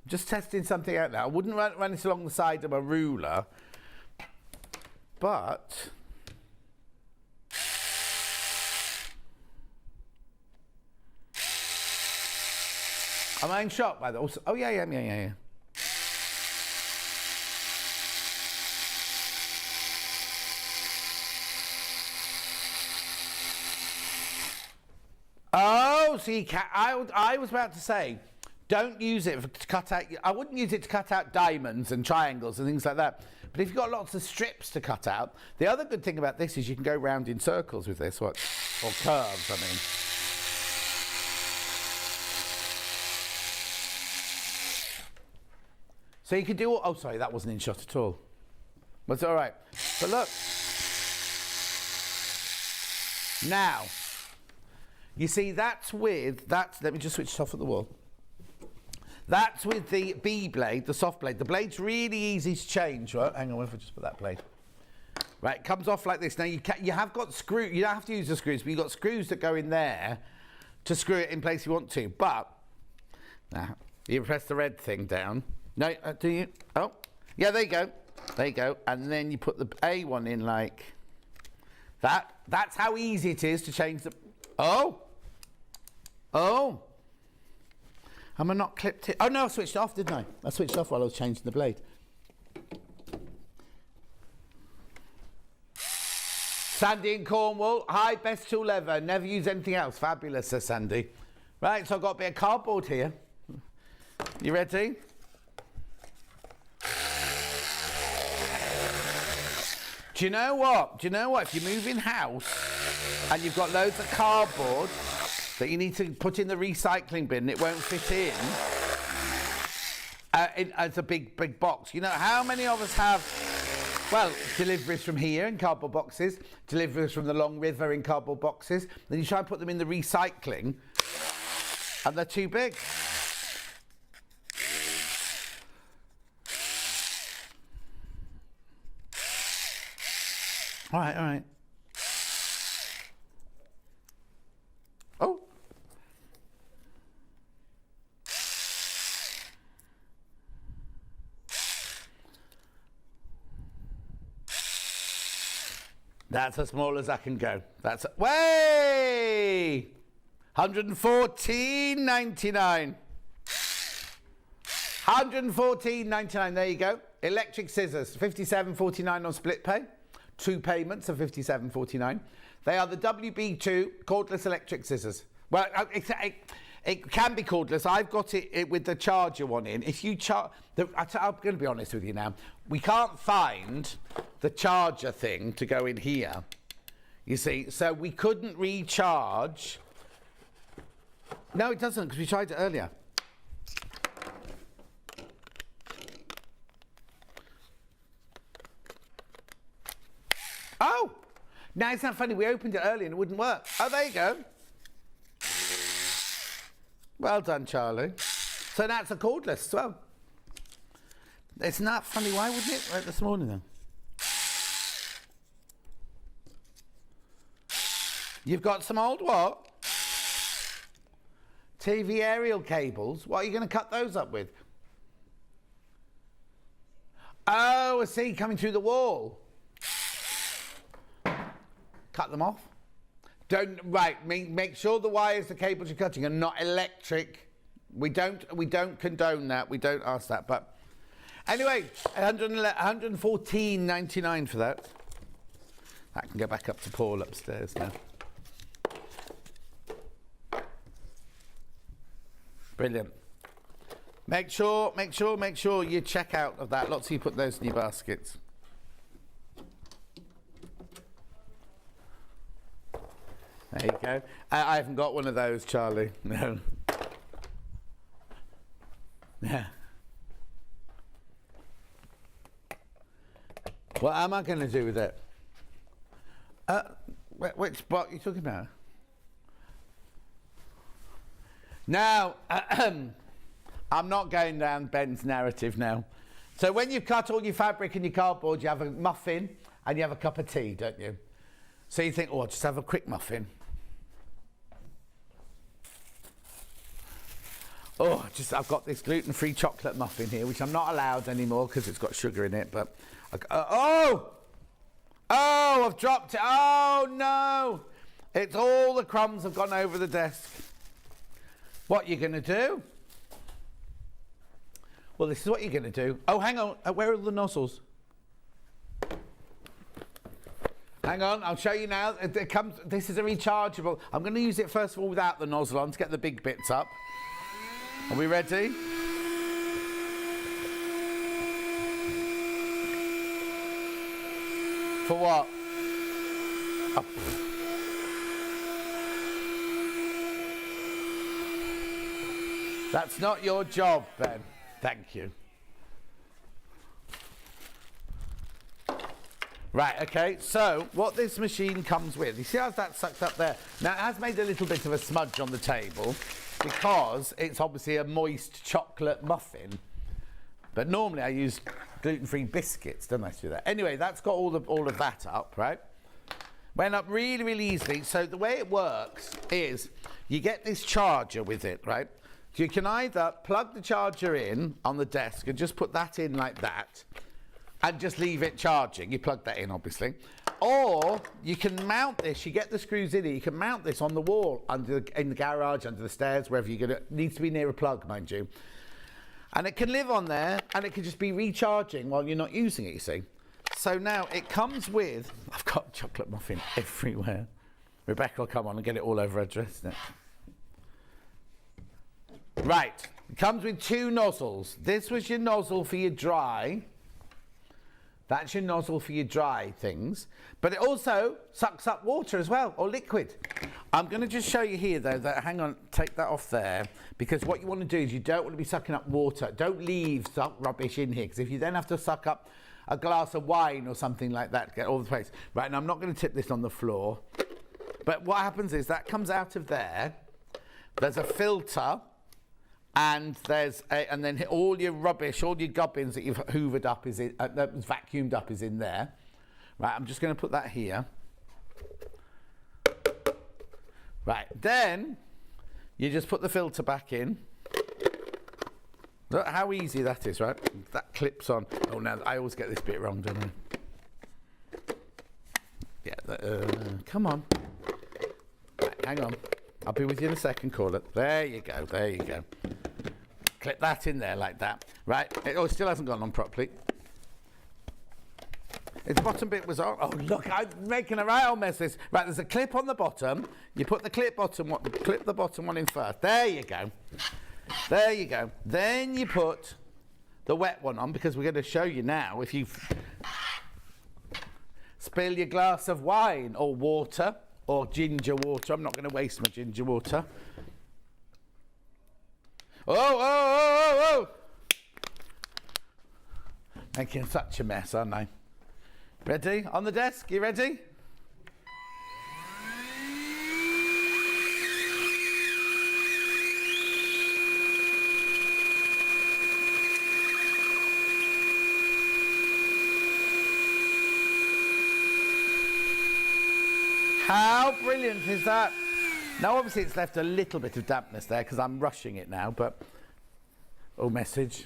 Just testing something out now. I wouldn't run this along the side of a ruler, but am I in shot by that? Also, oh yeah. Oh, so you can't. I was about to say, don't use it to cut out. I wouldn't use it to cut out diamonds and triangles and things like that. But if you've got lots of strips to cut out, the other good thing about this is you can go round in circles with this, or curves, I mean. So you could do all, oh sorry, that wasn't in shot at all. But it's all right. But look. Now, you see let me just switch it off at the wall. That's with the B blade, the soft blade. The blade's really easy to change, right? Hang on, if I just put that blade. Right, it comes off like this. Now you have got screws, you don't have to use the screws, but you've got screws that go in there to screw it in place if you want to. But, now, you press the red thing down. No, do you? Oh, yeah, there you go. There you go. And then you put the A one in like that. That's how easy it is to change the, oh. Am I not clipped it? Oh no, I switched it off, didn't I? I switched it off while I was changing the blade. Sandy in Cornwall. Hi, best tool ever. Never use anything else. Fabulous, says Sandy. Right, so I've got a bit of cardboard here. You ready? Do you know what? If you're moving house and you've got loads of cardboard that you need to put in the recycling bin, it won't fit in as a big box. You know, how many of us have, well, deliveries from here in cardboard boxes, deliveries from the Long River in cardboard boxes, then you try and put them in the recycling and they're too big. All right. Oh. That's as small as I can go. That's way 114.99. 114.99. There you go. Electric scissors, 57.49 on split pay. 2 payments of 57.49. They are the WB2 cordless electric scissors. Well, it can be cordless. I've got it with the charger one in. If you I'm going to be honest with you now. We can't find the charger thing to go in here. You see, so we couldn't recharge. No, it doesn't, because we tried it earlier. Oh! Now, it's not funny. We opened it earlier and it wouldn't work. Oh, there you go. Well done, Charlie. So that's a cordless as well. It's not funny. Why wouldn't it work this morning, then? You've got some old what? TV aerial cables. What are you going to cut those up with? Oh, I see. Coming through the wall. cut them off. Make sure the wires, the cables you're cutting are not electric. We don't condone that. We don't ask that. But anyway, 114.99 for that. That can go back up to Paul upstairs now. Brilliant. Make sure you check out of that. Lots of you put those in your baskets. There you go. I haven't got one of those, Charlie. No. Yeah. What am I going to do with it? Which spot are you talking about? Now, I'm not going down Ben's narrative now. So when you cut all your fabric and your cardboard, you have a muffin and you have a cup of tea, don't you? So you think, oh, I'll just have a quick muffin. Oh, I've got this gluten-free chocolate muffin here, which I'm not allowed anymore because it's got sugar in it. But I've dropped it. Oh no! It's all the crumbs have gone over the desk. What are you going to do? Well, this is what you're going to do. Oh, hang on. Where are the nozzles? Hang on, I'll show you now. This is a rechargeable. I'm going to use it first of all without the nozzle on to get the big bits up. Are we ready? For what? Oh. That's not your job, Ben. Thank you. Right, okay, so what this machine comes with, you see how that's sucked up there? Now, it has made a little bit of a smudge on the table because it's obviously a moist chocolate muffin. But normally I use gluten-free biscuits, don't I, to do that? Anyway, that's got all of that up, right? Went up really, really easily. So the way it works is you get this charger with it, right? So you can either plug the charger in on the desk and just put that in like that and just leave it charging. You plug that in, obviously. Or you can mount this. You get the screws in it. You can mount this on the wall, in the garage, under the stairs, wherever you're going to. It needs to be near a plug, mind you. And it can live on there, and it can just be recharging while you're not using it, you see. So now it comes with... I've got chocolate muffin everywhere. Rebecca will come on and get it all over her dress now. Right. It comes with 2 nozzles. This was your nozzle for your dry. That's your nozzle for your dry things. But it also sucks up water as well, or liquid. I'm going to just show you here, though, that, hang on, take that off there, because what you want to do is you don't want to be sucking up water. Don't leave rubbish in here, because if you then have to suck up a glass of wine or something like that to get all the place. Right, now I'm not going to tip this on the floor. But what happens is that comes out of there. There's a filter. And and then all your rubbish, all your gubbins that you've hoovered up that was vacuumed up is in there. Right, I'm just going to put that here. Right, then you just put the filter back in. Look how easy that is, right? That clips on. Oh, now I always get this bit wrong, don't I? Yeah, come on. Right, hang on. I'll be with you in a second, caller. There you go, there you go. Clip that in there like that. Right, it still hasn't gone on properly. Its bottom bit was on. Oh, look, I'm making a right old mess of this. Right, there's a clip on the bottom. You put the clip the bottom one in first. There you go. There you go. Then you put the wet one on, because we're going to show you now if you spill your glass of wine or water or ginger water. I'm not going to waste my ginger water. Oh! Making such a mess, aren't I? Ready? On the desk? You ready? How brilliant is that? Now, obviously, it's left a little bit of dampness there because I'm rushing it now, but... Oh, message.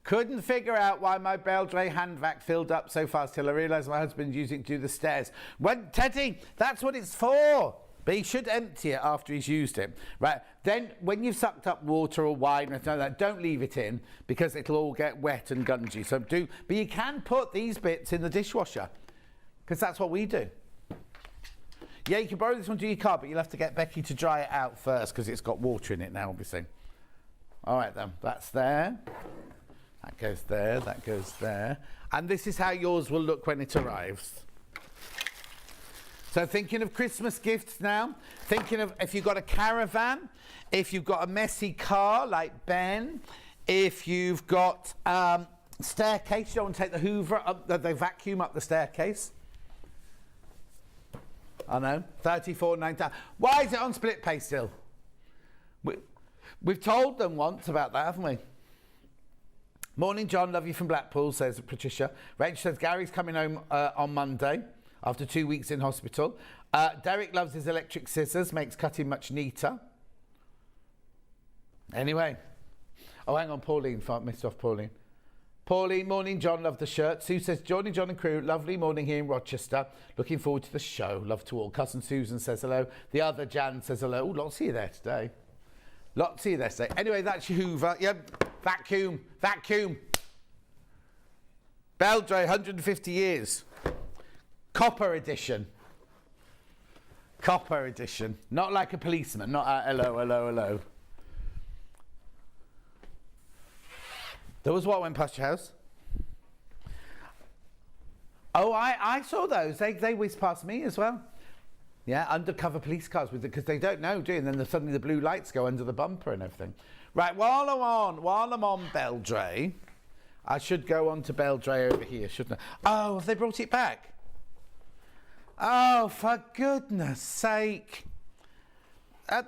Couldn't figure out why my Beldray hand vac filled up so fast till I realised my husband using it to do the stairs. When, Teddy, that's what it's for. But he should empty it after he's used it. Right, then when you've sucked up water or wine or anything like that, don't leave it in because it'll all get wet and gungy. So but you can put these bits in the dishwasher because that's what we do. Yeah, you can borrow this one to your car, but you'll have to get Becky to dry it out first because it's got water in it now, obviously. All right then, that's there. That goes there, that goes there. And this is how yours will look when it arrives. So thinking of Christmas gifts now, thinking of if you've got a caravan, if you've got a messy car like Ben, if you've got staircase, you don't want to take the Hoover up, the vacuum up the staircase. I know, 34.99. Why is it on split pay still? We've told them once about that, haven't we? Morning, John. Love you from Blackpool, says Patricia. Rach says Gary's coming home on Monday after 2 weeks in hospital. Derek loves his electric scissors, makes cutting much neater. Anyway. Oh, hang on, Pauline. Missed off Pauline. Pauline, morning, John. Love the shirt. Sue says, joining John and crew. Lovely morning here in Rochester. Looking forward to the show. Love to all. Cousin Susan says hello. The other Jan says hello. Oh, lots of you there today. Lots of you there today. Anyway, that's your Hoover. Yep. Vacuum. Beldray, 150 years. Copper edition. Not like a policeman. Not hello. There was what went past your house? Oh, I saw those. They whizzed past me as well. Yeah, undercover police cars because they don't know, do you? And then suddenly the blue lights go under the bumper and everything. Right, while I'm on Beldray, I should go on to Beldray over here, shouldn't I? Oh, have they brought it back? Oh, for goodness sake.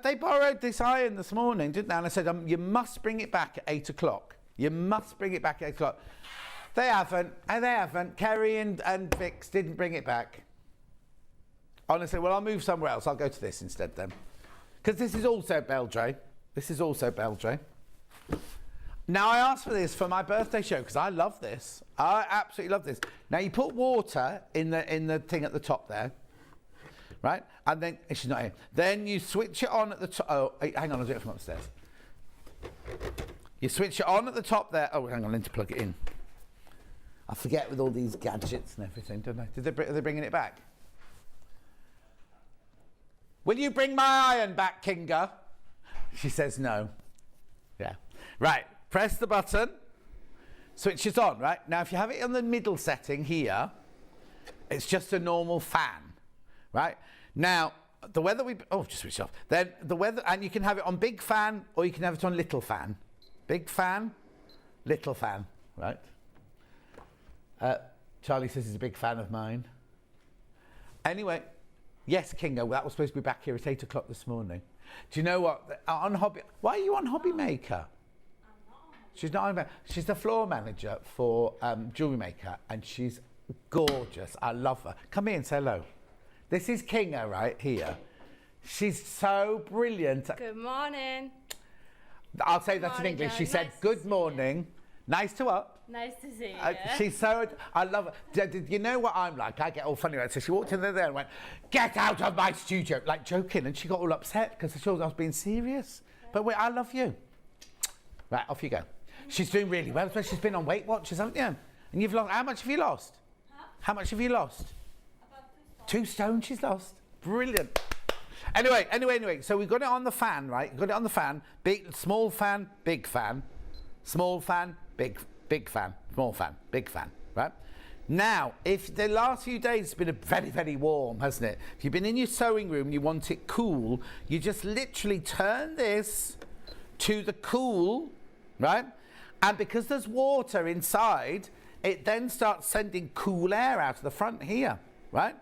They borrowed this iron this morning, didn't they? And I said, you must bring it back at 8 o'clock. You must bring it back at 8 o'clock. They haven't. Kerry and Vix didn't bring it back. Honestly, well, I'll move somewhere else. I'll go to this instead then. Because this is also Beldray. Now, I asked for this for my birthday show because I love this. I absolutely love this. Now, you put water in the thing at the top there, right? And then, she's not here. Then you switch it on at the top. Oh, hang on, I'll do it from upstairs. You switch it on at the top there. Oh, hang on, I need to plug it in. I forget with all these gadgets and everything, don't I? Are they bringing it back? Will you bring my iron back, Kinga? She says no. Yeah. Right. Press the button. Switch it on, right? Now, if you have it on the middle setting here, it's just a normal fan, right? Now, the weather just switch it off. Then the weather, and you can have it on big fan or you can have it on little fan. Big fan, little fan, right? Charlie says he's a big fan of mine. Anyway, yes, Kinga, that was supposed to be back here at 8 o'clock this morning. Do you know what? Why are you on Hobby Maker? She's not on. She's the floor manager for Jewellery Maker, and she's gorgeous. I love her. Come here and say hello. This is Kinga right here. She's so brilliant. Good morning. I'll say that in English. She said, good morning. Nice to what? Nice to see you. She's so, I love her. You know what I'm like? I get all funny, right? So she walked in there and went, get out of my studio, like joking. And she got all upset because she thought I was being serious. But wait, I love you. Right, off you go. She's doing really well. She's been on Weight Watchers, haven't you? And you've lost, how much have you lost? Huh? How much have you lost? About 2 stone. 2 stone she's lost. Brilliant. Anyway, so we got it on the fan, right? Got it on the fan. Small fan, big fan. Small fan, big fan. Small fan, big fan, right? Now, if the last few days it's been very, very warm, hasn't it? If you've been in your sewing room and you want it cool, you just literally turn this to the cool, right? And because there's water inside, it then starts sending cool air out of the front here, right?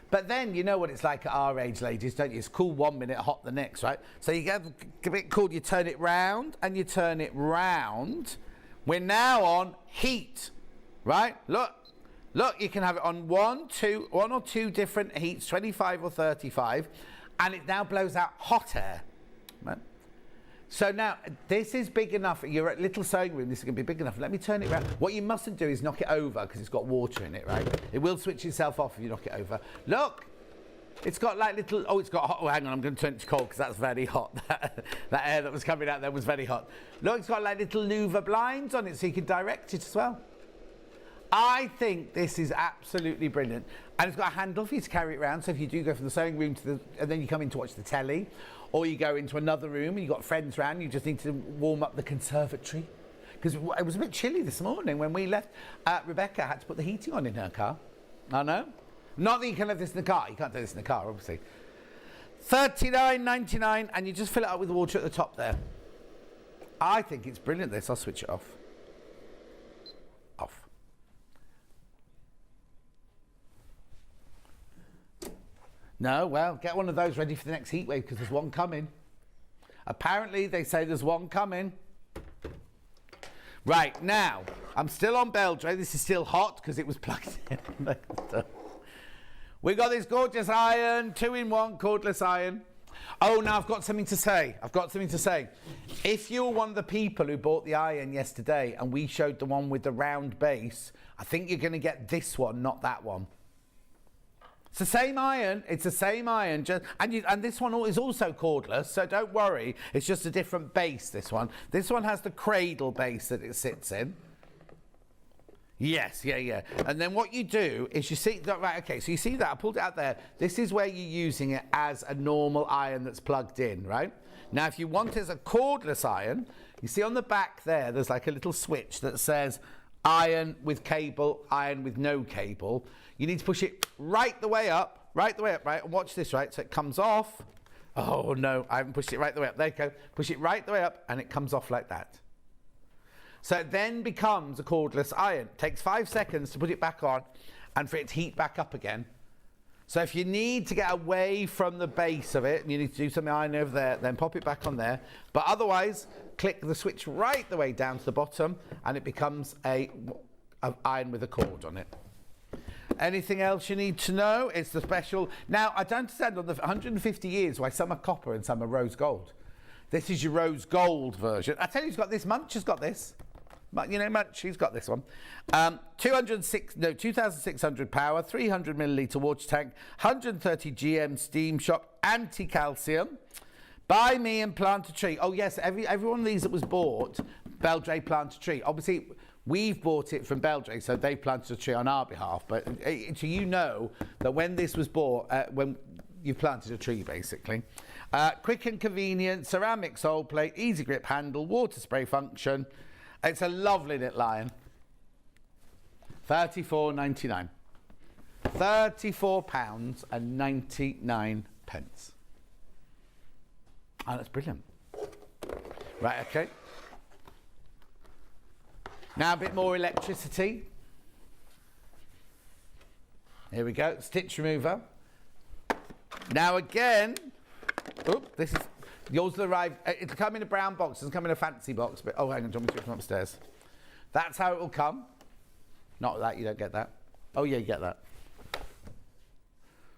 But then you know what it's like at our age, ladies, don't you? It's cool 1 minute, hot the next, right? So you get a bit cool, you turn it round and you turn it round. We're now on heat, right? Look, you can have it on one or two different heats, 25 or 35, and it now blows out hot air, right? So now, this is big enough. You're at little sewing room. This is going to be big enough. Let me turn it around. What you mustn't do is knock it over because it's got water in it, right? It will switch itself off if you knock it over. Look, it's got like little. Oh, it's got hot. Oh, hang on, I'm going to turn it to cold because that's very hot. That air that was coming out there was very hot. Look, it's got like little louver blinds on it, so you can direct it as well. I think this is absolutely brilliant. And it's got a handle for you to carry it around. So if you do go from the sewing room to the, and then you come in to watch the telly, or you go into another room and you've got friends around, you just need to warm up the conservatory. Because it was a bit chilly this morning when we left. Rebecca had to put the heating on in her car. I know. Not that you can have this in the car. You can't do this in the car, obviously. $39.99, and you just fill it up with water at the top there. I think it's brilliant, this. I'll switch it off. Off. No, well, get one of those ready for the next heat wave because there's one coming. Apparently, they say there's one coming. Right, now, I'm still on Beldray. This is still hot because it was plugged in. We got this gorgeous iron, 2-in-1 cordless iron. Oh, now I've got something to say. If you're one of the people who bought the iron yesterday and we showed the one with the round base, I think you're going to get this one, not that one. It's the same iron. It's the same iron. And this one is also cordless, so don't worry. It's just a different base, this one. This one has the cradle base that it sits in. Yes, yeah. And then what you do is you see that, right, okay, so you see that, I pulled it out there. This is where you're using it as a normal iron that's plugged in, right? Now, if you want it as a cordless iron, you see on the back there, there's like a little switch that says iron with cable, iron with no cable. You need to push it right the way up, right? And watch this, right? So it comes off. Oh, no, I haven't pushed it right the way up. There you go. Push it right the way up, and it comes off like that. So it then becomes a cordless iron. It takes 5 seconds to put it back on and for it to heat back up again. So if you need to get away from the base of it and you need to do something iron over there, then pop it back on there. But otherwise, click the switch right the way down to the bottom and it becomes a iron with a cord on it. Anything else you need to know? It's the special. Now, I don't understand on the 150 years why some are copper and some are rose gold. This is your rose gold version. I tell you who's got this. Munch has got this. You know, Munch, he's got this one. 2,600 power, 300 millilitre water tank, 130 GM steam shock, anti-calcium. Buy me and plant a tree. Oh yes, every one of these that was bought, Beldray plant a tree. Obviously, we've bought it from Beldray, so they planted a tree on our behalf. But so you know that when this was bought, when you planted a tree, basically. Quick and convenient, ceramic sole plate, easy grip handle, water spray function. It's a lovely little iron. £34.99. £34.99. Oh, that's brilliant. Right, okay. Now a bit more electricity. Here we go, stitch remover. Now again, this is, yours will arrive, it'll come in a brown box, it doesn't come in a fancy box, but, oh hang on, do you want me to come upstairs? That's how it will come. Not that, you don't get that. Oh yeah, you get that.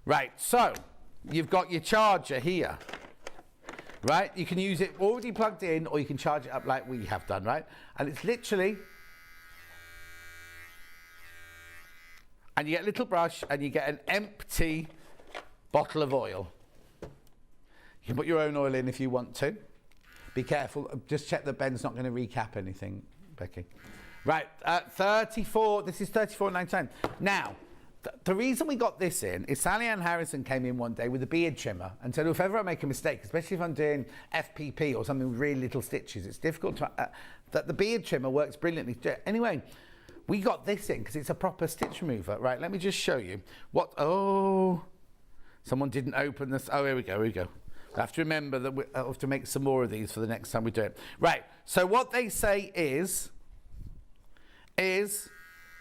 Right, so, you've got your charger here. Right, you can use it already plugged in, or you can charge it up like we have done, right? And it's literally, and you get a little brush, and you get an empty bottle of oil. You can put your own oil in if you want to. Be careful, just check that Ben's not going to recap anything, Becky. Right, 34, this is $34.99. Now, the reason we got this in is Sally Ann Harrison came in one day with a beard trimmer and said, if ever I make a mistake, especially if I'm doing FPP or something with really little stitches, it's difficult to, that the beard trimmer works brilliantly. Anyway, we got this in because it's a proper stitch remover. Right, let me just show you. What, oh, someone didn't open this. Oh, here we go. I have to remember that we have to make some more of these for the next time we do it. Right, so what they say is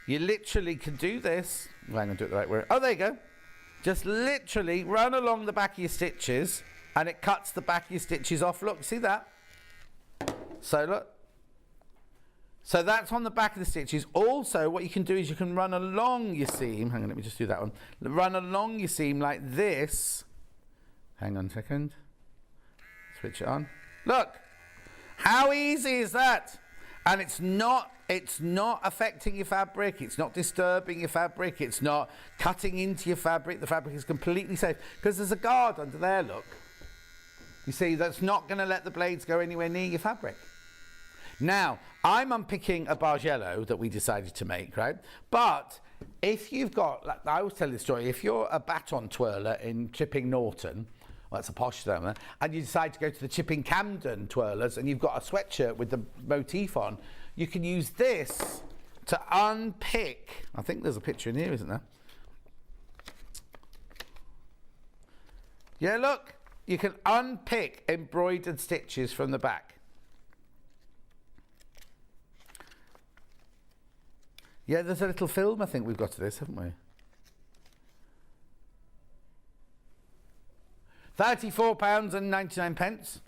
you literally can do this. Well, I'm going to do it the right way. Oh, there you go. Just literally run along the back of your stitches and it cuts the back of your stitches off. Look, see that? So look. So that's on the back of the stitches. Also, what you can do is you can run along your seam. Hang on, let me just do that one. Run along your seam like this. Hang on a second. Switch it on. Look. How easy is that? And it's not affecting your fabric, it's not disturbing your fabric, it's not cutting into your fabric. The fabric is completely safe because there's a guard under there, look. You see, that's not going to let the blades go anywhere near your fabric. Now, I'm unpicking a bargello that we decided to make, right? But if you've got, like I always tell this story, if you're a baton twirler in Chipping Norton, well, that's a posh term, and you decide to go to the Chipping Camden twirlers and you've got a sweatshirt with the motif on, you can use this to unpick. I think there's a picture in here, isn't there? Yeah, look. You can unpick embroidered stitches from the back. Yeah, there's a little film I think we've got to this, haven't we? £34.99.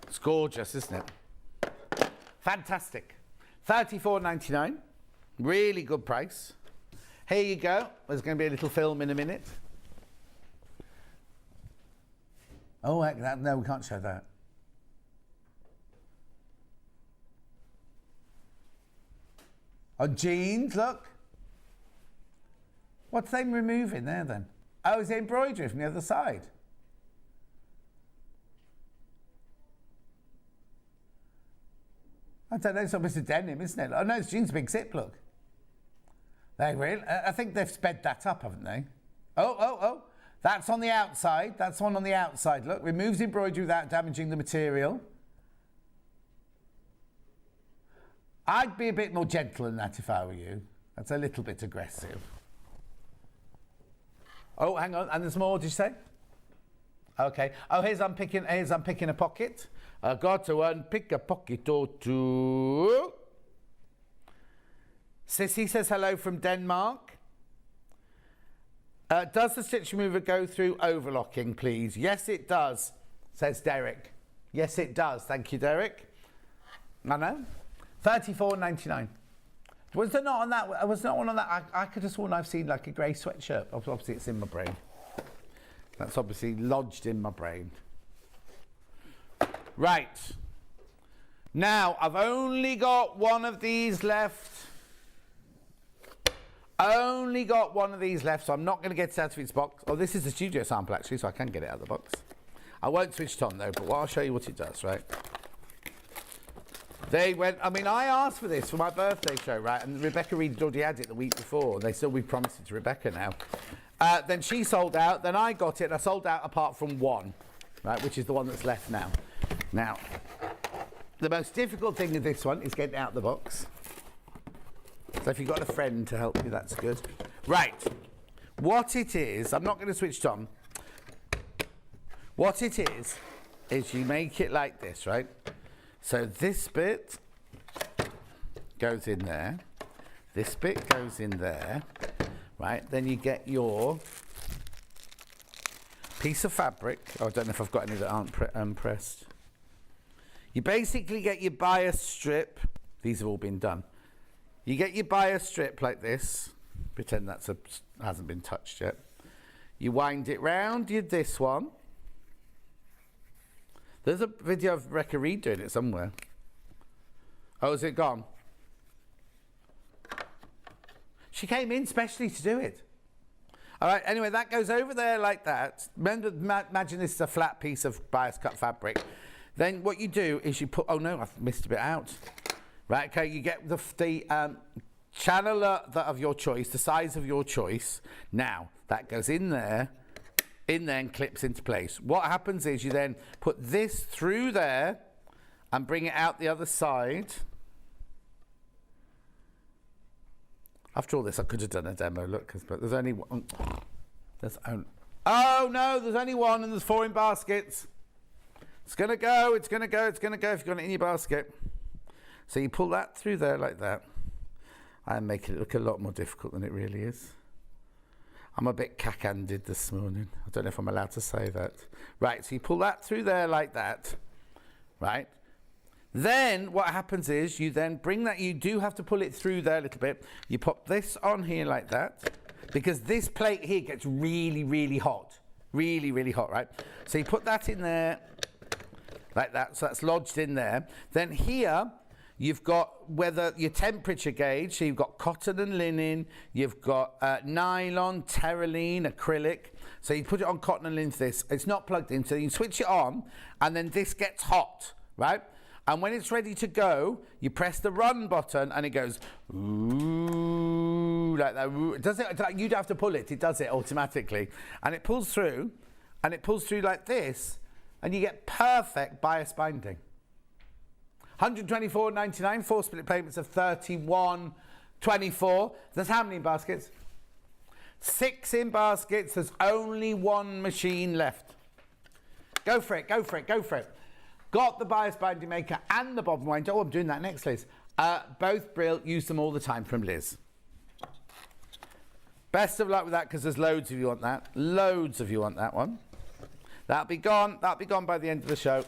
It's gorgeous, isn't it? Fantastic. £34.99. Really good price. Here you go. There's going to be a little film in a minute. Oh, heck, no, we can't show that. Oh, jeans, look. What's they removing there then? Oh, it's the embroidery from the other side. I don't know, it's almost a denim, isn't it? Oh, no, it's jeans, big zip, look. They really, I think they've sped that up, haven't they? Oh. That's on the outside. That's one on the outside. Look, removes embroidery without damaging the material. I'd be a bit more gentle than that if I were you. That's a little bit aggressive. Oh, hang on. And there's more, did you say? Okay. Oh, here's unpicking a pocket. I got to unpick a pocket or two. Sissy says hello from Denmark. Does the stitch remover go through overlocking, please? Yes, it does, says Derek. Yes, it does. Thank you, Derek. I know. £34.99. Was there not on that? Was not one on that? I could have sworn I've seen like a grey sweatshirt. Obviously, it's in my brain. That's obviously lodged in my brain. Right. Now, I've only got one of these left. Only got one of these left, so I'm not going to get it out of its box. Oh, this is the studio sample, actually, so I can get it out of the box. I won't switch it on, though, but I'll show you what it does, right? They went, I mean, I asked for this for my birthday show, right? And Rebecca Reed already had it the week before. We promised it to Rebecca now. Then she sold out, then I got it, and I sold out apart from one, right? Which is the one that's left now. Now, the most difficult thing with this one is getting it out of the box. So if you've got a friend to help you, that's good. Right. What it is, I'm not going to switch it on. What it is you make it like this, right? So this bit goes in there. This bit goes in there, right? Then you get your piece of fabric. Oh, I don't know if I've got any that aren't pressed. You basically get your bias strip. These have all been done. You get your bias strip like this. Pretend that hasn't been touched yet. You wind it round this one. There's a video of Rebecca Reed doing it somewhere. Oh, is it gone? She came in specially to do it. All right, anyway, that goes over there like that. Remember, imagine this is a flat piece of bias cut fabric. Then what you do is you put, oh no, I've missed a bit out. Right, okay, you get the channel of your choice, the size of your choice. Now, that goes in there and clips into place. What happens is you then put this through there and bring it out the other side. After all this, I could have done a demo, look, but there's only one. Oh no, there's only one and there's 4 in baskets. It's gonna go, it's gonna go if you've got it in your basket. So you pull that through there like that. I'm making it look a lot more difficult than it really is. I'm a bit cack-handed this morning. I don't know if I'm allowed to say that. Right, so you pull that through there like that, right? Then what happens is you then bring that, you do have to pull it through there a little bit. You pop this on here like that, because this plate here gets really, really hot. Really, really hot, right? So you put that in there like that. So that's lodged in there. Then here, you've got your temperature gauge. So you've got cotton and linen. You've got nylon, terylene, acrylic. So you put it on cotton and linen for this. It's not plugged in, so you switch it on, and then this gets hot, right? And when it's ready to go, you press the run button, and it goes ooh, like that. It does it like you'd have to pull it. It does it automatically, and it pulls through, like this, and you get perfect bias binding. 124.99, 4 split payments of 31.24. There's how many baskets? 6 in baskets. There's only 1 machine left. Go for it, go for it, go for it. Got the bias binding maker and the bobbin winder. Oh, I'm doing that next, Liz. Both brilliant. Use them all the time from Liz. Best of luck with that, because there's loads of you want that. Loads of you want that one. That'll be gone. That'll be gone by the end of the show.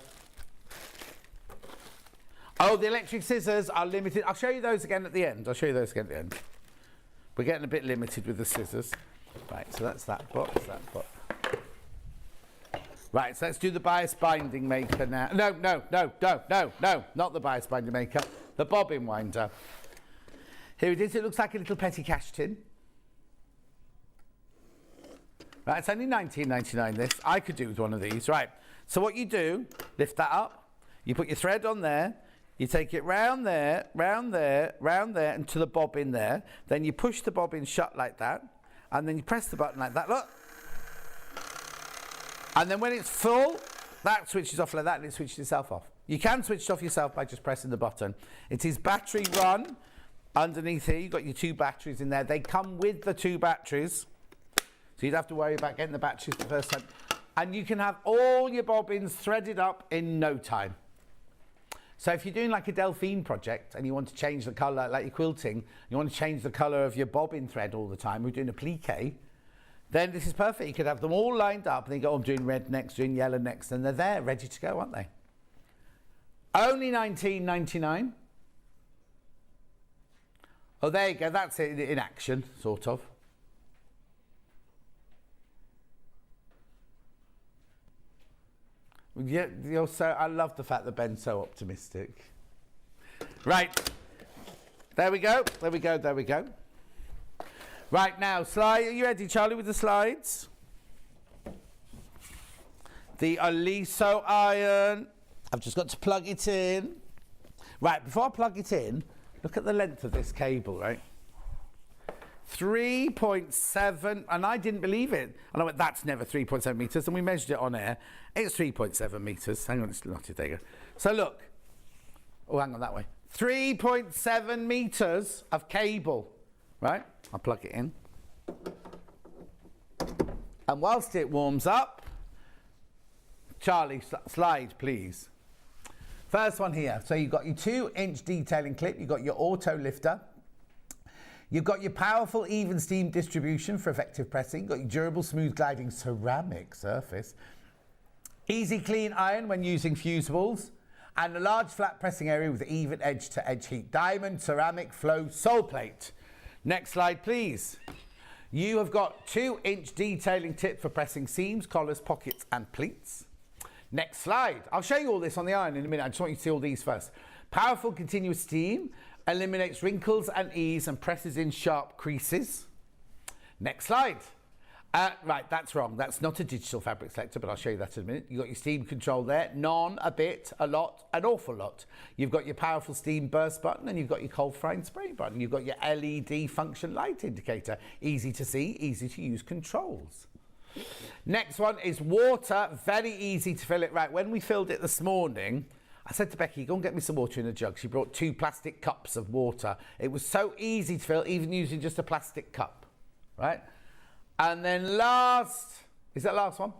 Oh, the electric scissors are limited. I'll show you those again at the end. We're getting a bit limited with the scissors. Right, so that's that box, Right, so let's do the bias binding maker now. No, not the bias binding maker. The bobbin winder. Here it is. It looks like a little petty cash tin. Right, it's only $19.99 this. I could do with one of these. Right, so what you do, lift that up. You put your thread on there. You take it round there, round there, and to the bobbin there. Then you push the bobbin shut like that. And then you press the button like that. Look. And then when it's full, that switches off like that, and it switches itself off. You can switch it off yourself by just pressing the button. It is battery run. Underneath here, you've got your 2 batteries in there. They come with the 2 batteries. So you'd have to worry about getting the batteries the first time. And you can have all your bobbins threaded up in no time. So if you're doing like a Delphine project and you want to change the colour, like you're quilting, you want to change the colour of your bobbin thread all the time, we're doing a pliqué, then this is perfect. You could have them all lined up and then you go, oh, I'm doing red next, doing yellow next, and they're there, ready to go, aren't they? Only $19.99. Oh, there you go. That's it in action, sort of. Yeah, I love the fact that Ben's so optimistic. Right. There we go. Right, now, slide. Are you ready, Charlie, with the slides? The Aliso iron. I've just got to plug it in. Right, before I plug it in, look at the length of this cable, right? 3.7, and I didn't believe it. And I went, that's never 3.7 metres, and we measured it on air. It's 3.7 metres. Hang on, it's not it. There you go. So look. Oh, hang on, that way. 3.7 metres of cable, right? I'll plug it in. And whilst it warms up, Charlie, slide, please. First one here. So you've got your 2-inch detailing clip. You've got your auto lifter. You've got your powerful even steam distribution for effective pressing. You've got your durable, smooth gliding ceramic surface. Easy clean iron when using fusibles. And a large flat pressing area with even edge to edge heat. Diamond ceramic flow sole plate. Next slide, please. You have got 2-inch detailing tip for pressing seams, collars, pockets and pleats. Next slide. I'll show you all this on the iron in a minute. I just want you to see all these first. Powerful continuous steam. Eliminates wrinkles and ease and presses in sharp creases. Next slide. Right, that's wrong. That's not a digital fabric selector, but I'll show you that in a minute. You've got your steam control there. None, a bit, a lot, an awful lot. You've got your powerful steam burst button and you've got your cold frying spray button. You've got your LED function light indicator. Easy to see, easy to use controls. Next one is water. Very easy to fill it. Right, when we filled it this morning, I said to Becky, go and get me some water in a jug. She brought 2 plastic cups of water. It was so easy to fill, even using just a plastic cup, right? And then last, is that last one?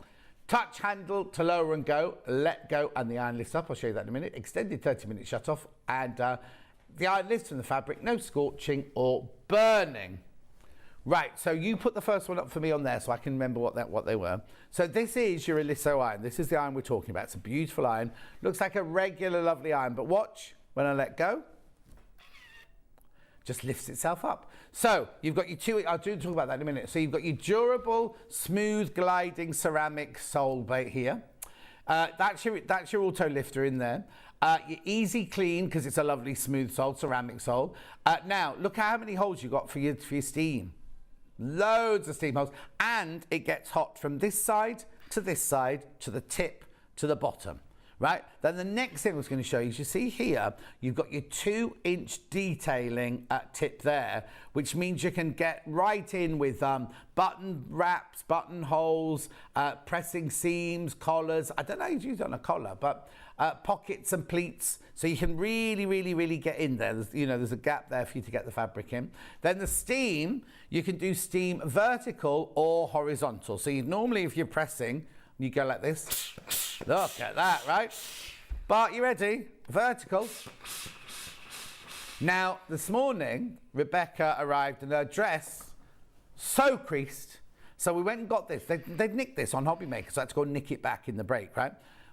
Touch handle to lower and go, let go, and the iron lifts up. I'll show you that in a minute. Extended 30-minute shut off, and the iron lifts from the fabric, no scorching or burning. Right, so you put the first one up for me on there so I can remember what they were. So this is your Aliso iron. This is the iron we're talking about. It's a beautiful iron. Looks like a regular, lovely iron, but watch when I let go. Just lifts itself up. So you've got your 2, I'll talk about that in a minute. So you've got your durable, smooth, gliding ceramic sole plate here. That's your auto lifter in there. Your easy clean, because it's a lovely smooth sole, ceramic sole. Now, look how many holes you got for your steam. Loads of steam holes. And it gets hot from this side, to the tip, to the bottom. Right? Then the next thing I was going to show you is, you see here, you've got your 2-inch detailing tip there, which means you can get right in with button wraps, buttonholes, pressing seams, collars. I don't know how you use it on a collar, but pockets and pleats. So you can really get in there. There's a gap there for you to get the fabric in. Then the steam, you can do steam vertical or horizontal. So normally if you're pressing, you go like this. Look at that, right? But you ready? Vertical. Now, this morning, Rebecca arrived and her dress so creased. So we went and got this. They'd nicked this on Hobby Maker, so I had to go nick it back in the break, right?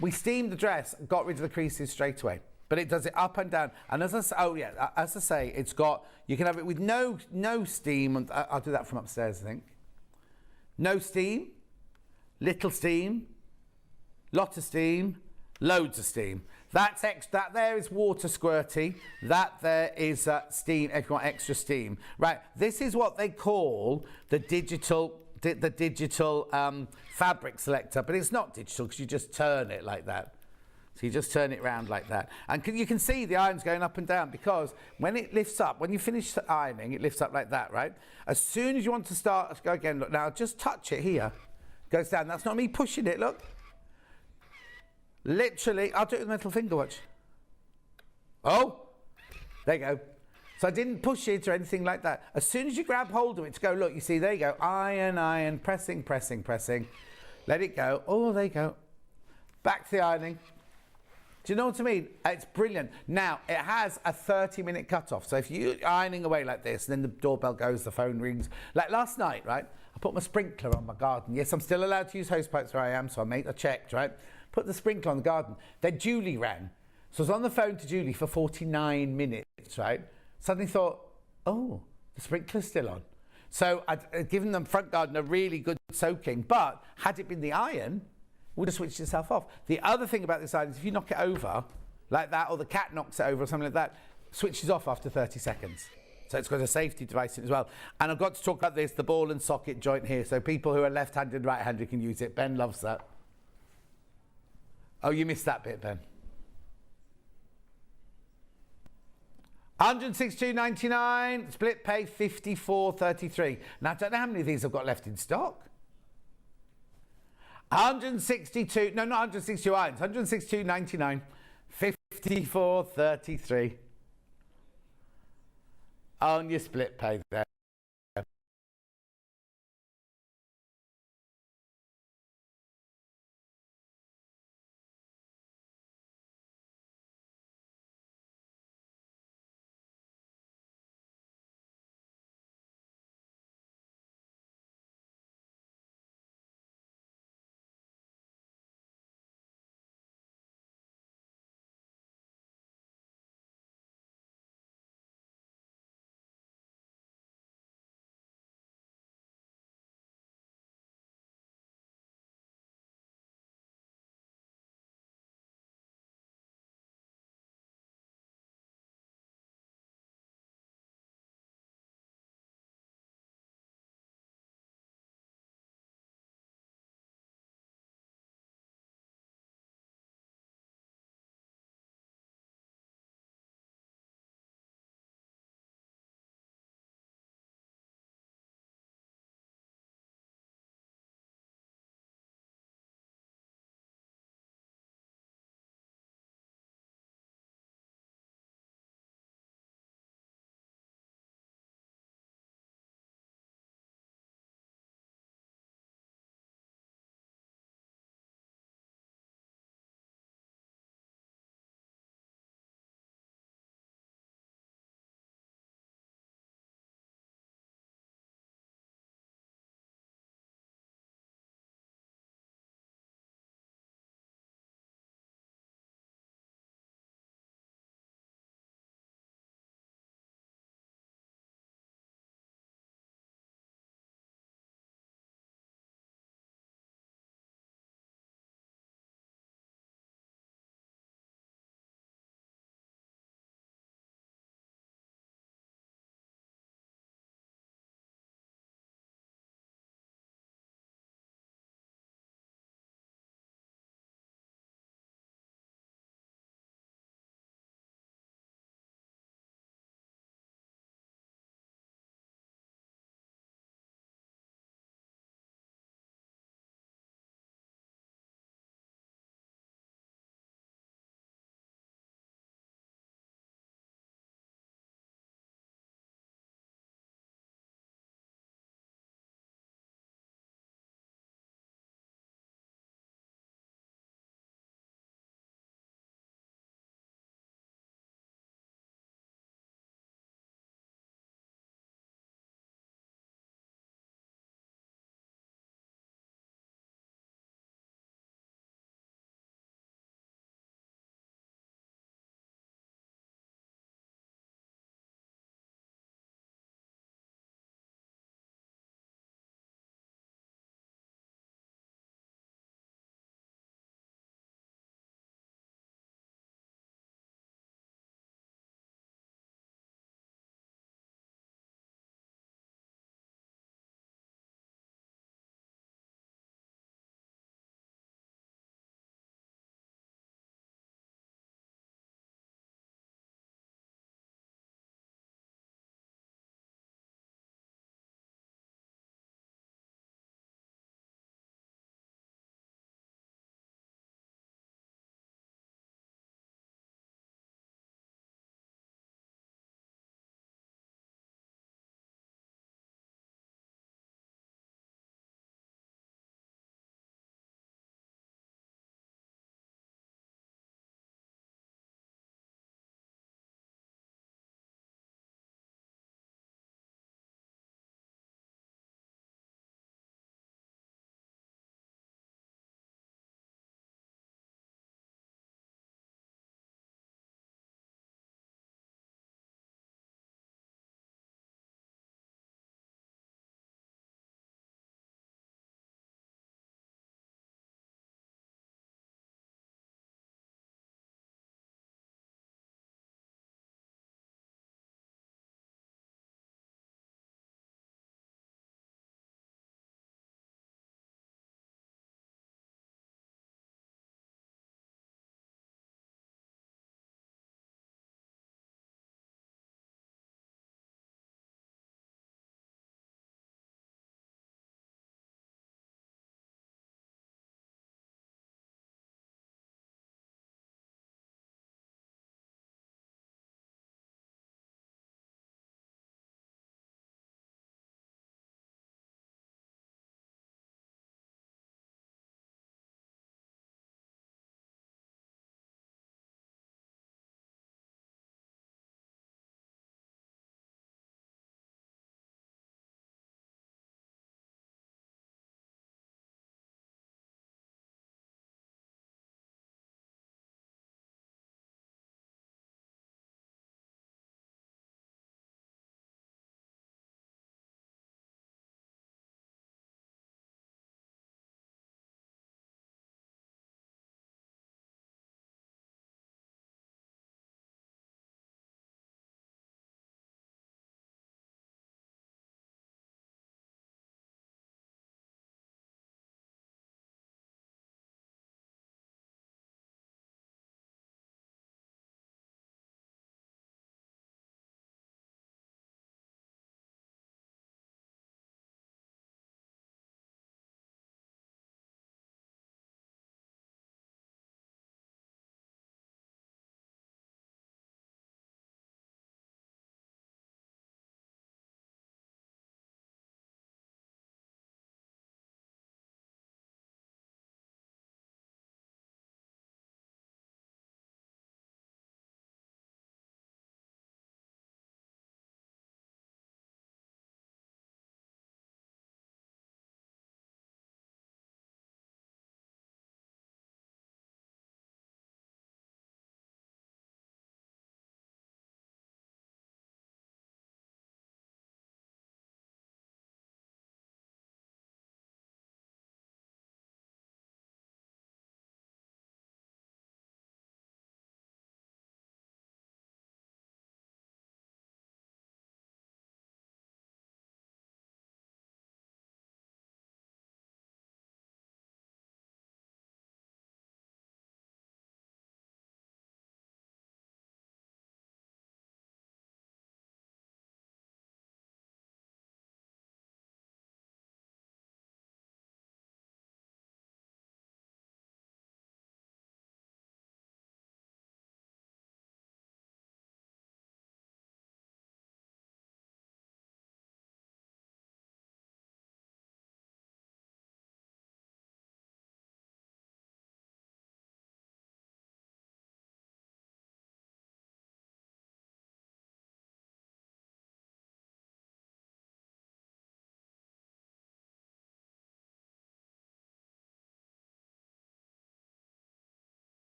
We steamed the dress, got rid of the creases straight away. But it does it up and down. And as I say, it's got, you can have it with no steam. And I'll do that from upstairs, I think. No steam. Little steam, lot of steam, loads of steam. That there is water squirty. That there is steam if you want extra steam. Right, this is what they call the digital fabric selector, but it's not digital because you just turn it like that. So you just turn it round like that. And you can see the iron's going up and down, because when it lifts up, when you finish ironing, it lifts up like that, right? As soon as you want to start, go again, look, now just touch it here. Goes down. That's not me pushing it, look. Literally, I'll do it with my little finger, watch. Oh, there you go. So I didn't push it or anything like that. As soon as you grab hold of it to go, look, you see, there you go. Iron, pressing. Let it go. Oh, there you go. Back to the ironing. Do you know what I mean? It's brilliant. Now, it has a 30-minute cut-off. So if you're ironing away like this, and then the doorbell goes, the phone rings. Like last night, right? I put my sprinkler on my garden. Yes, I'm still allowed to use hose pipes where I am, so I checked, right? Put the sprinkler on the garden. Then Julie rang. So I was on the phone to Julie for 49 minutes, right? Suddenly thought, oh, the sprinkler's still on. So I'd given the front garden a really good soaking, but had it been the iron, would have switched itself off. The other thing about this iron is if you knock it over like that, or the cat knocks it over or something like that, switches off after 30 seconds. So it's got a safety device in it as well. And I've got to talk about this, the ball and socket joint here, so people who are left-handed and right-handed can use it. Ben loves that. Oh, you missed that bit, Ben. 162.99, split pay 54.33. Now, I don't know how many of these I've got left in stock. 162, no, not 162 irons, 162.99, 54.33 on your split pay there.